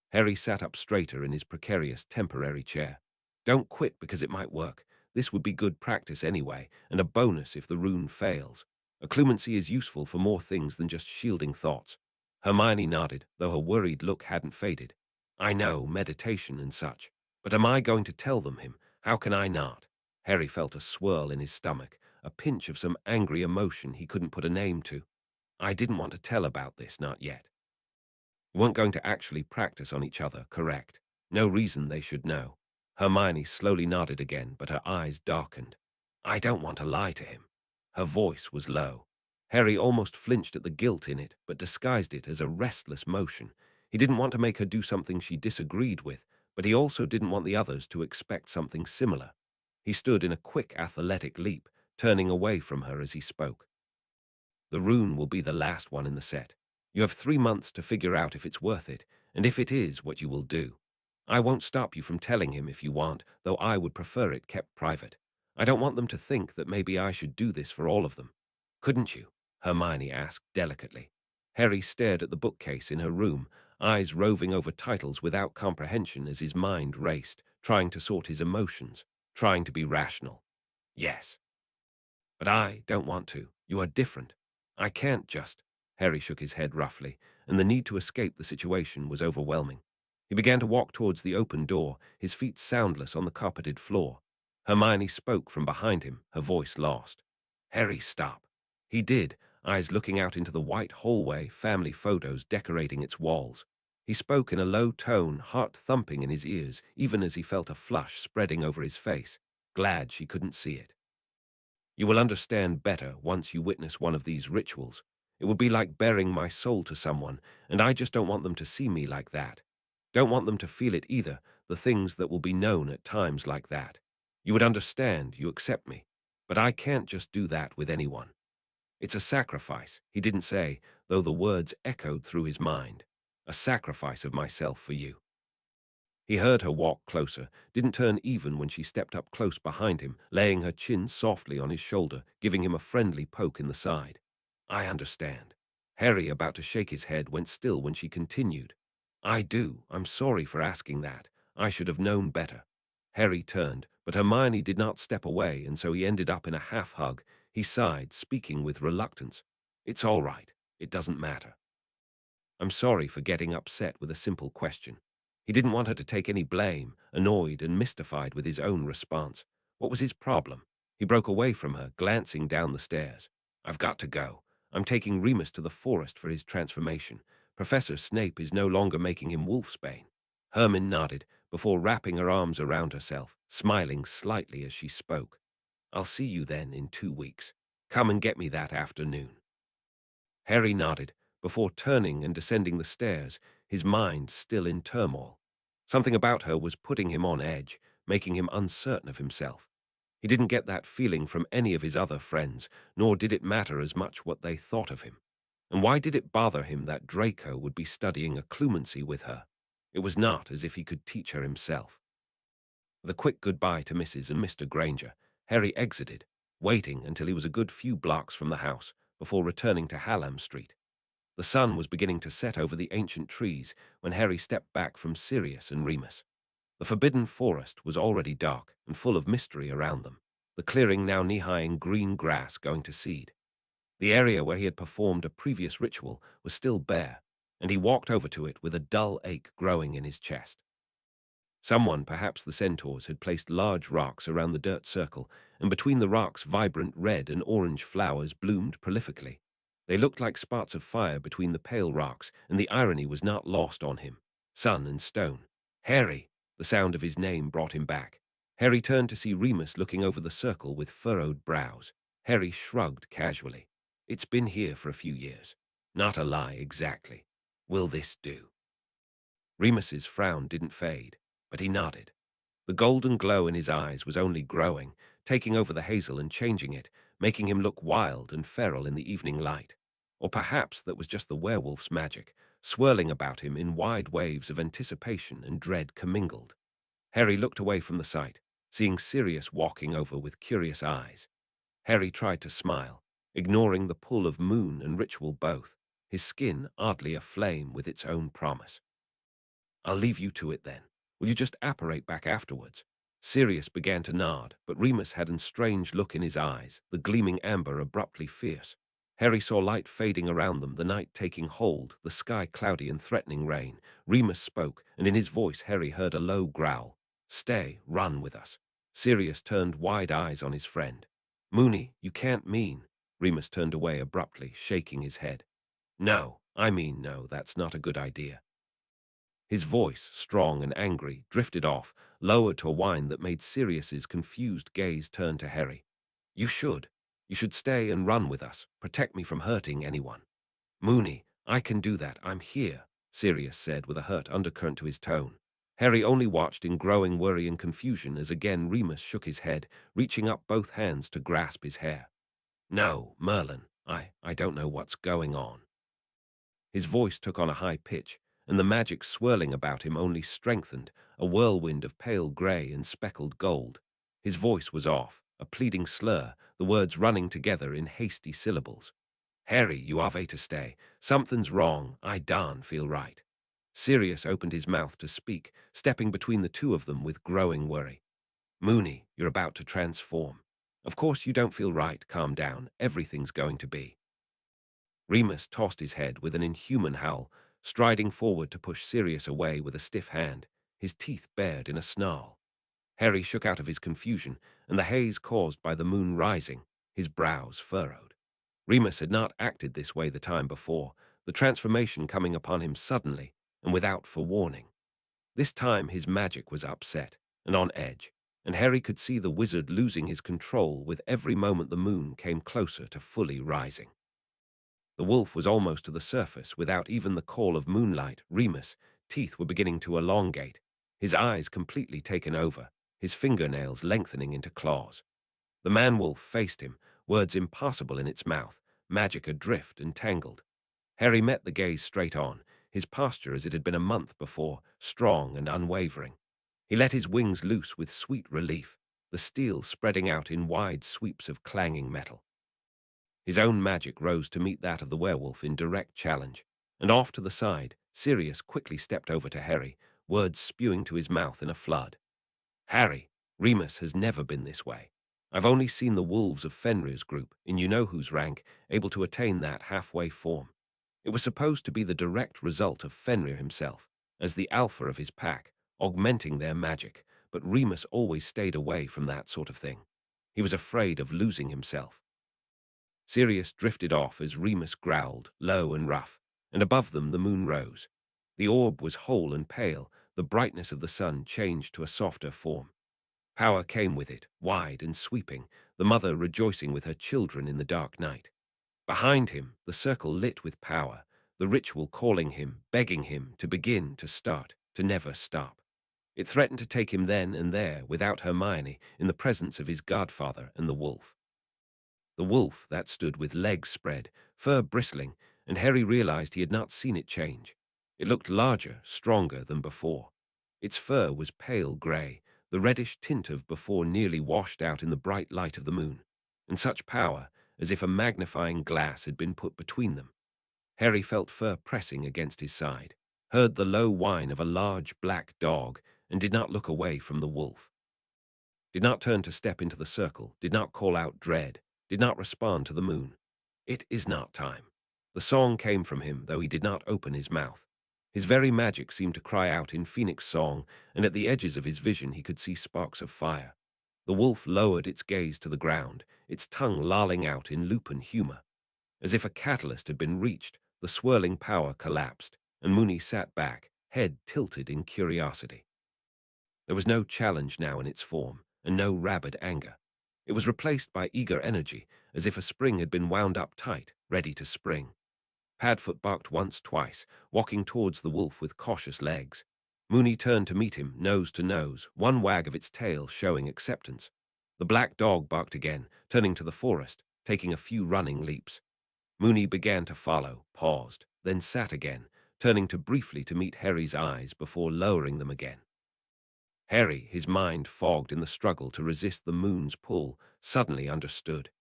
Harry sat up straighter in his precarious temporary chair. "Don't quit because it might work. This would be good practice anyway, and a bonus if the rune fails. Occlumency is useful for more things than just shielding thoughts." Hermione nodded, though her worried look hadn't faded. "I know, meditation and such. But am I going to tell them him? How can I not?" Harry felt a swirl in his stomach, a pinch of some angry emotion he couldn't put a name to. "I didn't want to tell about this, not yet. We weren't going to actually practice on each other, correct? No reason they should know." Hermione slowly nodded again, but her eyes darkened. "I don't want to lie to him." Her voice was low. Harry almost flinched at the guilt in it, but disguised it as a restless motion. He didn't want to make her do something she disagreed with, but he also didn't want the others to expect something similar. He stood in a quick athletic leap, turning away from her as he spoke. "The rune will be the last one in the set. You have 3 months to figure out if it's worth it, and if it is, what you will do. I won't stop you from telling him if you want, though I would prefer it kept private. I don't want them to think that maybe I should do this for all of them." "Couldn't you?" Hermione asked delicately. Harry stared at the bookcase in her room, eyes roving over titles without comprehension as his mind raced, trying to sort his emotions, trying to be rational. "Yes. But I don't want to. You are different. I can't just—" Harry shook his head roughly, and the need to escape the situation was overwhelming. He began to walk towards the open door, his feet soundless on the carpeted floor. Hermione spoke from behind him, her voice lost. "Harry, stop." He did, eyes looking out into the white hallway, family photos decorating its walls. He spoke in a low tone, heart thumping in his ears, even as he felt a flush spreading over his face, glad she couldn't see it. "You will understand better once you witness one of these rituals. It would be like bearing my soul to someone, and I just don't want them to see me like that. Don't want them to feel it either, the things that will be known at times like that. You would understand, you accept me. But I can't just do that with anyone. It's a sacrifice," he didn't say, though the words echoed through his mind. "A sacrifice of myself for you." He heard her walk closer, didn't turn even when she stepped up close behind him, laying her chin softly on his shoulder, giving him a friendly poke in the side. "I understand." Harry, about to shake his head, went still when she continued. "I do. I'm sorry for asking that. I should have known better." Harry turned, but Hermione did not step away, and so he ended up in a half-hug. He sighed, speaking with reluctance. "It's all right. It doesn't matter. I'm sorry for getting upset with a simple question." He didn't want her to take any blame, annoyed and mystified with his own response. What was his problem? He broke away from her, glancing down the stairs. "I've got to go. I'm taking Remus to the forest for his transformation. Professor Snape is no longer making him Wolfsbane." Hermione nodded, before wrapping her arms around herself, smiling slightly as she spoke. I'll see you then in 2 weeks. Come and get me that afternoon." Harry nodded, before turning and descending the stairs, his mind still in turmoil. Something about her was putting him on edge, making him uncertain of himself. He didn't get that feeling from any of his other friends, nor did it matter as much what they thought of him. And why did it bother him that Draco would be studying occlumency with her? It was not as if he could teach her himself. With a quick goodbye to Mrs. and Mr. Granger, Harry exited, waiting until he was a good few blocks from the house before returning to Hallam Street. The sun was beginning to set over the ancient trees when Harry stepped back from Sirius and Remus. The forbidden forest was already dark and full of mystery around them, the clearing now knee-high in green grass going to seed. The area where he had performed a previous ritual was still bare, and he walked over to it with a dull ache growing in his chest. Someone, perhaps the centaurs, had placed large rocks around the dirt circle, and between the rocks vibrant red and orange flowers bloomed prolifically. They looked like spots of fire between the pale rocks, and the irony was not lost on him. Sun and stone. Harry! The sound of his name brought him back. Harry turned to see Remus looking over the circle with furrowed brows. Harry shrugged casually. It's been here for a few years. Not a lie, exactly. Will this do? Remus's frown didn't fade, but he nodded. The golden glow in his eyes was only growing, taking over the hazel and changing it, making him look wild and feral in the evening light. Or perhaps that was just the werewolf's magic, swirling about him in wide waves of anticipation and dread commingled. Harry looked away from the sight, seeing Sirius walking over with curious eyes. Harry tried to smile, ignoring the pull of moon and ritual both, his skin oddly aflame with its own promise. I'll leave you to it then. Will you just apparate back afterwards? Sirius began to nod, but Remus had a strange look in his eyes, the gleaming amber abruptly fierce. Harry saw light fading around them, the night taking hold, the sky cloudy and threatening rain. Remus spoke, and in his voice Harry heard a low growl. Stay, run with us. Sirius turned wide eyes on his friend. Moony, you can't mean. Remus turned away abruptly, shaking his head. No, I mean no, that's not a good idea. His voice, strong and angry, drifted off, lowered to a whine that made Sirius's confused gaze turn to Harry. You should. You should stay and run with us. Protect me from hurting anyone. Moony, I can do that. I'm here, Sirius said with a hurt undercurrent to his tone. Harry only watched in growing worry and confusion as again Remus shook his head, reaching up both hands to grasp his hair. No, Merlin, I don't know what's going on. His voice took on a high pitch, and the magic swirling about him only strengthened, a whirlwind of pale grey and speckled gold. His voice was off, a pleading slur, the words running together in hasty syllables. Harry, you are to stay. Something's wrong. I darn feel right. Sirius opened his mouth to speak, stepping between the two of them with growing worry. Moony, you're about to transform. Of course you don't feel right. Calm down. Everything's going to be. Remus tossed his head with an inhuman howl, striding forward to push Sirius away with a stiff hand, his teeth bared in a snarl. Harry shook out of his confusion, and the haze caused by the moon rising, his brows furrowed. Remus had not acted this way the time before, the transformation coming upon him suddenly and without forewarning. This time his magic was upset and on edge, and Harry could see the wizard losing his control with every moment the moon came closer to fully rising. The wolf was almost to the surface without even the call of moonlight. Remus' teeth were beginning to elongate, his eyes completely taken over, his fingernails lengthening into claws. The man-wolf faced him, words impossible in its mouth, magic adrift and tangled. Harry met the gaze straight on, his posture as it had been a month before, strong and unwavering. He let his wings loose with sweet relief, the steel spreading out in wide sweeps of clanging metal. His own magic rose to meet that of the werewolf in direct challenge, and off to the side, Sirius quickly stepped over to Harry, words spewing to his mouth in a flood. Harry, Remus has never been this way. I've only seen the wolves of Fenrir's group, in you-know-whose rank, able to attain that halfway form. It was supposed to be the direct result of Fenrir himself, as the alpha of his pack, augmenting their magic, but Remus always stayed away from that sort of thing. He was afraid of losing himself. Sirius drifted off as Remus growled, low and rough, and above them the moon rose. The orb was whole and pale, the brightness of the sun changed to a softer form. Power came with it, wide and sweeping, the mother rejoicing with her children in the dark night. Behind him, the circle lit with power, the ritual calling him, begging him to begin, to start, to never stop. It threatened to take him then and there, without Hermione, in the presence of his godfather and the wolf. The wolf that stood with legs spread, fur bristling, and Harry realized he had not seen it change. It looked larger, stronger than before. Its fur was pale grey, the reddish tint of before nearly washed out in the bright light of the moon, and such power as if a magnifying glass had been put between them. Harry felt fur pressing against his side, heard the low whine of a large black dog, and did not look away from the wolf. Did not turn to step into the circle, did not call out dread, did not respond to the moon. It is not time. The song came from him, though he did not open his mouth. His very magic seemed to cry out in phoenix song, and at the edges of his vision he could see sparks of fire. The wolf lowered its gaze to the ground, its tongue lolling out in lupin humor. As if a catalyst had been reached, the swirling power collapsed, and Moony sat back, head tilted in curiosity. There was no challenge now in its form, and no rabid anger. It was replaced by eager energy, as if a spring had been wound up tight, ready to spring. Padfoot barked once, twice, walking towards the wolf with cautious legs. Moony turned to meet him, nose to nose, one wag of its tail showing acceptance. The black dog barked again, turning to the forest, taking a few running leaps. Moony began to follow, paused, then sat again, turning to briefly to meet Harry's eyes before lowering them again. Harry, his mind fogged in the struggle to resist the moon's pull, suddenly understood.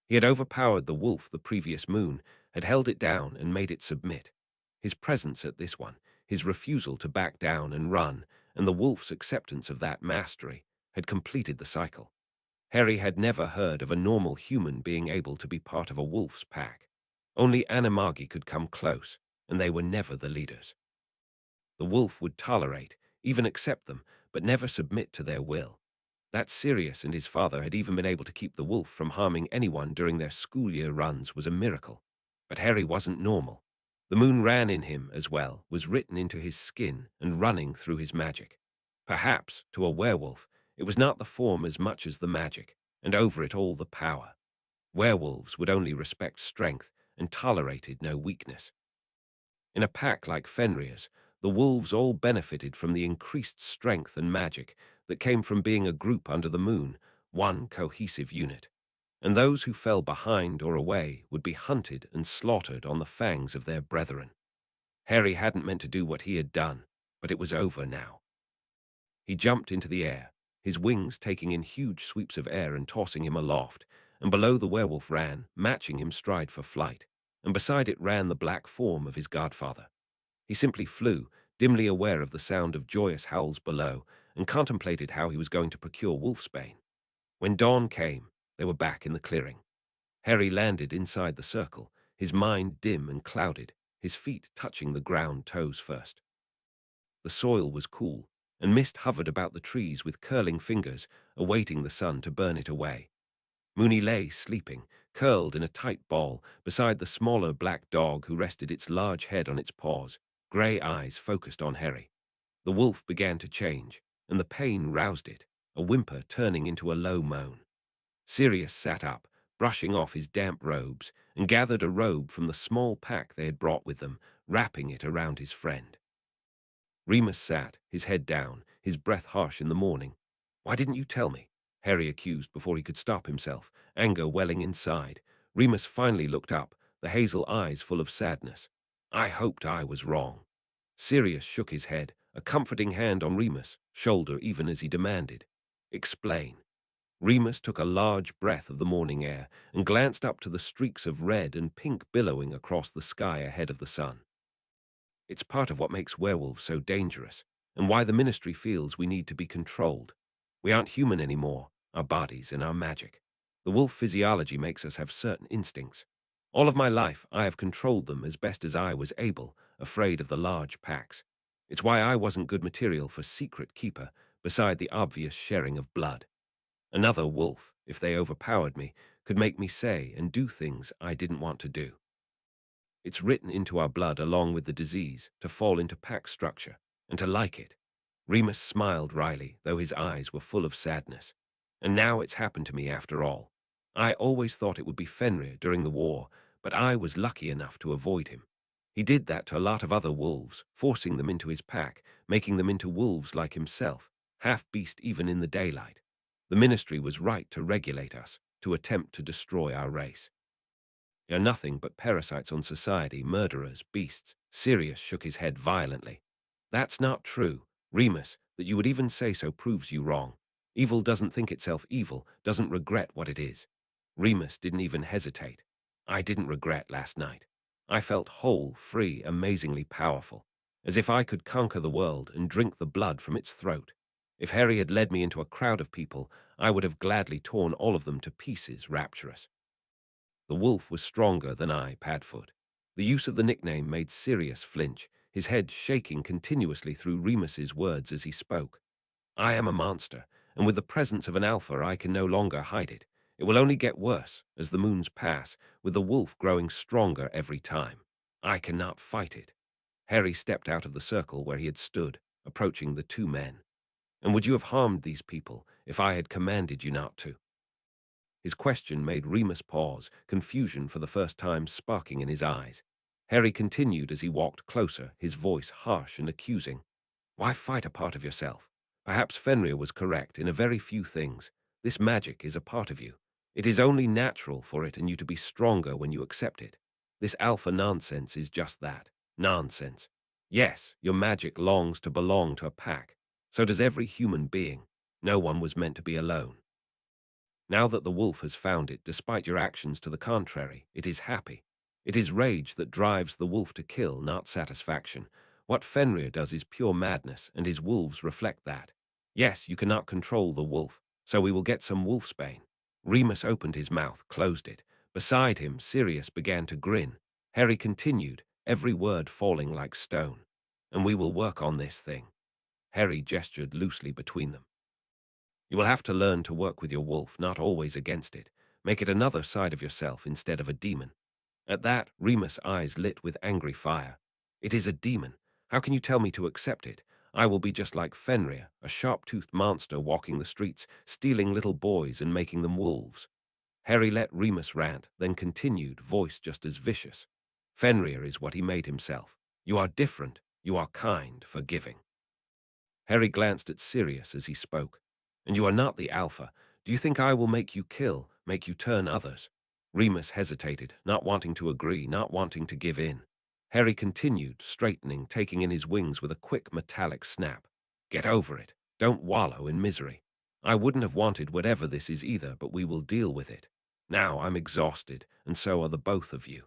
He had overpowered the wolf the previous moon, had held it down and made it submit. His presence at this one, his refusal to back down and run, and the wolf's acceptance of that mastery, had completed the cycle. Harry had never heard of a normal human being able to be part of a wolf's pack. Only animagi could come close, and they were never the leaders. The wolf would tolerate, even accept them, but never submit to their will. That Sirius and his father had even been able to keep the wolf from harming anyone during their school year runs was a miracle. But Harry wasn't normal. The moon ran in him as well, was written into his skin and running through his magic. Perhaps, to a werewolf, it was not the form as much as the magic, and over it all the power. Werewolves would only respect strength and tolerated no weakness. In a pack like Fenrir's, the wolves all benefited from the increased strength and magic that came from being a group under the moon, one cohesive unit. And those who fell behind or away would be hunted and slaughtered on the fangs of their brethren. Harry hadn't meant to do what he had done, but it was over now. He jumped into the air, his wings taking in huge sweeps of air and tossing him aloft, and below the werewolf ran, matching him stride for flight, and beside it ran the black form of his godfather. He simply flew, dimly aware of the sound of joyous howls below, and contemplated how he was going to procure wolfsbane. When dawn came, they were back in the clearing. Harry landed inside the circle, his mind dim and clouded, his feet touching the ground toes first. The soil was cool, and mist hovered about the trees with curling fingers, awaiting the sun to burn it away. Moony lay sleeping, curled in a tight ball, beside the smaller black dog who rested its large head on its paws, grey eyes focused on Harry. The wolf began to change, and the pain roused it, a whimper turning into a low moan. Sirius sat up, brushing off his damp robes, and gathered a robe from the small pack they had brought with them, wrapping it around his friend. Remus sat, his head down, his breath harsh in the morning. "Why didn't you tell me?" Harry accused before he could stop himself, anger welling inside. Remus finally looked up, the hazel eyes full of sadness. "I hoped I was wrong." Sirius shook his head, a comforting hand on Remus' shoulder even as he demanded, "Explain." Remus took a large breath of the morning air and glanced up to the streaks of red and pink billowing across the sky ahead of the sun. "It's part of what makes werewolves so dangerous, and why the Ministry feels we need to be controlled. We aren't human anymore, our bodies and our magic. The wolf physiology makes us have certain instincts. All of my life, I have controlled them as best as I was able, afraid of the large packs. It's why I wasn't good material for Secret Keeper, beside the obvious sharing of blood. Another wolf, if they overpowered me, could make me say and do things I didn't want to do. It's written into our blood along with the disease to fall into pack structure and to like it. Remus smiled wryly, though his eyes were full of sadness. And now it's happened to me after all. I always thought it would be Fenrir during the war, but I was lucky enough to avoid him. He did that to a lot of other wolves, forcing them into his pack, making them into wolves like himself, half-beast even in the daylight. The ministry was right to regulate us, to attempt to destroy our race. You're nothing but parasites on society, murderers, beasts. Sirius shook his head violently. That's not true. Remus, that you would even say so proves you wrong. Evil doesn't think itself evil, doesn't regret what it is. Remus didn't even hesitate. I didn't regret last night. I felt whole, free, amazingly powerful, as if I could conquer the world and drink the blood from its throat. If Harry had led me into a crowd of people, I would have gladly torn all of them to pieces, rapturous. The wolf was stronger than I, Padfoot. The use of the nickname made Sirius flinch, his head shaking continuously through Remus's words as he spoke. I am a monster, and with the presence of an alpha I can no longer hide it. It will only get worse as the moons pass, with the wolf growing stronger every time. I cannot fight it. Harry stepped out of the circle where he had stood, approaching the two men. And would you have harmed these people if I had commanded you not to? His question made Remus pause, confusion for the first time sparking in his eyes. Harry continued as he walked closer, his voice harsh and accusing. Why fight a part of yourself? Perhaps Fenrir was correct in a very few things. This magic is a part of you. It is only natural for it and you to be stronger when you accept it. This alpha nonsense is just that, nonsense. Yes, your magic longs to belong to a pack. So does every human being. No one was meant to be alone. Now that the wolf has found it, despite your actions to the contrary, it is happy. It is rage that drives the wolf to kill, not satisfaction. What Fenrir does is pure madness, and his wolves reflect that. Yes, you cannot control the wolf, so we will get some wolfsbane. Remus opened his mouth, closed it. Beside him, Sirius began to grin. Harry continued, every word falling like stone. And we will work on this thing. Harry gestured loosely between them. You will have to learn to work with your wolf, not always against it. Make it another side of yourself instead of a demon. At that, Remus' eyes lit with angry fire. It is a demon. How can you tell me to accept it? I will be just like Fenrir, a sharp-toothed monster walking the streets, stealing little boys and making them wolves. Harry let Remus rant, then continued, voice just as vicious. Fenrir is what he made himself. You are different. You are kind, forgiving. Harry glanced at Sirius as he spoke. And you are not the alpha. Do you think I will make you kill, make you turn others? Remus hesitated, not wanting to agree, not wanting to give in. Harry continued, straightening, taking in his wings with a quick metallic snap. Get over it. Don't wallow in misery. I wouldn't have wanted whatever this is either, but we will deal with it. Now I'm exhausted, and so are the both of you.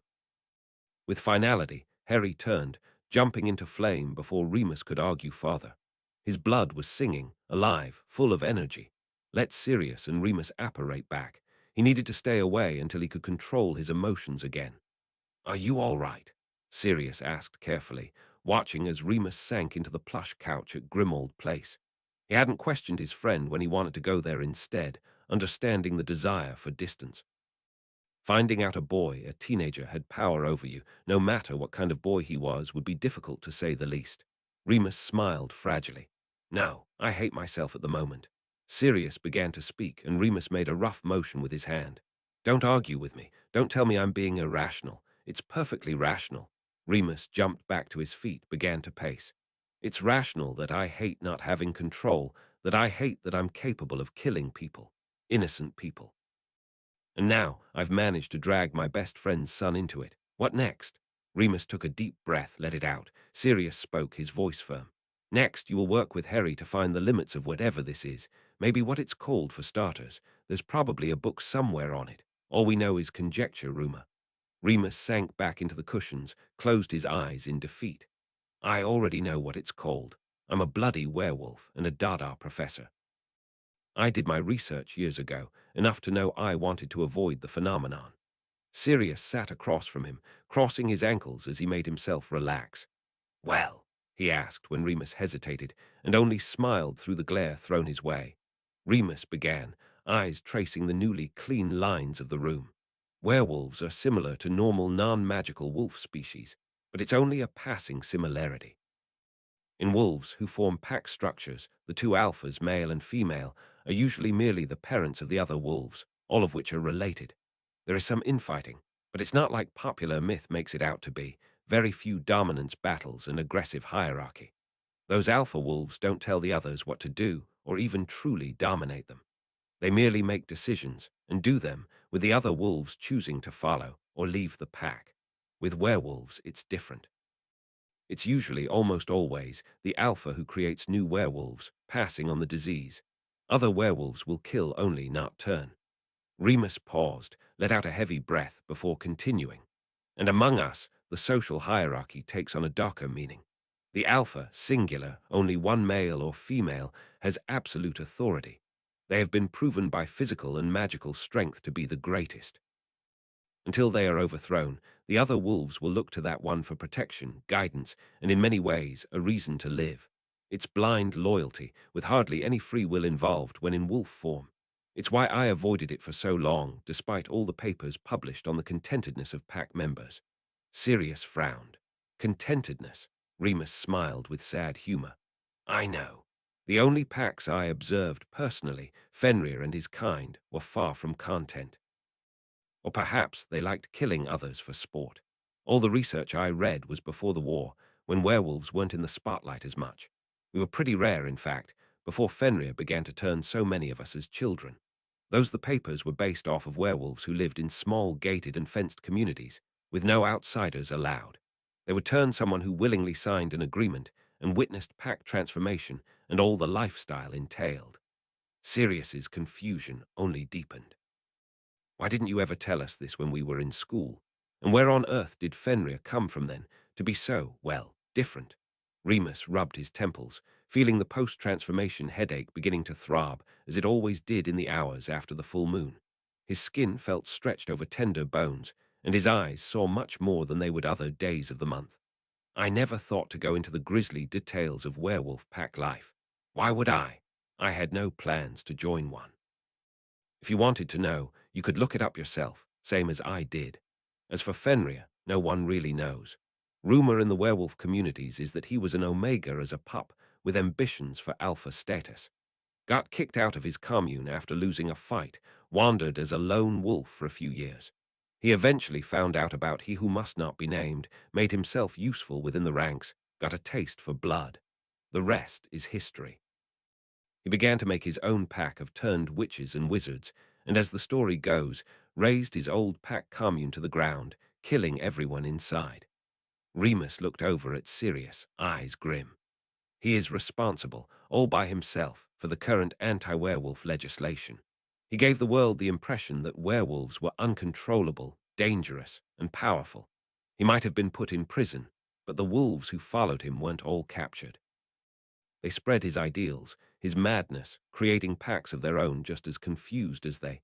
With finality, Harry turned, jumping into flame before Remus could argue farther. His blood was singing, alive, full of energy. Let Sirius and Remus apparate back. He needed to stay away until he could control his emotions again. Are you all right? Sirius asked carefully, watching as Remus sank into the plush couch at Grimmauld Place. He hadn't questioned his friend when he wanted to go there instead, understanding the desire for distance. Finding out a boy, a teenager, had power over you, no matter what kind of boy he was, would be difficult to say the least. Remus smiled fragilely. No, I hate myself at the moment. Sirius began to speak, and Remus made a rough motion with his hand. Don't argue with me. Don't tell me I'm being irrational. It's perfectly rational. Remus jumped back to his feet, began to pace. It's rational that I hate not having control, that I hate that I'm capable of killing people. Innocent people. And now I've managed to drag my best friend's son into it. What next? Remus took a deep breath, let it out. Sirius spoke, his voice firm. Next, you will work with Harry to find the limits of whatever this is. Maybe what it's called for starters. There's probably a book somewhere on it. All we know is conjecture, rumor. Remus sank back into the cushions, closed his eyes in defeat. I already know what it's called. I'm a bloody werewolf and a Dada professor. I did my research years ago, enough to know I wanted to avoid the phenomenon. Sirius sat across from him, crossing his ankles as he made himself relax. Well, he asked when Remus hesitated, and only smiled through the glare thrown his way. Remus began, eyes tracing the newly clean lines of the room. Werewolves are similar to normal non-magical wolf species, but it's only a passing similarity. In wolves who form pack structures, the two alphas, male and female, are usually merely the parents of the other wolves, all of which are related. There is some infighting, but it's not like popular myth makes it out to be. Very few dominance battles and aggressive hierarchy. Those alpha wolves don't tell the others what to do or even truly dominate them. They merely make decisions and do them, with the other wolves choosing to follow or leave the pack. With werewolves, it's different. It's usually, almost always, the alpha who creates new werewolves, passing on the disease. Other werewolves will kill only, not turn. Remus paused, let out a heavy breath before continuing. And among us, the social hierarchy takes on a darker meaning. The alpha, singular, only one male or female, has absolute authority. They have been proven by physical and magical strength to be the greatest. Until they are overthrown, the other wolves will look to that one for protection, guidance, and in many ways, a reason to live. It's blind loyalty, with hardly any free will involved when in wolf form. It's why I avoided it for so long, despite all the papers published on the contentedness of pack members. Sirius frowned. Contentedness. Remus smiled with sad humor. I know. The only packs I observed personally, Fenrir and his kind, were far from content. Or perhaps they liked killing others for sport. All the research I read was before the war, when werewolves weren't in the spotlight as much. We were pretty rare, in fact, before Fenrir began to turn so many of us as children. The papers were based off of werewolves who lived in small gated and fenced communities, with no outsiders allowed. They would turn someone who willingly signed an agreement and witnessed pack transformation and all the lifestyle entailed. Sirius's confusion only deepened. Why didn't you ever tell us this when we were in school? And where on earth did Fenrir come from then, to be so, well, different? Remus rubbed his temples, feeling the post-transformation headache beginning to throb, as it always did in the hours after the full moon. His skin felt stretched over tender bones, and his eyes saw much more than they would other days of the month. I never thought to go into the grisly details of werewolf pack life. Why would I? I had no plans to join one. If you wanted to know, you could look it up yourself, same as I did. As for Fenrir, no one really knows. Rumor in the werewolf communities is that he was an omega as a pup, with ambitions for alpha status. Got kicked out of his commune after losing a fight, wandered as a lone wolf for a few years. He eventually found out about He Who Must Not Be Named, made himself useful within the ranks, got a taste for blood. The rest is history. He began to make his own pack of turned witches and wizards, and as the story goes, razed his old pack commune to the ground, killing everyone inside. Remus looked over at Sirius, eyes grim. He is responsible, all by himself, for the current anti-werewolf legislation. He gave the world the impression that werewolves were uncontrollable, dangerous, and powerful. He might have been put in prison, but the wolves who followed him weren't all captured. They spread his ideals, his madness, creating packs of their own just as confused as they.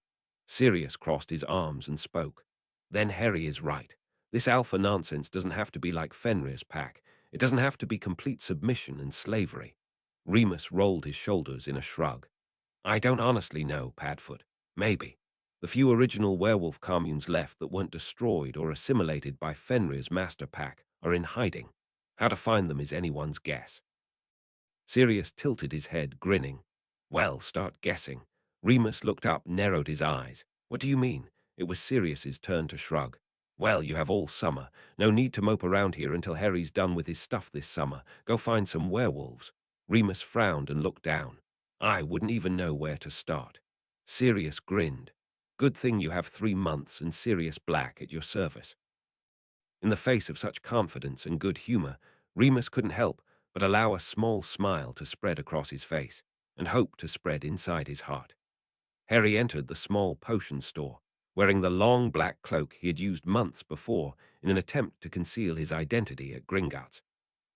Sirius crossed his arms and spoke. Then Harry is right. This alpha nonsense doesn't have to be like Fenrir's pack. It doesn't have to be complete submission and slavery. Remus rolled his shoulders in a shrug. I don't honestly know, Padfoot. Maybe. The few original werewolf communes left that weren't destroyed or assimilated by Fenrir's master pack are in hiding. How to find them is anyone's guess. Sirius tilted his head, grinning. Well, start guessing. Remus looked up, narrowed his eyes. What do you mean? It was Sirius's turn to shrug. Well, you have all summer. No need to mope around here until Harry's done with his stuff this summer. Go find some werewolves. Remus frowned and looked down. I wouldn't even know where to start. Sirius grinned. Good thing you have 3 months and Sirius Black at your service. In the face of such confidence and good humor, Remus couldn't help but allow a small smile to spread across his face, and hope to spread inside his heart. Harry entered the small potion store, wearing the long black cloak he had used months before in an attempt to conceal his identity at Gringotts.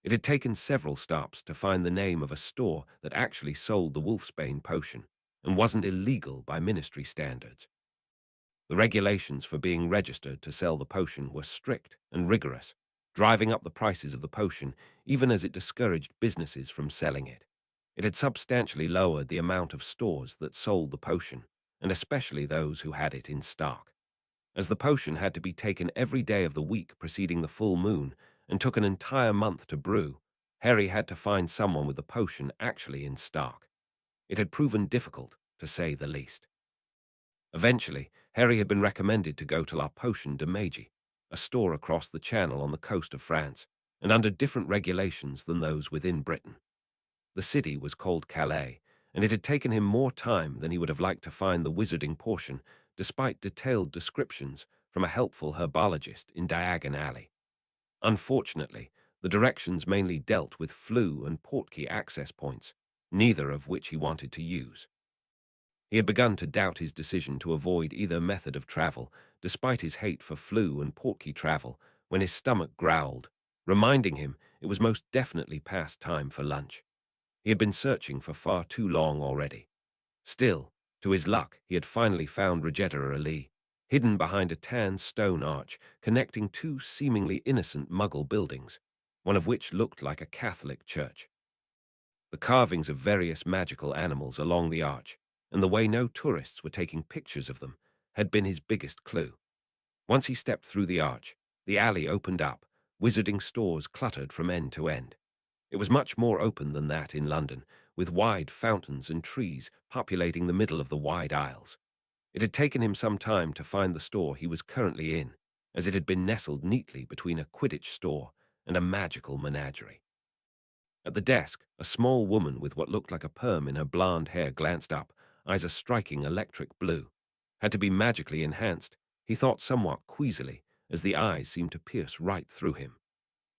It had taken several stops to find the name of a store that actually sold the Wolfsbane potion, and wasn't illegal by ministry standards. The regulations for being registered to sell the potion were strict and rigorous, driving up the prices of the potion even as it discouraged businesses from selling it. It had substantially lowered the amount of stores that sold the potion, and especially those who had it in stock. As the potion had to be taken every day of the week preceding the full moon and took an entire month to brew, Harry had to find someone with the potion actually in stock. It had proven difficult, to say the least. Eventually, Harry had been recommended to go to La Potion de Magie, a store across the Channel on the coast of France, and under different regulations than those within Britain. The city was called Calais, and it had taken him more time than he would have liked to find the wizarding portion, despite detailed descriptions from a helpful herbologist in Diagon Alley. Unfortunately, the directions mainly dealt with flue and portkey access points, neither of which he wanted to use. He had begun to doubt his decision to avoid either method of travel, despite his hate for flue and portkey travel, when his stomach growled, reminding him it was most definitely past time for lunch. He had been searching for far too long already. Still, to his luck, he had finally found Regetta Ali, hidden behind a tan stone arch connecting two seemingly innocent muggle buildings, one of which looked like a Catholic church. The carvings of various magical animals along the arch, and the way no tourists were taking pictures of them, had been his biggest clue. Once he stepped through the arch, the alley opened up, wizarding stores cluttered from end to end. It was much more open than that in London, with wide fountains and trees populating the middle of the wide aisles. It had taken him some time to find the store he was currently in, as it had been nestled neatly between a Quidditch store and a magical menagerie. At the desk, a small woman with what looked like a perm in her blonde hair glanced up, eyes a striking electric blue. Had to be magically enhanced, he thought somewhat queasily, as the eyes seemed to pierce right through him.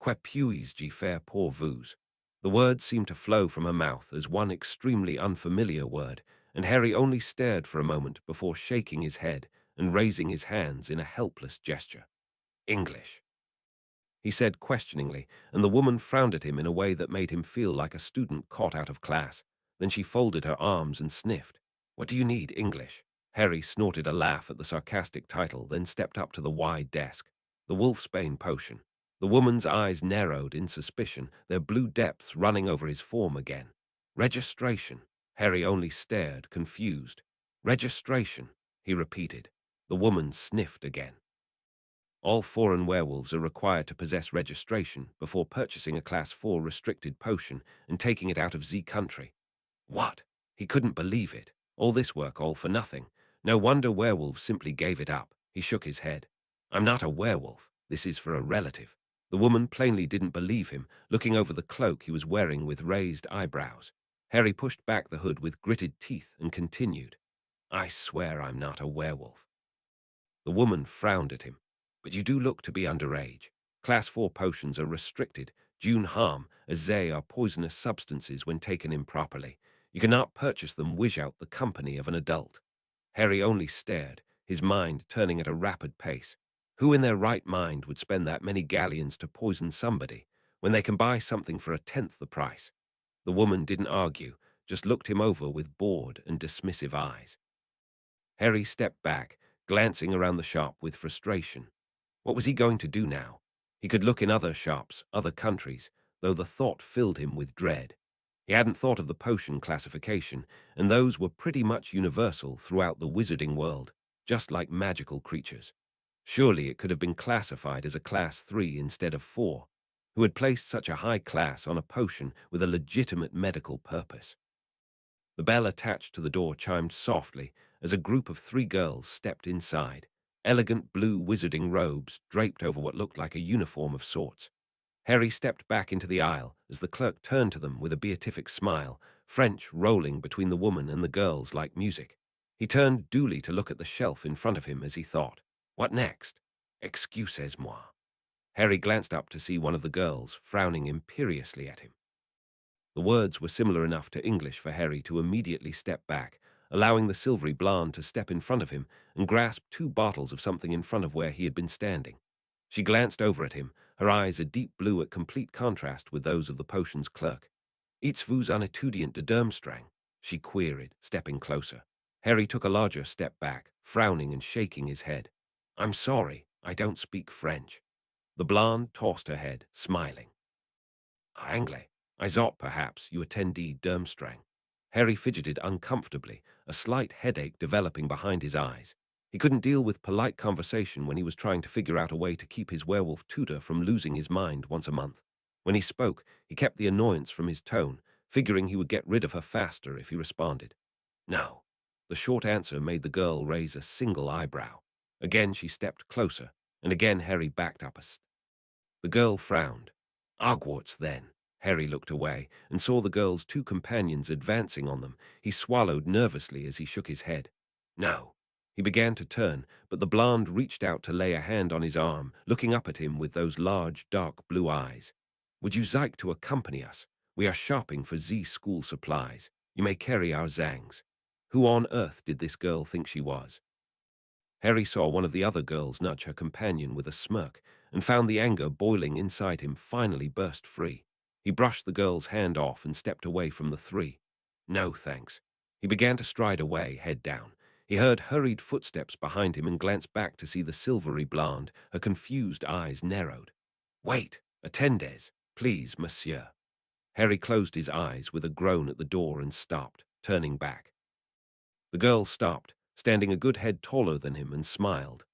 Que puis-je faire pour vous? The words seemed to flow from her mouth as one extremely unfamiliar word, and Harry only stared for a moment before shaking his head and raising his hands in a helpless gesture. English, he said questioningly, and the woman frowned at him in a way that made him feel like a student caught out of class. Then she folded her arms and sniffed. What do you need, English? Harry snorted a laugh at the sarcastic title, then stepped up to the wide desk. The wolfsbane potion. The woman's eyes narrowed in suspicion, their blue depths running over his form again. Registration. Harry only stared, confused. Registration, he repeated. The woman sniffed again. All foreign werewolves are required to possess registration before purchasing a Class 4 restricted potion and taking it out of Z country. What? He couldn't believe it. All this work all for nothing. No wonder werewolves simply gave it up. He shook his head. I'm not a werewolf. This is for a relative. The woman plainly didn't believe him, looking over the cloak he was wearing with raised eyebrows. Harry pushed back the hood with gritted teeth and continued. I swear I'm not a werewolf. The woman frowned at him. But you do look to be underage. Class 4 potions are restricted, due harm, as they are poisonous substances when taken improperly. You cannot purchase them without the company of an adult. Harry only stared, his mind turning at a rapid pace. Who in their right mind would spend that many galleons to poison somebody, when they can buy something for 1/10 the price? The woman didn't argue, just looked him over with bored and dismissive eyes. Harry stepped back, glancing around the shop with frustration. What was he going to do now? He could look in other shops, other countries, though the thought filled him with dread. He hadn't thought of the potion classification, and those were pretty much universal throughout the wizarding world, just like magical creatures. Surely it could have been classified as a Class 3 instead of 4. Who had placed such a high class on a potion with a legitimate medical purpose? The bell attached to the door chimed softly as a group of 3 girls stepped inside. Elegant blue wizarding robes draped over what looked like a uniform of sorts. Harry stepped back into the aisle as the clerk turned to them with a beatific smile, French rolling between the woman and the girls like music. He turned dully to look at the shelf in front of him as he thought, what next? Excusez-moi. Harry glanced up to see one of the girls frowning imperiously at him. The words were similar enough to English for Harry to immediately step back, allowing the silvery blonde to step in front of him and grasp 2 bottles of something in front of where he had been standing. She glanced over at him, her eyes a deep blue at complete contrast with those of the potions clerk. Êtes-vous un étudiant de Durmstrang? She queried, stepping closer. Harry took a larger step back, frowning and shaking his head. I'm sorry, I don't speak French. The blonde tossed her head, smiling. Anglais. I thought perhaps you attendee Durmstrang. Harry fidgeted uncomfortably, a slight headache developing behind his eyes. He couldn't deal with polite conversation when he was trying to figure out a way to keep his werewolf tutor from losing his mind once a month. When he spoke, he kept the annoyance from his tone, figuring he would get rid of her faster if he responded. No. The short answer made the girl raise a single eyebrow. Again she stepped closer, and again Harry backed up the girl frowned. Hogwarts, then. Harry looked away and saw the girl's two companions advancing on them. He swallowed nervously as he shook his head. No. He began to turn, but the blonde reached out to lay a hand on his arm, looking up at him with those large, dark blue eyes. Would you like to accompany us? We are shopping for Z school supplies. You may carry our zangs. Who on earth did this girl think she was? Harry saw one of the other girls nudge her companion with a smirk, and found the anger boiling inside him finally burst free. He brushed the girl's hand off and stepped away from the three. No, thanks. He began to stride away, head down. He heard hurried footsteps behind him and glanced back to see the silvery blonde, her confused eyes narrowed. Wait, attendez, please, monsieur. Harry closed his eyes with a groan at the door and stopped, turning back. The girl stopped, standing a good head taller than him, and smiled.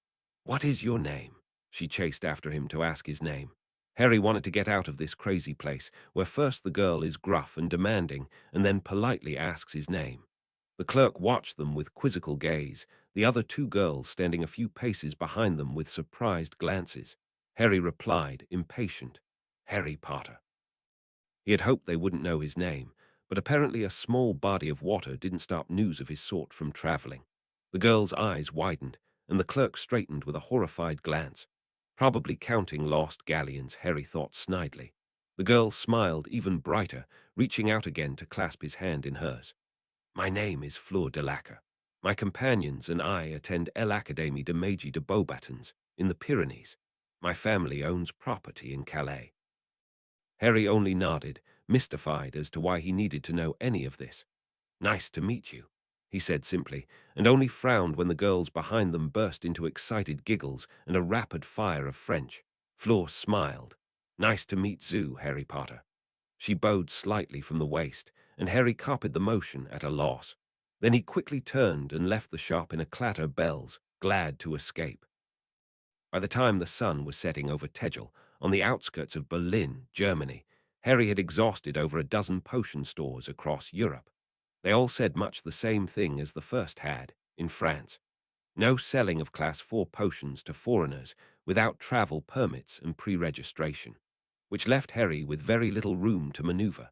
What is your name? She chased after him to ask his name. Harry wanted to get out of this crazy place, where first the girl is gruff and demanding, and then politely asks his name. The clerk watched them with quizzical gaze, the other two girls standing a few paces behind them with surprised glances. Harry replied, impatient, Harry Potter. He had hoped they wouldn't know his name, but apparently a small body of water didn't stop news of his sort from traveling. The girl's eyes widened, and the clerk straightened with a horrified glance. Probably counting lost galleons, Harry thought snidely. The girl smiled even brighter, reaching out again to clasp his hand in hers. My name is Fleur de Lacre. My companions and I attend l'Académie de Magie de Beauxbatons in the Pyrenees. My family owns property in Calais. Harry only nodded, mystified as to why he needed to know any of this. Nice to meet you, he said simply, and only frowned when the girls behind them burst into excited giggles and a rapid fire of French. Fleur smiled. Nice to meet Zoo, Harry Potter. She bowed slightly from the waist, and Harry copied the motion at a loss. Then he quickly turned and left the shop in a clatter of bells, glad to escape. By the time the sun was setting over Tegel, on the outskirts of Berlin, Germany, Harry had exhausted over a dozen potion stores across Europe. They all said much the same thing as the first had, in France. No selling of Class 4 potions to foreigners without travel permits and pre-registration, which left Harry with very little room to maneuver.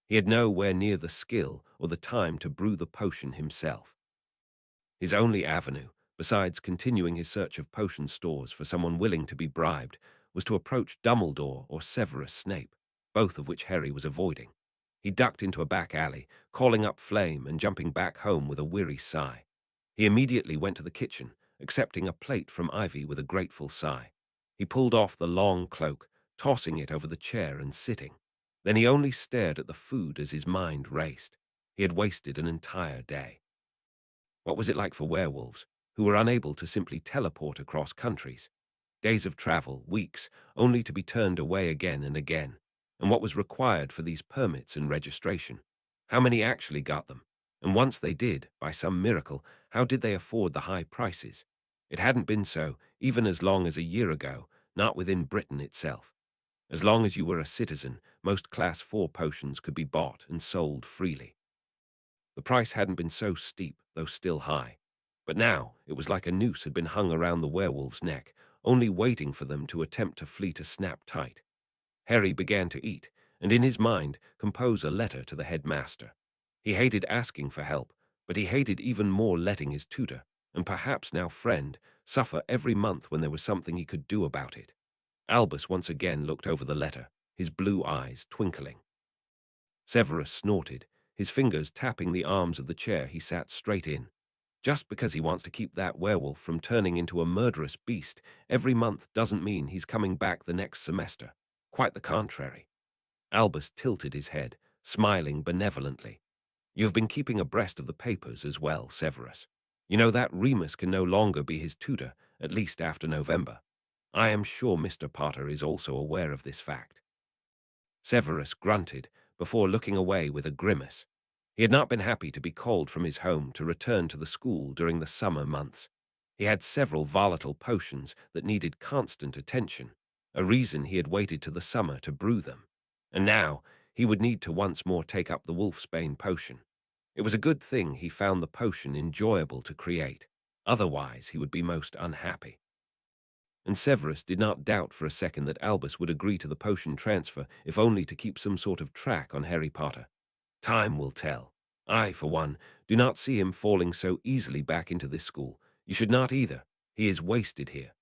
He had nowhere near the skill or the time to brew the potion himself. His only avenue, besides continuing his search of potion stores for someone willing to be bribed, was to approach Dumbledore or Severus Snape, both of which Harry was avoiding. He ducked into a back alley, calling up Flame and jumping back home with a weary sigh. He immediately went to the kitchen, accepting a plate from Ivy with a grateful sigh. He pulled off the long cloak, tossing it over the chair and sitting. Then he only stared at the food as his mind raced. He had wasted an entire day. What was it like for werewolves, who were unable to simply teleport across countries? Days of travel, weeks, only to be turned away again and again. And what was required for these permits and registration? How many actually got them? And once they did, by some miracle, how did they afford the high prices? It hadn't been so, even as long as a year ago, not within Britain itself. As long as you were a citizen, most Class 4 potions could be bought and sold freely. The price hadn't been so steep, though still high. But now it was like a noose had been hung around the werewolf's neck, only waiting for them to attempt to flee to snap tight. Harry began to eat, and in his mind compose a letter to the headmaster. He hated asking for help, but he hated even more letting his tutor, and perhaps now friend, suffer every month when there was something he could do about it. Albus once again looked over the letter, his blue eyes twinkling. Severus snorted, his fingers tapping the arms of the chair he sat straight in. Just because he wants to keep that werewolf from turning into a murderous beast every month doesn't mean he's coming back the next semester. Quite the contrary. Albus tilted his head, smiling benevolently. You've been keeping abreast of the papers as well, Severus. You know that Remus can no longer be his tutor, at least after November. I am sure Mr. Potter is also aware of this fact. Severus grunted, before looking away with a grimace. He had not been happy to be called from his home to return to the school during the summer months. He had several volatile potions that needed constant attention, a reason he had waited to the summer to brew them. And now he would need to once more take up the wolfsbane potion. It was a good thing he found the potion enjoyable to create. Otherwise, he would be most unhappy. And Severus did not doubt for a second that Albus would agree to the potion transfer, if only to keep some sort of track on Harry Potter. Time will tell. I, for one, do not see him falling so easily back into this school. You should not either. He is wasted here.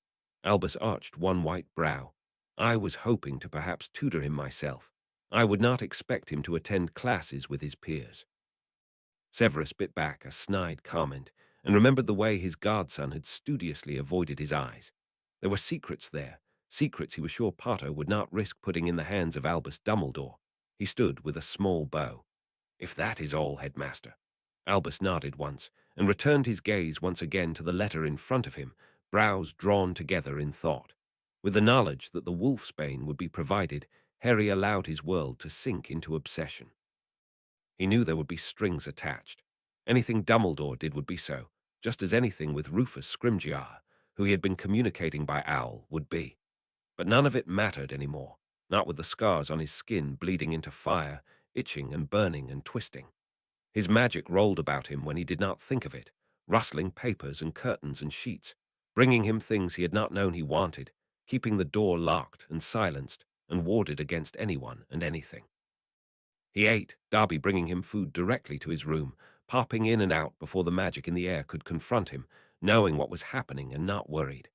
Albus arched one white brow. I was hoping to perhaps tutor him myself. I would not expect him to attend classes with his peers. Severus bit back a snide comment and remembered the way his godson had studiously avoided his eyes. There were secrets there, secrets he was sure Potter would not risk putting in the hands of Albus Dumbledore. He stood with a small bow. If that is all, headmaster. Albus nodded once and returned his gaze once again to the letter in front of him, brows drawn together in thought. With the knowledge that the wolfsbane would be provided, Harry allowed his world to sink into obsession. He knew there would be strings attached. Anything Dumbledore did would be so, just as anything with Rufus Scrimgeour, who he had been communicating by owl, would be. But none of it mattered anymore, not with the scars on his skin bleeding into fire, itching and burning and twisting. His magic rolled about him when he did not think of it, rustling papers and curtains and sheets, bringing him things he had not known he wanted, keeping the door locked and silenced and warded against anyone and anything. He ate, Darby bringing him food directly to his room, popping in and out before the magic in the air could confront him, knowing what was happening and not worried.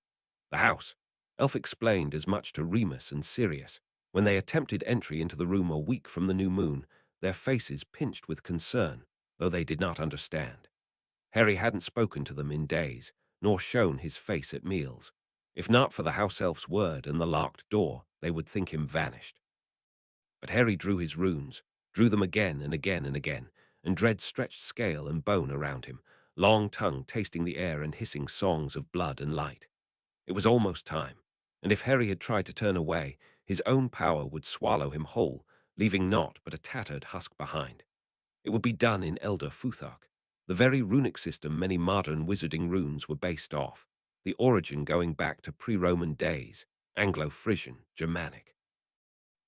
The house. Elf explained as much to Remus and Sirius. When they attempted entry into the room a week from the new moon, their faces pinched with concern, though they did not understand. Harry hadn't spoken to them in days, nor shown his face at meals. If not for the house elf's word and the locked door, they would think him vanished. But Harry drew his runes, drew them again and again and again, and dread stretched scale and bone around him, long tongue tasting the air and hissing songs of blood and light. It was almost time, and if Harry had tried to turn away, his own power would swallow him whole, leaving naught but a tattered husk behind. It would be done in Elder Futhark, the very runic system many modern wizarding runes were based off, the origin going back to pre-Roman days, Anglo-Frisian, Germanic.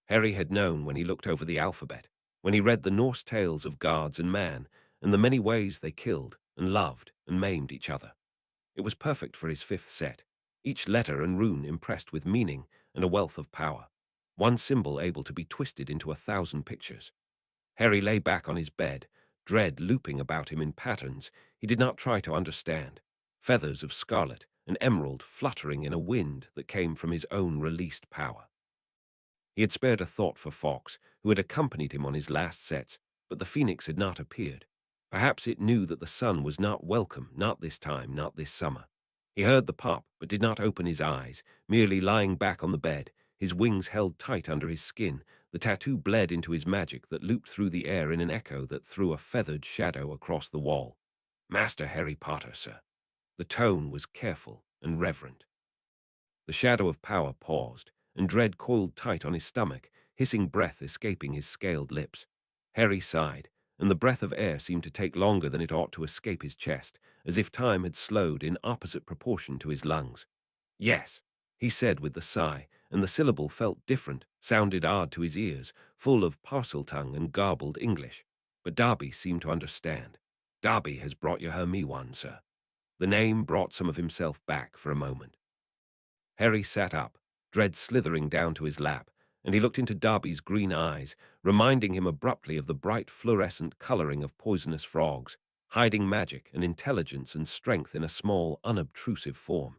Harry had known when he looked over the alphabet, when he read the Norse tales of gods and man, and the many ways they killed and loved and maimed each other. It was perfect for his fifth set, each letter and rune impressed with meaning and a wealth of power, one symbol able to be twisted into 1,000 pictures. Harry lay back on his bed, dread looping about him in patterns he did not try to understand, feathers of scarlet and emerald fluttering in a wind that came from his own released power. He had spared a thought for Fawkes, who had accompanied him on his last sets, but the phoenix had not appeared. Perhaps it knew that the sun was not welcome, not this time, not this summer. He heard the pop, but did not open his eyes, merely lying back on the bed, his wings held tight under his skin. The tattoo bled into his magic that looped through the air in an echo that threw a feathered shadow across the wall. Master Harry Potter, sir. The tone was careful and reverent. The shadow of power paused, and dread coiled tight on his stomach, hissing breath escaping his scaled lips. Harry sighed, and the breath of air seemed to take longer than it ought to escape his chest, as if time had slowed in opposite proportion to his lungs. Yes, he said with the sigh, and the syllable felt different, sounded odd to his ears, full of Parseltongue and garbled English. But Darby seemed to understand. Darby has brought you her me one, sir. The name brought some of himself back for a moment. Harry sat up, dread slithering down to his lap, and he looked into Darby's green eyes, reminding him abruptly of the bright fluorescent coloring of poisonous frogs, hiding magic and intelligence and strength in a small, unobtrusive form.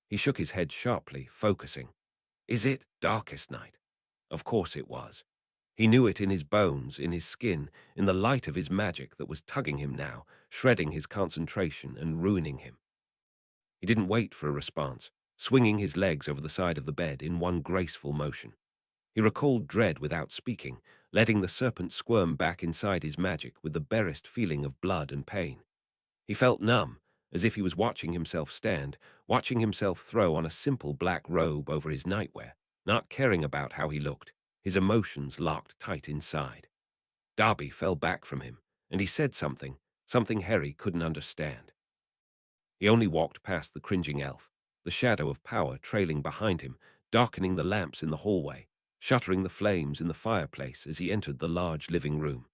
He shook his head sharply, focusing. Is it darkest night? Of course it was. He knew it in his bones, in his skin, in the light of his magic that was tugging him now, shredding his concentration and ruining him. He didn't wait for a response, swinging his legs over the side of the bed in one graceful motion. He recalled dread without speaking, letting the serpent squirm back inside his magic with the barest feeling of blood and pain. He felt numb, as if he was watching himself stand, watching himself throw on a simple black robe over his nightwear, not caring about how he looked, his emotions locked tight inside. Darby fell back from him, and he said something Harry couldn't understand. He only walked past the cringing elf, the shadow of power trailing behind him, darkening the lamps in the hallway, shuttering the flames in the fireplace as he entered the large living room.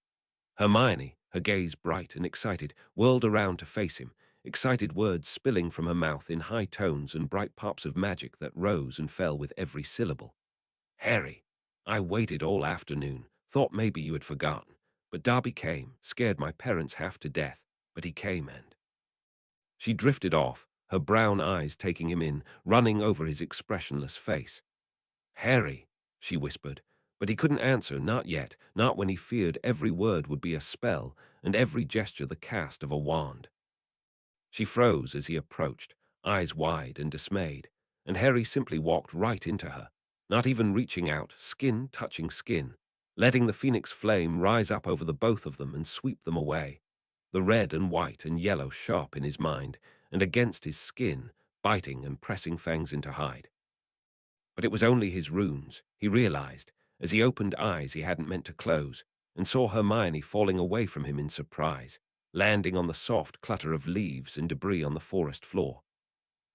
Hermione, her gaze bright and excited, whirled around to face him, excited words spilling from her mouth in high tones and bright pops of magic that rose and fell with every syllable. "Harry, I waited all afternoon, thought maybe you had forgotten, but Darby came, scared my parents half to death, but he came and—" She drifted off, her brown eyes taking him in, running over his expressionless face. "Harry," she whispered, but he couldn't answer, not yet, not when he feared every word would be a spell and every gesture the cast of a wand. She froze as he approached, eyes wide and dismayed, and Harry simply walked right into her, not even reaching out, skin touching skin, letting the phoenix flame rise up over the both of them and sweep them away, the red and white and yellow sharp in his mind and against his skin, biting and pressing fangs into hide. But it was only his runes, he realized, as he opened eyes he hadn't meant to close, and saw Hermione falling away from him in surprise, landing on the soft clutter of leaves and debris on the forest floor.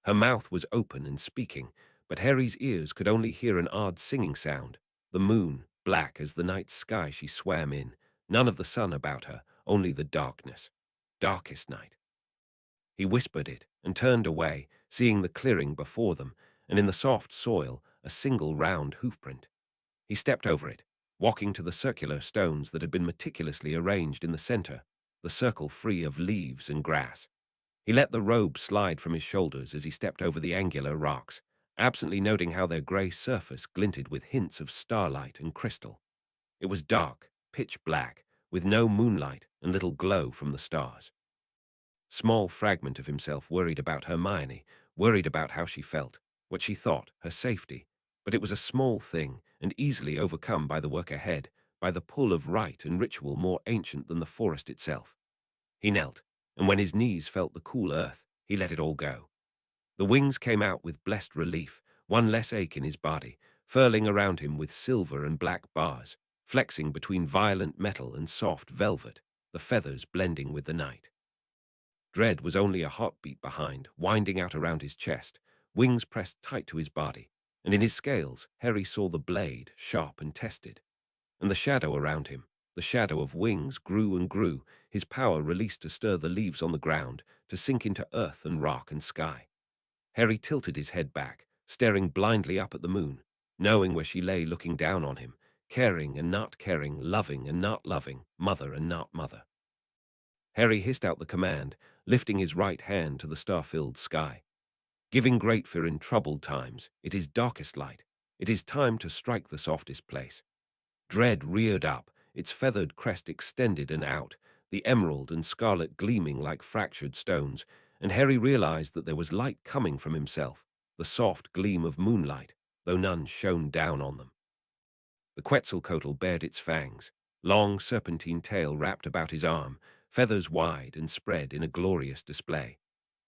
Her mouth was open and speaking, but Harry's ears could only hear an odd singing sound, the moon, black as the night sky she swam in, none of the sun about her, only the darkness. Darkest night. He whispered it and turned away, seeing the clearing before them, and in the soft soil a single round hoofprint. He stepped over it, walking to the circular stones that had been meticulously arranged in the center, the circle free of leaves and grass. He let the robe slide from his shoulders as he stepped over the angular rocks, absently noting how their gray surface glinted with hints of starlight and crystal. It was dark, pitch black, with no moonlight and little glow from the stars. Small fragment of himself worried about Hermione, worried about how she felt, what she thought, her safety. But it was a small thing and easily overcome by the work ahead, by the pull of rite and ritual more ancient than the forest itself. He knelt, and when his knees felt the cool earth, he let it all go. The wings came out with blessed relief, one less ache in his body, furling around him with silver and black bars, flexing between violent metal and soft velvet, the feathers blending with the night. Dread was only a heartbeat behind, winding out around his chest, wings pressed tight to his body, and in his scales Harry saw the blade, sharp and tested. And the shadow around him, the shadow of wings, grew and grew, his power released to stir the leaves on the ground, to sink into earth and rock and sky. Harry tilted his head back, staring blindly up at the moon, knowing where she lay looking down on him, caring and not caring, loving and not loving, mother and not mother. Harry hissed out the command, lifting his right hand to the star-filled sky. Giving great fear in troubled times, it is darkest light. It is time to strike the softest place. Dread reared up, its feathered crest extended and out, the emerald and scarlet gleaming like fractured stones, and Harry realized that there was light coming from himself, the soft gleam of moonlight, though none shone down on them. The Quetzalcoatl bared its fangs, long serpentine tail wrapped about his arm, feathers wide and spread in a glorious display.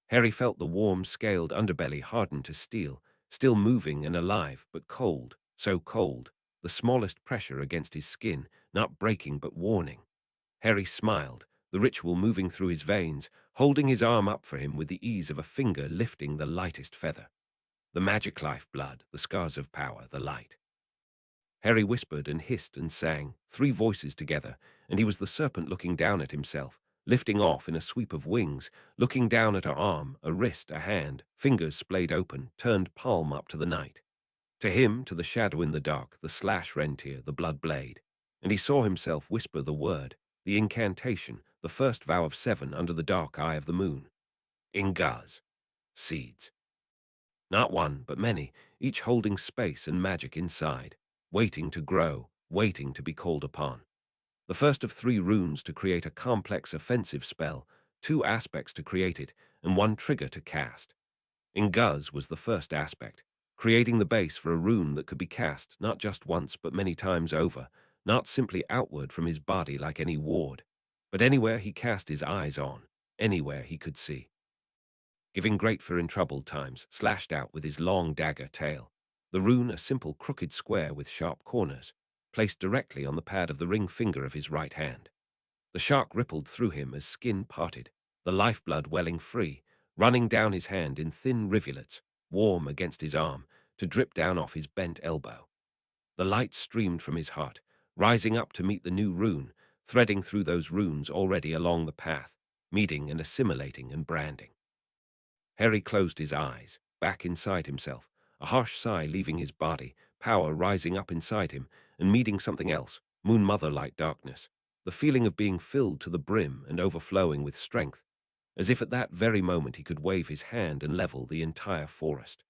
Harry felt the warm, scaled underbelly harden to steel, still moving and alive, but cold, so cold, the smallest pressure against his skin, not breaking but warning. Harry smiled, the ritual moving through his veins, holding his arm up for him with the ease of a finger lifting the lightest feather. The magic life blood, the scars of power, the light. Harry whispered and hissed and sang, three voices together, and he was the serpent looking down at himself, lifting off in a sweep of wings, looking down at a arm, a wrist, a hand, fingers splayed open, turned palm up to the night. To him, to the shadow in the dark, the slash rentier, the blood blade. And he saw himself whisper the word, the incantation, the first vow of 7 under the dark eye of the moon. Ingaz. Seeds. Not one, but many, each holding space and magic inside, waiting to grow, waiting to be called upon. The first of 3 runes to create a complex offensive spell, 2 aspects to create it, and 1 trigger to cast. Inguz was the first aspect, creating the base for a rune that could be cast not just once but many times over, not simply outward from his body like any ward, but anywhere he cast his eyes on, anywhere he could see. Giving great fear in troubled times, slashed out with his long dagger tail, the rune a simple crooked square with sharp corners, placed directly on the pad of the ring finger of his right hand. The shark rippled through him as skin parted, the lifeblood welling free, running down his hand in thin rivulets, warm against his arm, to drip down off his bent elbow. The light streamed from his heart, rising up to meet the new rune, threading through those runes already along the path, meeting and assimilating and branding. Harry closed his eyes, back inside himself, a harsh sigh leaving his body, power rising up inside him and meeting something else, Moon Mother-like darkness, the feeling of being filled to the brim and overflowing with strength, as if at that very moment he could wave his hand and level the entire forest.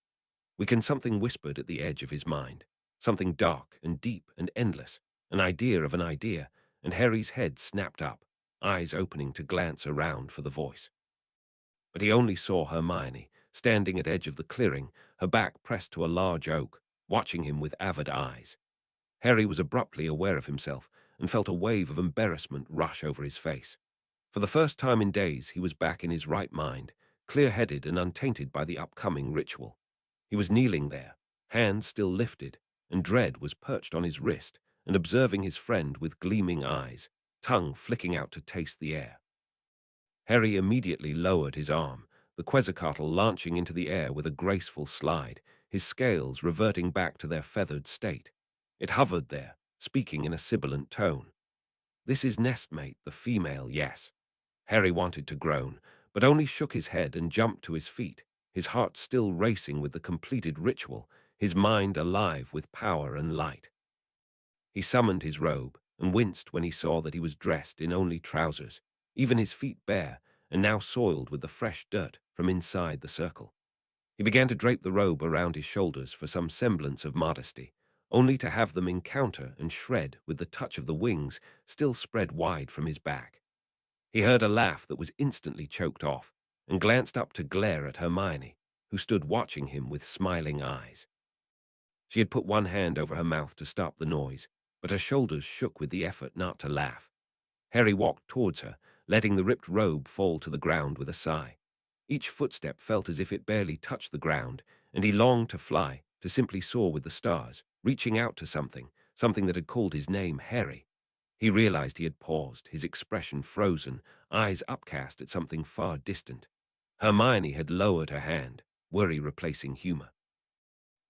Something whispered at the edge of his mind, something dark and deep and endless, an idea of an idea, and Harry's head snapped up, eyes opening to glance around for the voice. But he only saw Hermione, standing at edge of the clearing, her back pressed to a large oak, watching him with avid eyes. Harry was abruptly aware of himself and felt a wave of embarrassment rush over his face. For the first time in days, he was back in his right mind, clear-headed and untainted by the upcoming ritual. He was kneeling there, hands still lifted, and dread was perched on his wrist and observing his friend with gleaming eyes, tongue flicking out to taste the air. Harry immediately lowered his arm, the quetzalcoatl launching into the air with a graceful slide, his scales reverting back to their feathered state. It hovered there, speaking in a sibilant tone. "This is nestmate, the female, yes." Harry wanted to groan, but only shook his head and jumped to his feet, his heart still racing with the completed ritual, his mind alive with power and light. He summoned his robe and winced when he saw that he was dressed in only trousers, even his feet bare and now soiled with the fresh dirt from inside the circle. He began to drape the robe around his shoulders for some semblance of modesty, only to have them encounter and shred with the touch of the wings still spread wide from his back. He heard a laugh that was instantly choked off and glanced up to glare at Hermione, who stood watching him with smiling eyes. She had put one hand over her mouth to stop the noise, but her shoulders shook with the effort not to laugh. Harry walked towards her, letting the ripped robe fall to the ground with a sigh. Each footstep felt as if it barely touched the ground, and he longed to fly, to simply soar with the stars, reaching out to something that had called his name Harry. He realized he had paused, his expression frozen, eyes upcast at something far distant. Hermione had lowered her hand, worry replacing humor.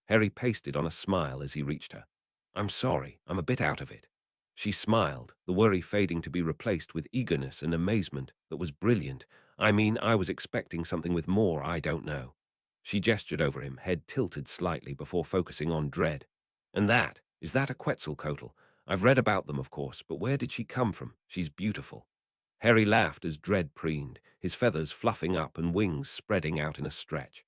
Harry pasted on a smile as he reached her. "I'm sorry, I'm a bit out of it." She smiled, the worry fading to be replaced with eagerness and amazement that was brilliant. "I mean, I was expecting something with more, I don't know." She gestured over him, head tilted slightly before focusing on dread. "And is that a quetzalcoatl? I've read about them, of course, but where did she come from? She's beautiful." Harry laughed as dread preened, his feathers fluffing up and wings spreading out in a stretch.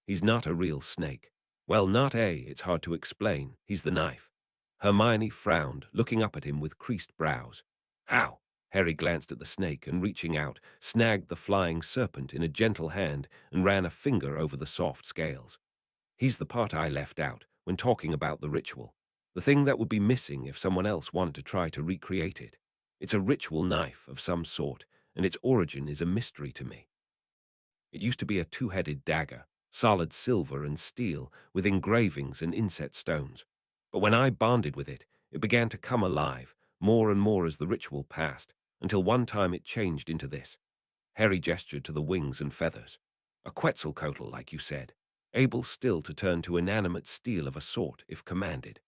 "He's not a real snake. Well, it's hard to explain. He's the knife." Hermione frowned, looking up at him with creased brows. "How?" Harry glanced at the snake and, reaching out, snagged the flying serpent in a gentle hand and ran a finger over the soft scales. "He's the part I left out when talking about the ritual. The thing that would be missing if someone else wanted to try to recreate it. It's a ritual knife of some sort, and its origin is a mystery to me. It used to be a two-headed dagger, solid silver and steel, with engravings and inset stones. But when I bonded with it, it began to come alive, more and more as the ritual passed, until one time it changed into this." Harry gestured to the wings and feathers. "A quetzalcoatl, like you said, able still to turn to inanimate steel of a sort, if commanded."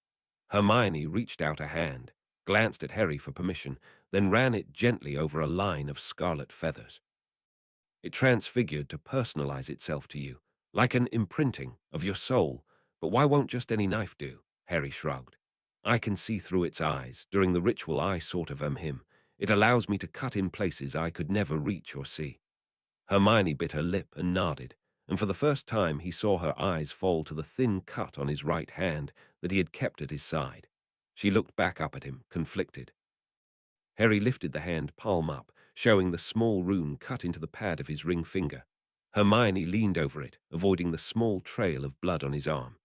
Hermione reached out a hand, glanced at Harry for permission, then ran it gently over a line of scarlet feathers. "It transfigured to personalize itself to you, like an imprinting of your soul. But why won't just any knife do?" Harry shrugged. "I can see through its eyes. During the ritual I sort of am him. It allows me to cut in places I could never reach or see." Hermione bit her lip and nodded, and for the first time he saw her eyes fall to the thin cut on his right hand that he had kept at his side. She looked back up at him, conflicted. Harry lifted the hand palm up, showing the small rune cut into the pad of his ring finger. Hermione leaned over it, avoiding the small trail of blood on his arm.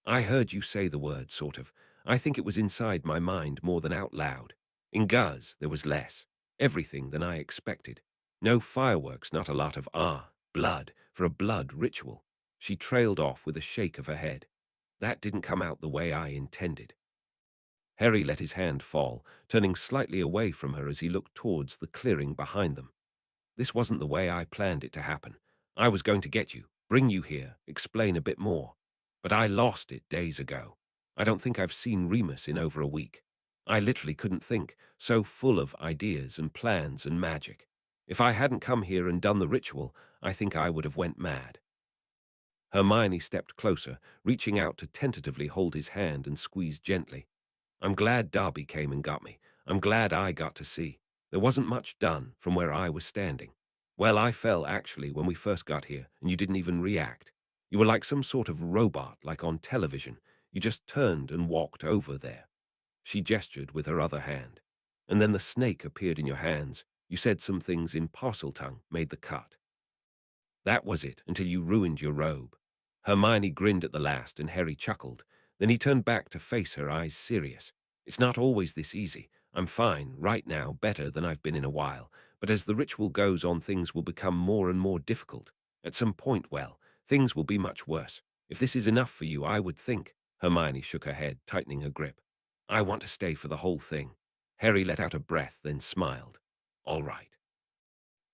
"I heard you say the word, sort of. I think it was inside my mind more than out loud. In Guz, there was less. Everything than I expected. No fireworks, not a lot of blood, for a blood ritual." She trailed off with a shake of her head. "That didn't come out the way I intended." Harry let his hand fall, turning slightly away from her as he looked towards the clearing behind them. "This wasn't the way I planned it to happen. I was going to get you, bring you here, explain a bit more. But I lost it days ago." I don't think I've seen Remus in over a week. I literally couldn't think, so full of ideas and plans and magic. If I hadn't come here and done the ritual, I think I would have went mad. Hermione stepped closer, reaching out to tentatively hold his hand and squeeze gently. I'm glad Darby came and got me. I'm glad I got to see. There wasn't much done from where I was standing. Well, I fell, actually, when we first got here, and you didn't even react. You were like some sort of robot, like on television. You just turned and walked over there. She gestured with her other hand. And then the snake appeared in your hands. You said some things in Parseltongue, made the cut. That was it, until you ruined your robe. Hermione grinned at the last, and Harry chuckled. Then he turned back to face her, eyes serious. It's not always this easy. I'm fine, right now, better than I've been in a while. But as the ritual goes on, things will become more and more difficult. At some point, well, things will be much worse. If this is enough for you, I would think. Hermione shook her head, tightening her grip. I want to stay for the whole thing. Harry let out a breath, then smiled. All right.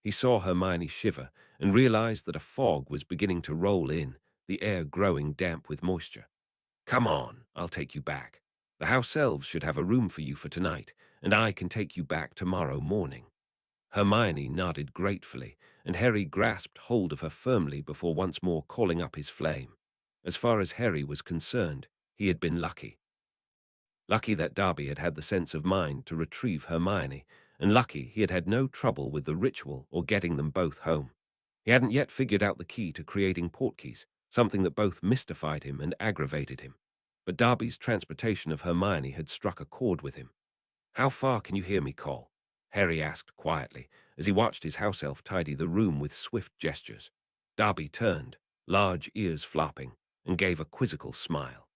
He saw Hermione shiver and realized that a fog was beginning to roll in, the air growing damp with moisture. Come on, I'll take you back. The house elves should have a room for you for tonight, and I can take you back tomorrow morning. Hermione nodded gratefully, and Harry grasped hold of her firmly before once more calling up his flame. As far as Harry was concerned, he had been lucky. Lucky that Darby had had the sense of mind to retrieve Hermione, and lucky he had had no trouble with the ritual or getting them both home. He hadn't yet figured out the key to creating portkeys, something that both mystified him and aggravated him. But Darby's transportation of Hermione had struck a chord with him. How far can you hear me call? Harry asked quietly, as he watched his house elf tidy the room with swift gestures. Darby turned, large ears flopping, and gave a quizzical smile.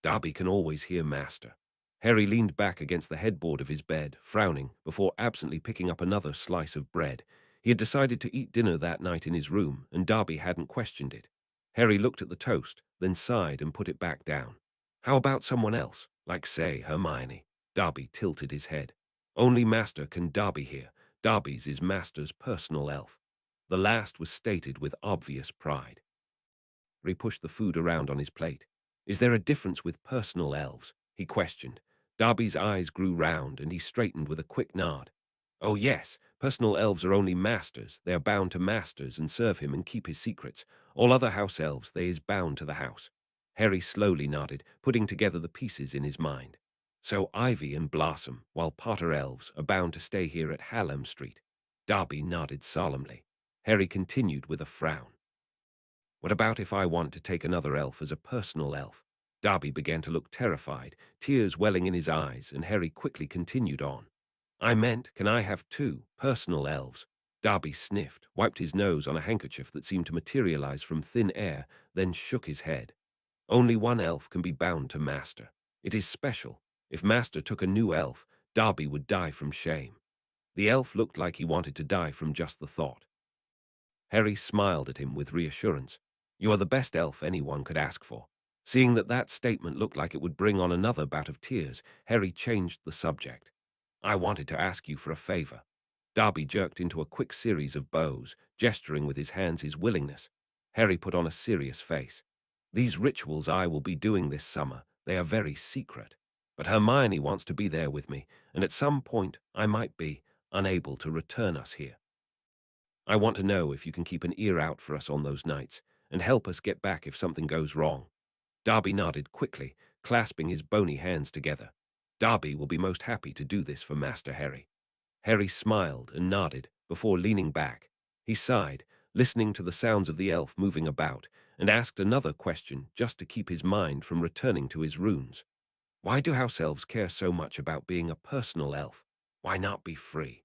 Darby can always hear Master. Harry leaned back against the headboard of his bed, frowning, before absently picking up another slice of bread. He had decided to eat dinner that night in his room, and Darby hadn't questioned it. Harry looked at the toast, then sighed and put it back down. How about someone else, like, say, Hermione? Darby tilted his head. Only Master can Darby hear. Darby's is Master's personal elf. The last was stated with obvious pride. He pushed the food around on his plate. Is there a difference with personal elves? He questioned. Darby's eyes grew round, and he straightened with a quick nod. Oh yes, personal elves are only masters. They are bound to masters and serve him and keep his secrets. All other house elves, they is bound to the house. Harry slowly nodded, putting together the pieces in his mind. So Ivy and Blossom, while Potter elves, are bound to stay here at Hallam Street. Darby nodded solemnly. Harry continued with a frown. What about if I want to take another elf as a personal elf? Darby began to look terrified, tears welling in his eyes, and Harry quickly continued on. I meant, can I have two personal elves? Darby sniffed, wiped his nose on a handkerchief that seemed to materialize from thin air, then shook his head. Only one elf can be bound to Master. It is special. If Master took a new elf, Darby would die from shame. The elf looked like he wanted to die from just the thought. Harry smiled at him with reassurance. You are the best elf anyone could ask for. Seeing that that statement looked like it would bring on another bout of tears, Harry changed the subject. I wanted to ask you for a favor. Darby jerked into a quick series of bows, gesturing with his hands his willingness. Harry put on a serious face. These rituals I will be doing this summer, they are very secret. But Hermione wants to be there with me, and at some point I might be unable to return us here. I want to know if you can keep an ear out for us on those nights, and help us get back if something goes wrong. Darby nodded quickly, clasping his bony hands together. Darby will be most happy to do this for Master Harry. Harry smiled and nodded before leaning back. He sighed, listening to the sounds of the elf moving about, and asked another question just to keep his mind from returning to his runes. Why do house elves care so much about being a personal elf? Why not be free?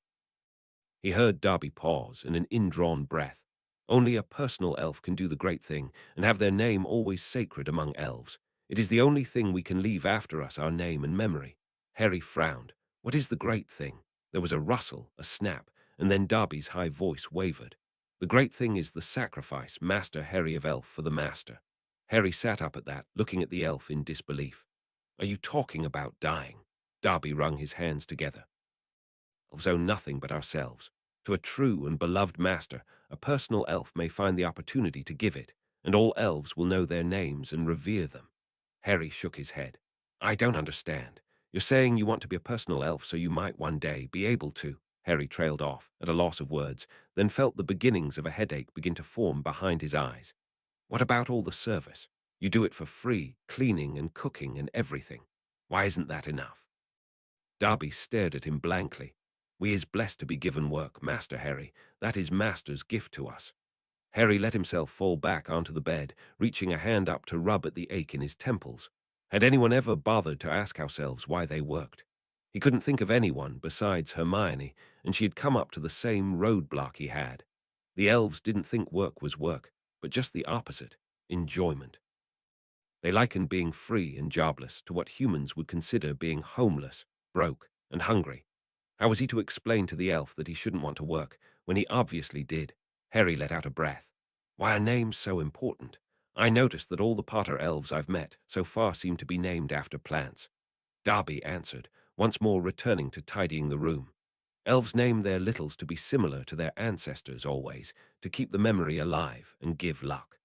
He heard Darby pause and an indrawn breath. Only a personal elf can do the great thing and have their name always sacred among elves. It is the only thing we can leave after us, our name and memory. Harry frowned. What is the great thing? There was a rustle, a snap, and then Darby's high voice wavered. The great thing is the sacrifice, Master Harry of Elf for the Master. Harry sat up at that, looking at the elf in disbelief. Are you talking about dying? Darby wrung his hands together. Elves own nothing but ourselves. To a true and beloved master, a personal elf may find the opportunity to give it, and all elves will know their names and revere them. Harry shook his head. I don't understand. You're saying you want to be a personal elf so you might one day be able to. Harry trailed off, at a loss of words, then felt the beginnings of a headache begin to form behind his eyes. What about all the service? You do it for free, cleaning and cooking and everything. Why isn't that enough? Darby stared at him blankly. We is blessed to be given work, Master Harry. That is Master's gift to us. Harry let himself fall back onto the bed, reaching a hand up to rub at the ache in his temples. Had anyone ever bothered to ask ourselves why they worked? He couldn't think of anyone besides Hermione, and she had come up to the same roadblock he had. The elves didn't think work was work, but just the opposite, enjoyment. They likened being free and jobless to what humans would consider being homeless, broke, and hungry. How was he to explain to the elf that he shouldn't want to work, when he obviously did? Harry let out a breath. Why are names so important? I noticed that all the Potter elves I've met so far seem to be named after plants. Darby answered, once more returning to tidying the room. Elves name their littles to be similar to their ancestors always, to keep the memory alive and give luck.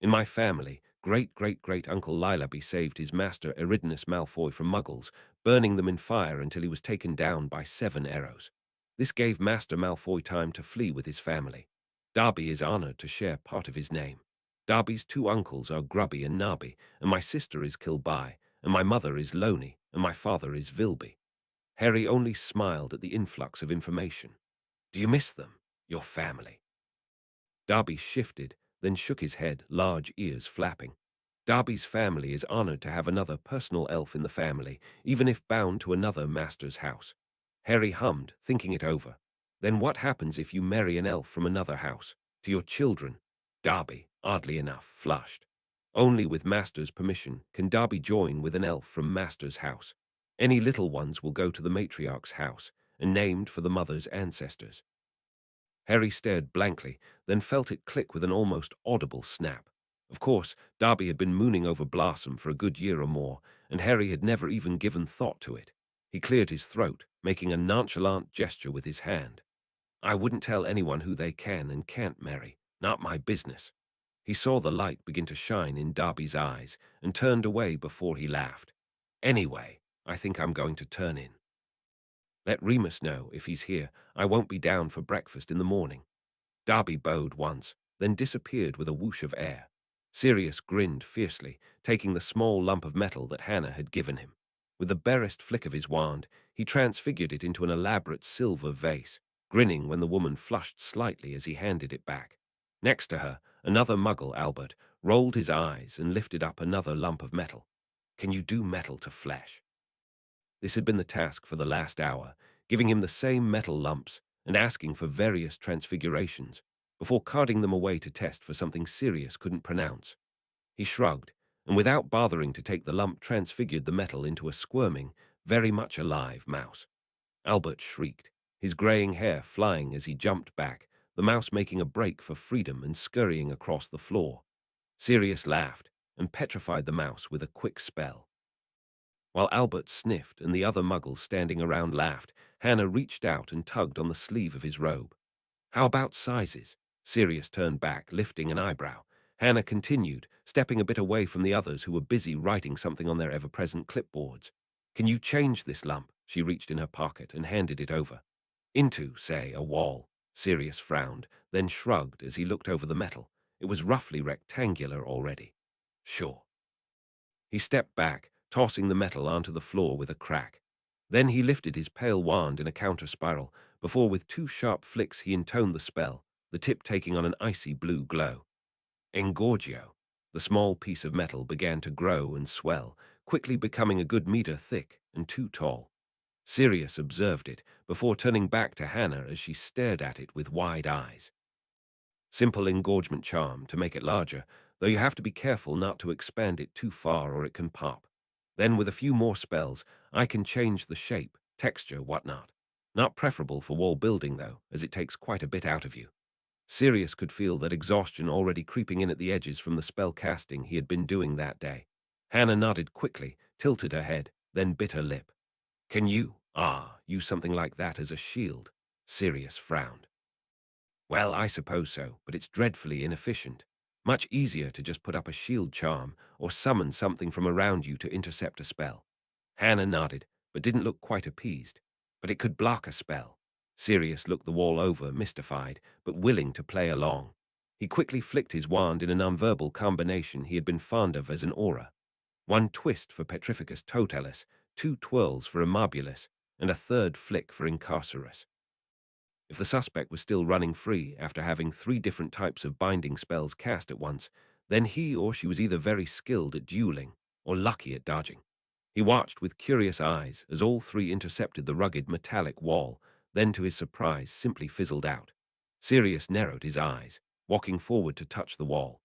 In my family, great-great-great-uncle Lilaby saved his master Eridanus Malfoy from muggles, burning them in fire until he was taken down by 7 arrows. This gave Master Malfoy time to flee with his family. Darby is honored to share part of his name. Darby's 2 uncles are Grubby and Narby, and my sister is Kilby, and my mother is Loney, and my father is Vilby. Harry only smiled at the influx of information. Do you miss them, your family? Darby shifted, then shook his head, large ears flapping. Darby's family is honored to have another personal elf in the family, even if bound to another master's house. Harry hummed, thinking it over. Then what happens if you marry an elf from another house? To your children? Darby, oddly enough, flushed. Only with master's permission can Darby join with an elf from master's house. Any little ones will go to the matriarch's house, and named for the mother's ancestors. Harry stared blankly, then felt it click with an almost audible snap. Of course, Darby had been mooning over Blossom for a good year or more, and Harry had never even given thought to it. He cleared his throat, making a nonchalant gesture with his hand. I wouldn't tell anyone who they can and can't marry. Not my business. He saw the light begin to shine in Darby's eyes and turned away before he laughed. Anyway, I think I'm going to turn in. Let Remus know if he's here. I won't be down for breakfast in the morning. Darby bowed once, then disappeared with a whoosh of air. Sirius grinned fiercely, taking the small lump of metal that Hannah had given him. With the barest flick of his wand, he transfigured it into an elaborate silver vase, grinning when the woman flushed slightly as he handed it back. Next to her, another muggle, Albert, rolled his eyes and lifted up another lump of metal. Can you do metal to flesh? This had been the task for the last hour, giving him the same metal lumps and asking for various transfigurations, before carting them away to test for something Sirius couldn't pronounce. He shrugged, and without bothering to take the lump, transfigured the metal into a squirming, very much alive mouse. Albert shrieked, his graying hair flying as he jumped back, the mouse making a break for freedom and scurrying across the floor. Sirius laughed and petrified the mouse with a quick spell. While Albert sniffed and the other muggles standing around laughed, Hannah reached out and tugged on the sleeve of his robe. How about sizes? Sirius turned back, lifting an eyebrow. Hannah continued, stepping a bit away from the others who were busy writing something on their ever-present clipboards. Can you change this lump? She reached in her pocket and handed it over. Into, say, a wall. Sirius frowned, then shrugged as he looked over the metal. It was roughly rectangular already. Sure. He stepped back, tossing the metal onto the floor with a crack. Then he lifted his pale wand in a counter-spiral, before with 2 sharp flicks he intoned the spell, the tip taking on an icy blue glow. Engorgio. The small piece of metal began to grow and swell, quickly becoming a good meter thick and 2 tall. Sirius observed it, before turning back to Hannah as she stared at it with wide eyes. Simple engorgement charm to make it larger, though you have to be careful not to expand it too far or it can pop. Then with a few more spells, I can change the shape, texture, whatnot. Not preferable for wall building, though, as it takes quite a bit out of you. Sirius could feel that exhaustion already creeping in at the edges from the spell casting he had been doing that day. Hannah nodded quickly, tilted her head, then bit her lip. Can you, use something like that as a shield? Sirius frowned. Well, I suppose so, but it's dreadfully inefficient. Much easier to just put up a shield charm or summon something from around you to intercept a spell. Hannah nodded, but didn't look quite appeased. But it could block a spell. Sirius looked the wall over, mystified, but willing to play along. He quickly flicked his wand in a nonverbal combination he had been fond of as an aura. One twist for Petrificus Totalis, two twirls for Immobulus, and a third flick for Incarcerus. If the suspect was still running free after having 3 different types of binding spells cast at once, then he or she was either very skilled at dueling or lucky at dodging. He watched with curious eyes as all 3 intercepted the rugged metallic wall, then to his surprise simply fizzled out. Sirius narrowed his eyes, walking forward to touch the wall.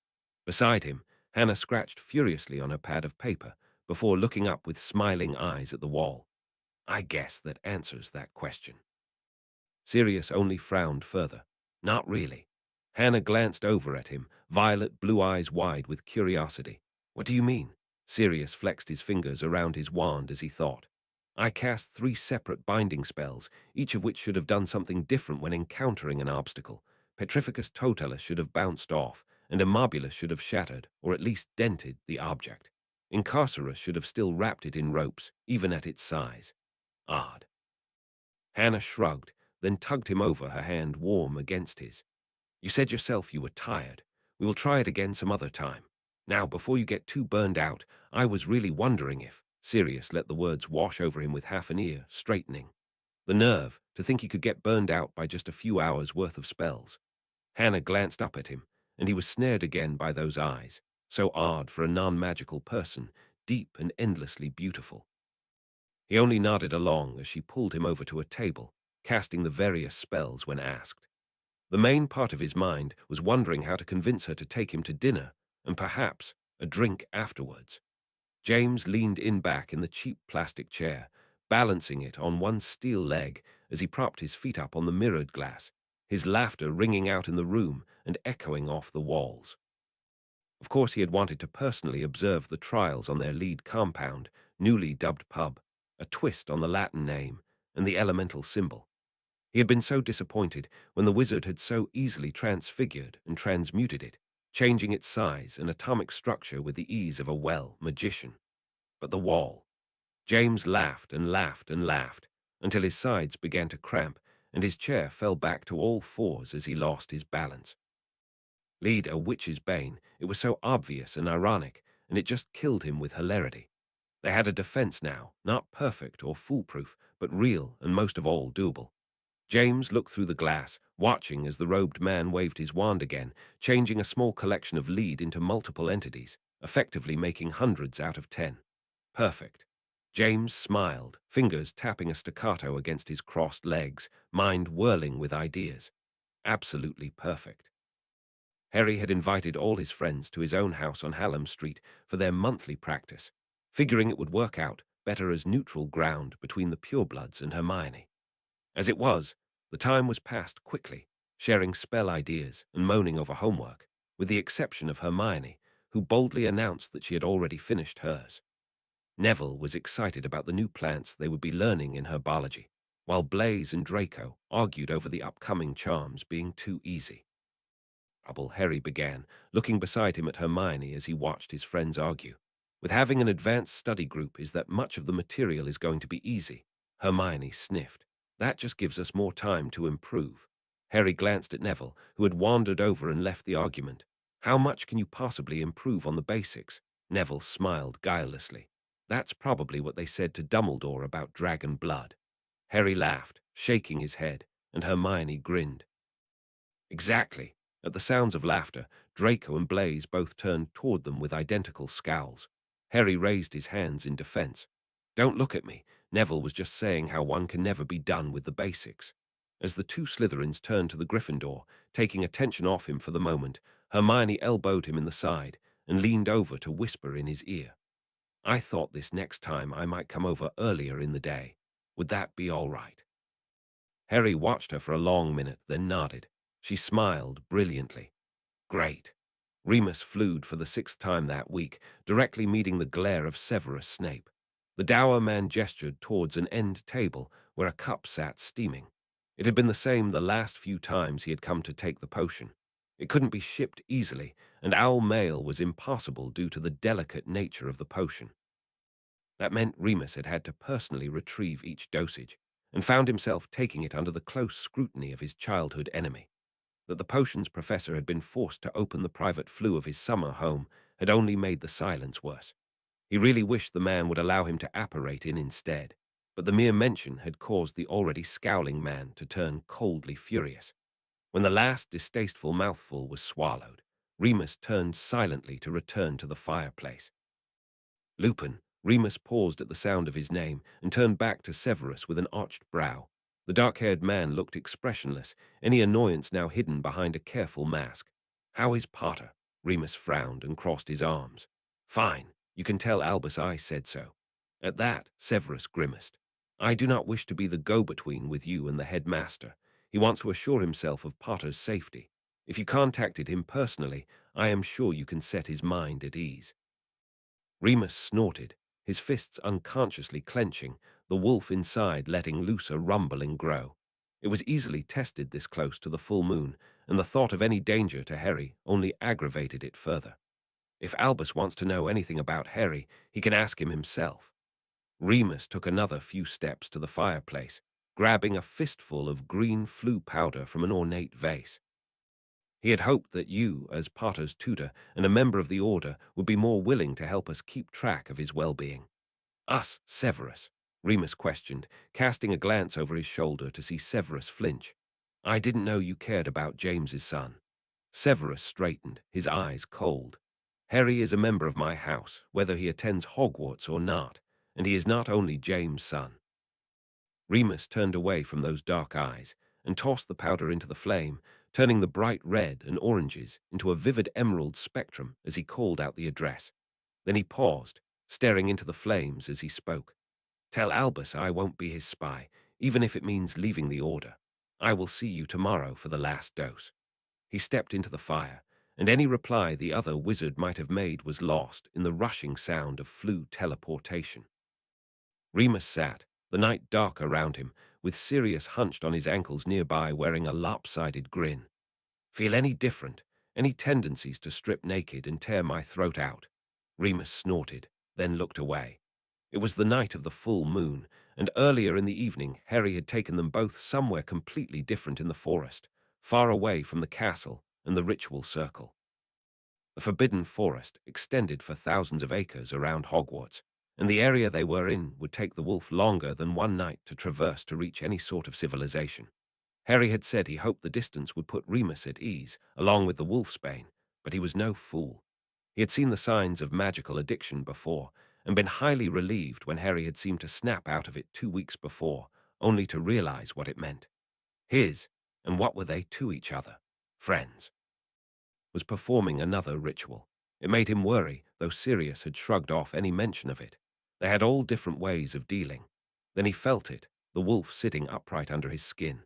Beside him, Hannah scratched furiously on her pad of paper before looking up with smiling eyes at the wall. I guess that answers that question. Sirius only frowned further. Not really. Hannah glanced over at him, violet blue eyes wide with curiosity. What do you mean? Sirius flexed his fingers around his wand as he thought. I cast 3 separate binding spells, each of which should have done something different when encountering an obstacle. Petrificus Totalis should have bounced off, and Immobulus should have shattered, or at least dented, the object. Incarcerus should have still wrapped it in ropes, even at its size. Odd. Hannah shrugged, then tugged him over, her hand warm against his. You said yourself you were tired. We will try it again some other time. Now, before you get too burned out, I was really wondering if— Sirius let the words wash over him with half an ear, straightening. The nerve, to think he could get burned out by just a few hours' worth of spells. Hannah glanced up at him, and he was snared again by those eyes, so odd for a non-magical person, deep and endlessly beautiful. He only nodded along as she pulled him over to a table, casting the various spells when asked. The main part of his mind was wondering how to convince her to take him to dinner, and perhaps a drink afterwards. James leaned in back in the cheap plastic chair, balancing it on one steel leg as he propped his feet up on the mirrored glass, his laughter ringing out in the room and echoing off the walls. Of course, he had wanted to personally observe the trials on their lead compound, newly dubbed pub, a twist on the Latin name and the elemental symbol. He had been so disappointed when the wizard had so easily transfigured and transmuted it, changing its size and atomic structure with the ease of a magician. But the wall. James laughed and laughed and laughed until his sides began to cramp and his chair fell back to all fours as he lost his balance. Lead a witch's bane, it was so obvious and ironic, and it just killed him with hilarity. They had a defense now, not perfect or foolproof, but real and most of all doable. James looked through the glass, watching as the robed man waved his wand again, changing a small collection of lead into multiple entities, effectively making hundreds out of 10. Perfect. James smiled, fingers tapping a staccato against his crossed legs, mind whirling with ideas. Absolutely perfect. Harry had invited all his friends to his own house on Hallam Street for their monthly practice, figuring it would work out better as neutral ground between the purebloods and Hermione. As it was, the time was passed quickly, sharing spell ideas and moaning over homework, with the exception of Hermione, who boldly announced that she had already finished hers. Neville was excited about the new plants they would be learning in herbology, while Blaise and Draco argued over the upcoming charms being too easy. Trouble, Harry began, looking beside him at Hermione as he watched his friends argue. With having an advanced study group is that much of the material is going to be easy. Hermione sniffed. That just gives us more time to improve. Harry glanced at Neville, who had wandered over and left the argument. How much can you possibly improve on the basics? Neville smiled guilelessly. That's probably what they said to Dumbledore about dragon blood. Harry laughed, shaking his head, and Hermione grinned. Exactly. At the sounds of laughter, Draco and Blaise both turned toward them with identical scowls. Harry raised his hands in defense. Don't look at me. Neville was just saying how one can never be done with the basics. As the 2 Slytherins turned to the Gryffindor, taking attention off him for the moment, Hermione elbowed him in the side and leaned over to whisper in his ear. I thought this next time I might come over earlier in the day. Would that be all right? Harry watched her for a long minute, then nodded. She smiled brilliantly. Great. Remus flew for the 6th time that week, directly meeting the glare of Severus Snape. The dour man gestured towards an end table where a cup sat steaming. It had been the same the last few times he had come to take the potion. It couldn't be shipped easily, and owl mail was impossible due to the delicate nature of the potion. That meant Remus had had to personally retrieve each dosage, and found himself taking it under the close scrutiny of his childhood enemy. That the potion's professor had been forced to open the private flue of his summer home had only made the silence worse. He really wished the man would allow him to apparate in instead, but the mere mention had caused the already scowling man to turn coldly furious. When the last distasteful mouthful was swallowed, Remus turned silently to return to the fireplace. Lupin, Remus paused at the sound of his name and turned back to Severus with an arched brow. The dark-haired man looked expressionless, any annoyance now hidden behind a careful mask. "How is Potter?" Remus frowned and crossed his arms. "Fine. You can tell Albus I said so." At that, Severus grimaced. "I do not wish to be the go-between with you and the headmaster. He wants to assure himself of Potter's safety. If you contacted him personally, I am sure you can set his mind at ease." Remus snorted, his fists unconsciously clenching, the wolf inside letting loose a rumbling grow. It was easily tested this close to the full moon, and the thought of any danger to Harry only aggravated it further. If Albus wants to know anything about Harry, he can ask him himself. Remus took another few steps to the fireplace, grabbing a fistful of green flue powder from an ornate vase. He had hoped that you, as Potter's tutor and a member of the Order, would be more willing to help us keep track of his well-being. "Us, Severus?" Remus questioned, casting a glance over his shoulder to see Severus flinch. "I didn't know you cared about James's son." Severus straightened, his eyes cold. "Harry is a member of my house, whether he attends Hogwarts or not, and he is not only James' son." Remus turned away from those dark eyes and tossed the powder into the flame, turning the bright red and oranges into a vivid emerald spectrum as he called out the address. Then he paused, staring into the flames as he spoke. "Tell Albus I won't be his spy, even if it means leaving the Order. I will see you tomorrow for the last dose." He stepped into the fire, and any reply the other wizard might have made was lost in the rushing sound of flue teleportation. Remus sat, the night dark around him, with Sirius hunched on his ankles nearby wearing a lopsided grin. "Feel any different? Any tendencies to strip naked and tear my throat out?" Remus snorted, then looked away. It was the night of the full moon, and earlier in the evening Harry had taken them both somewhere completely different in the forest, far away from the castle and the ritual circle. The forbidden forest extended for thousands of acres around Hogwarts, and the area they were in would take the wolf longer than one night to traverse to reach any sort of civilization. Harry had said he hoped the distance would put Remus at ease, along with the wolfsbane, but he was no fool. He had seen the signs of magical addiction before, and been highly relieved when Harry had seemed to snap out of it 2 weeks before, only to realize what it meant. His, and what were they to each other? Friends. Was performing another ritual. It made him worry, though Sirius had shrugged off any mention of it. They had all different ways of dealing. Then he felt it, the wolf sitting upright under his skin.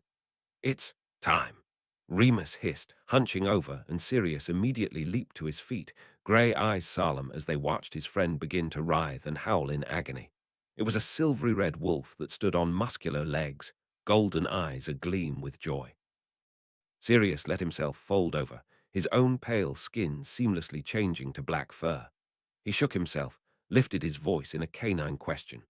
"It's time," Remus hissed, hunching over, and Sirius immediately leaped to his feet, grey eyes solemn as they watched his friend begin to writhe and howl in agony. It was a silvery red wolf that stood on muscular legs, golden eyes agleam with joy. Sirius let himself fold over, his own pale skin seamlessly changing to black fur. He shook himself, lifted his voice in a canine question.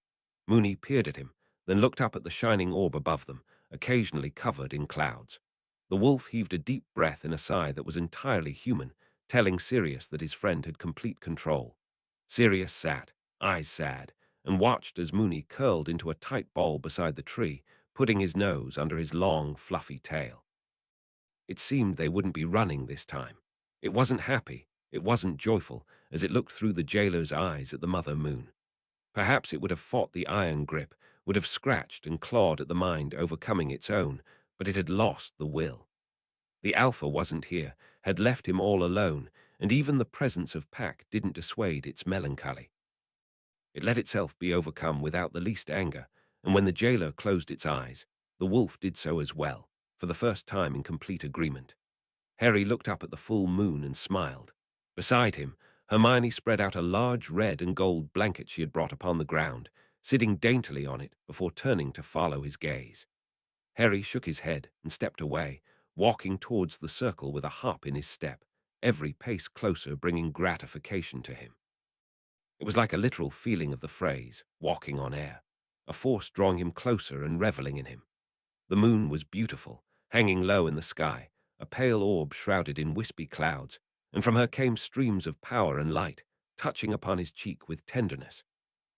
Moony peered at him, then looked up at the shining orb above them, occasionally covered in clouds. The wolf heaved a deep breath in a sigh that was entirely human, telling Sirius that his friend had complete control. Sirius sat, eyes sad, and watched as Moony curled into a tight ball beside the tree, putting his nose under his long, fluffy tail. It seemed they wouldn't be running this time. It wasn't happy, it wasn't joyful, as it looked through the jailer's eyes at the mother moon. Perhaps it would have fought the iron grip, would have scratched and clawed at the mind overcoming its own, but it had lost the will. The alpha wasn't here, had left him all alone, and even the presence of Pack didn't dissuade its melancholy. It let itself be overcome without the least anger, and when the jailer closed its eyes, the wolf did so as well, for the first time in complete agreement. Harry looked up at the full moon and smiled. Beside him, Hermione spread out a large red and gold blanket she had brought upon the ground, sitting daintily on it before turning to follow his gaze. Harry shook his head and stepped away, walking towards the circle with a hop in his step, every pace closer bringing gratification to him. It was like a literal feeling of the phrase, walking on air, a force drawing him closer and reveling in him. The moon was beautiful, hanging low in the sky, a pale orb shrouded in wispy clouds, and from her came streams of power and light, touching upon his cheek with tenderness.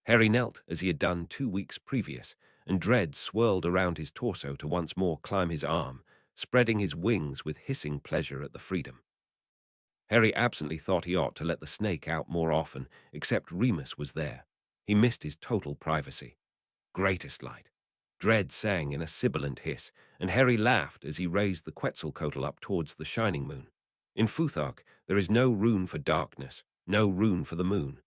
Harry knelt as he had done 2 weeks previous, and dread swirled around his torso to once more climb his arm, spreading his wings with hissing pleasure at the freedom. Harry absently thought he ought to let the snake out more often, except Remus was there. He missed his total privacy. Greatest light. Dread sang in a sibilant hiss, and Harry laughed as he raised the Quetzalcoatl up towards the shining moon. In Futhark, there is no rune for darkness, no rune for the moon.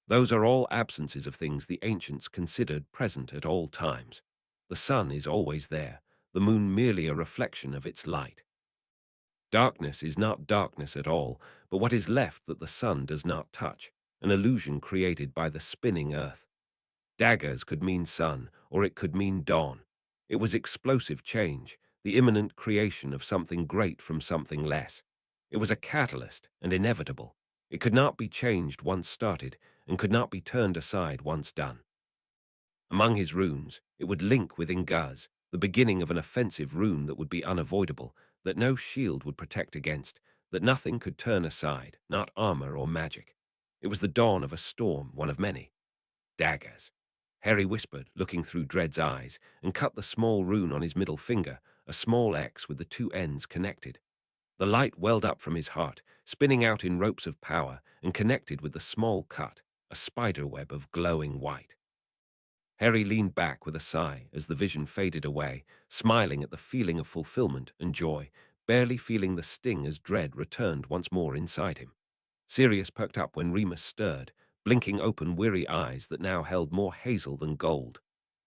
Those are all absences of things the ancients considered present at all times. The sun is always there, the moon merely a reflection of its light. Darkness is not darkness at all, but what is left that the sun does not touch, an illusion created by the spinning earth. Daggers could mean sun, or it could mean dawn. It was explosive change, the imminent creation of something great from something less. It was a catalyst and inevitable. It could not be changed once started, and could not be turned aside once done. Among his runes, it would link with Inguz, the beginning of an offensive rune that would be unavoidable, that no shield would protect against, that nothing could turn aside, not armor or magic. It was the dawn of a storm, one of many. Daggers. Harry whispered, looking through Dread's eyes, and cut the small rune on his middle finger, a small X with the two ends connected. The light welled up from his heart, spinning out in ropes of power, and connected with the small cut, a spider web of glowing white. Harry leaned back with a sigh as the vision faded away, smiling at the feeling of fulfillment and joy, barely feeling the sting as dread returned once more inside him. Sirius perked up when Remus stirred, blinking open weary eyes that now held more hazel than gold.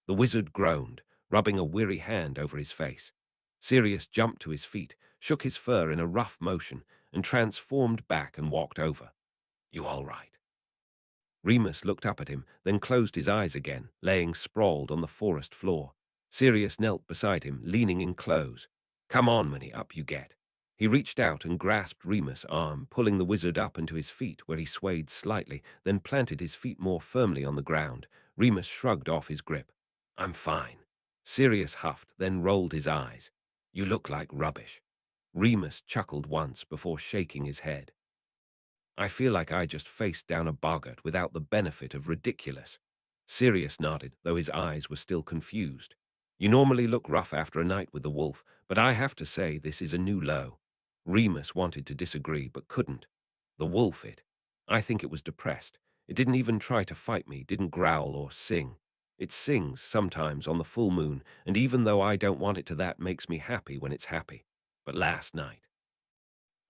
The wizard groaned, rubbing a weary hand over his face. Sirius jumped to his feet, shook his fur in a rough motion, and transformed back and walked over. "You all right?" Remus looked up at him, then closed his eyes again, laying sprawled on the forest floor. Sirius knelt beside him, leaning in close. "Come on, Minnie, up you get." He reached out and grasped Remus' arm, pulling the wizard up into his feet, where he swayed slightly, then planted his feet more firmly on the ground. Remus shrugged off his grip. "I'm fine." Sirius huffed, then rolled his eyes. "You look like rubbish." Remus chuckled once before shaking his head. "I feel like I just faced down a boggart without the benefit of ridiculous." Sirius nodded, though his eyes were still confused. "You normally look rough after a night with the wolf, but I have to say this is a new low." Remus wanted to disagree, but couldn't. The wolf, I think it was depressed. It didn't even try to fight me, didn't growl or sing. It sings sometimes on the full moon, and even though I don't want it to, that makes me happy when it's happy. But last night,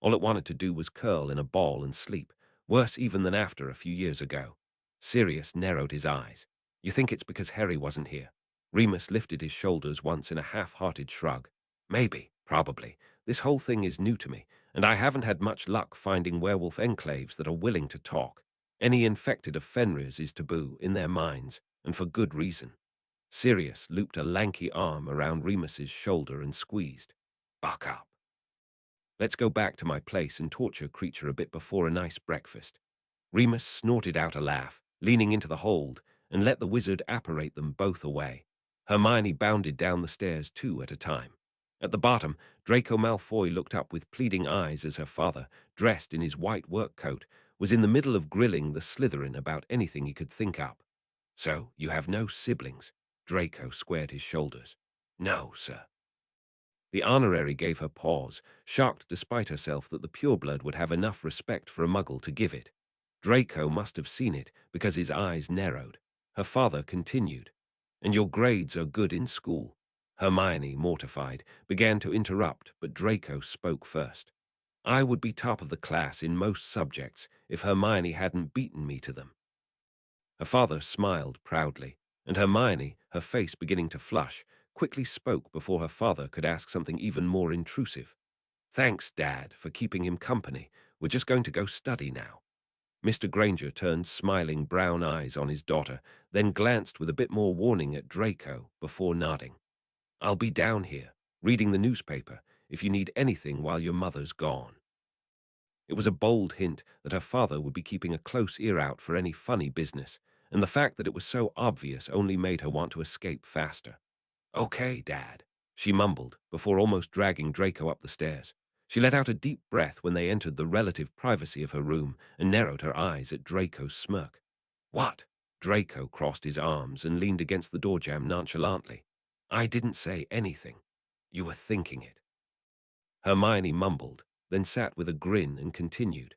all it wanted to do was curl in a ball and sleep, worse even than after a few years ago. Sirius narrowed his eyes. "You think it's because Harry wasn't here?" Remus lifted his shoulders once in a half-hearted shrug. "Maybe, probably. This whole thing is new to me, and I haven't had much luck finding werewolf enclaves that are willing to talk. Any infected of Fenris is taboo in their minds, and for good reason." Sirius looped a lanky arm around Remus's shoulder and squeezed. "Buck up. Let's go back to my place and torture Creature a bit before a nice breakfast." Remus snorted out a laugh, leaning into the hold, and let the wizard apparate them both away. Hermione bounded down the stairs 2 at a time. At the bottom, Draco Malfoy looked up with pleading eyes as her father, dressed in his white work coat, was in the middle of grilling the Slytherin about anything he could think up. "So, you have no siblings?" Draco squared his shoulders. "No, sir." The honorary gave her pause, shocked despite herself that the pureblood would have enough respect for a muggle to give it. Draco must have seen it, because his eyes narrowed. Her father continued. "And your grades are good in school?" Hermione, mortified, began to interrupt, but Draco spoke first. "I would be top of the class in most subjects if Hermione hadn't beaten me to them." Her father smiled proudly, and Hermione, her face beginning to flush, quickly spoke before her father could ask something even more intrusive. "Thanks, Dad, for keeping him company. We're just going to go study now." Mr. Granger turned smiling brown eyes on his daughter, then glanced with a bit more warning at Draco before nodding. "I'll be down here, reading the newspaper. if you need anything while your mother's gone." It was a bold hint that her father would be keeping a close ear out for any funny business, and the fact that it was so obvious only made her want to escape faster. "Okay, Dad," she mumbled, before almost dragging Draco up the stairs. She let out a deep breath when they entered the relative privacy of her room and narrowed her eyes at Draco's smirk. "What?" Draco crossed his arms and leaned against the door jamb nonchalantly. "I didn't say anything. You were thinking it." Hermione mumbled, then sat with a grin and continued.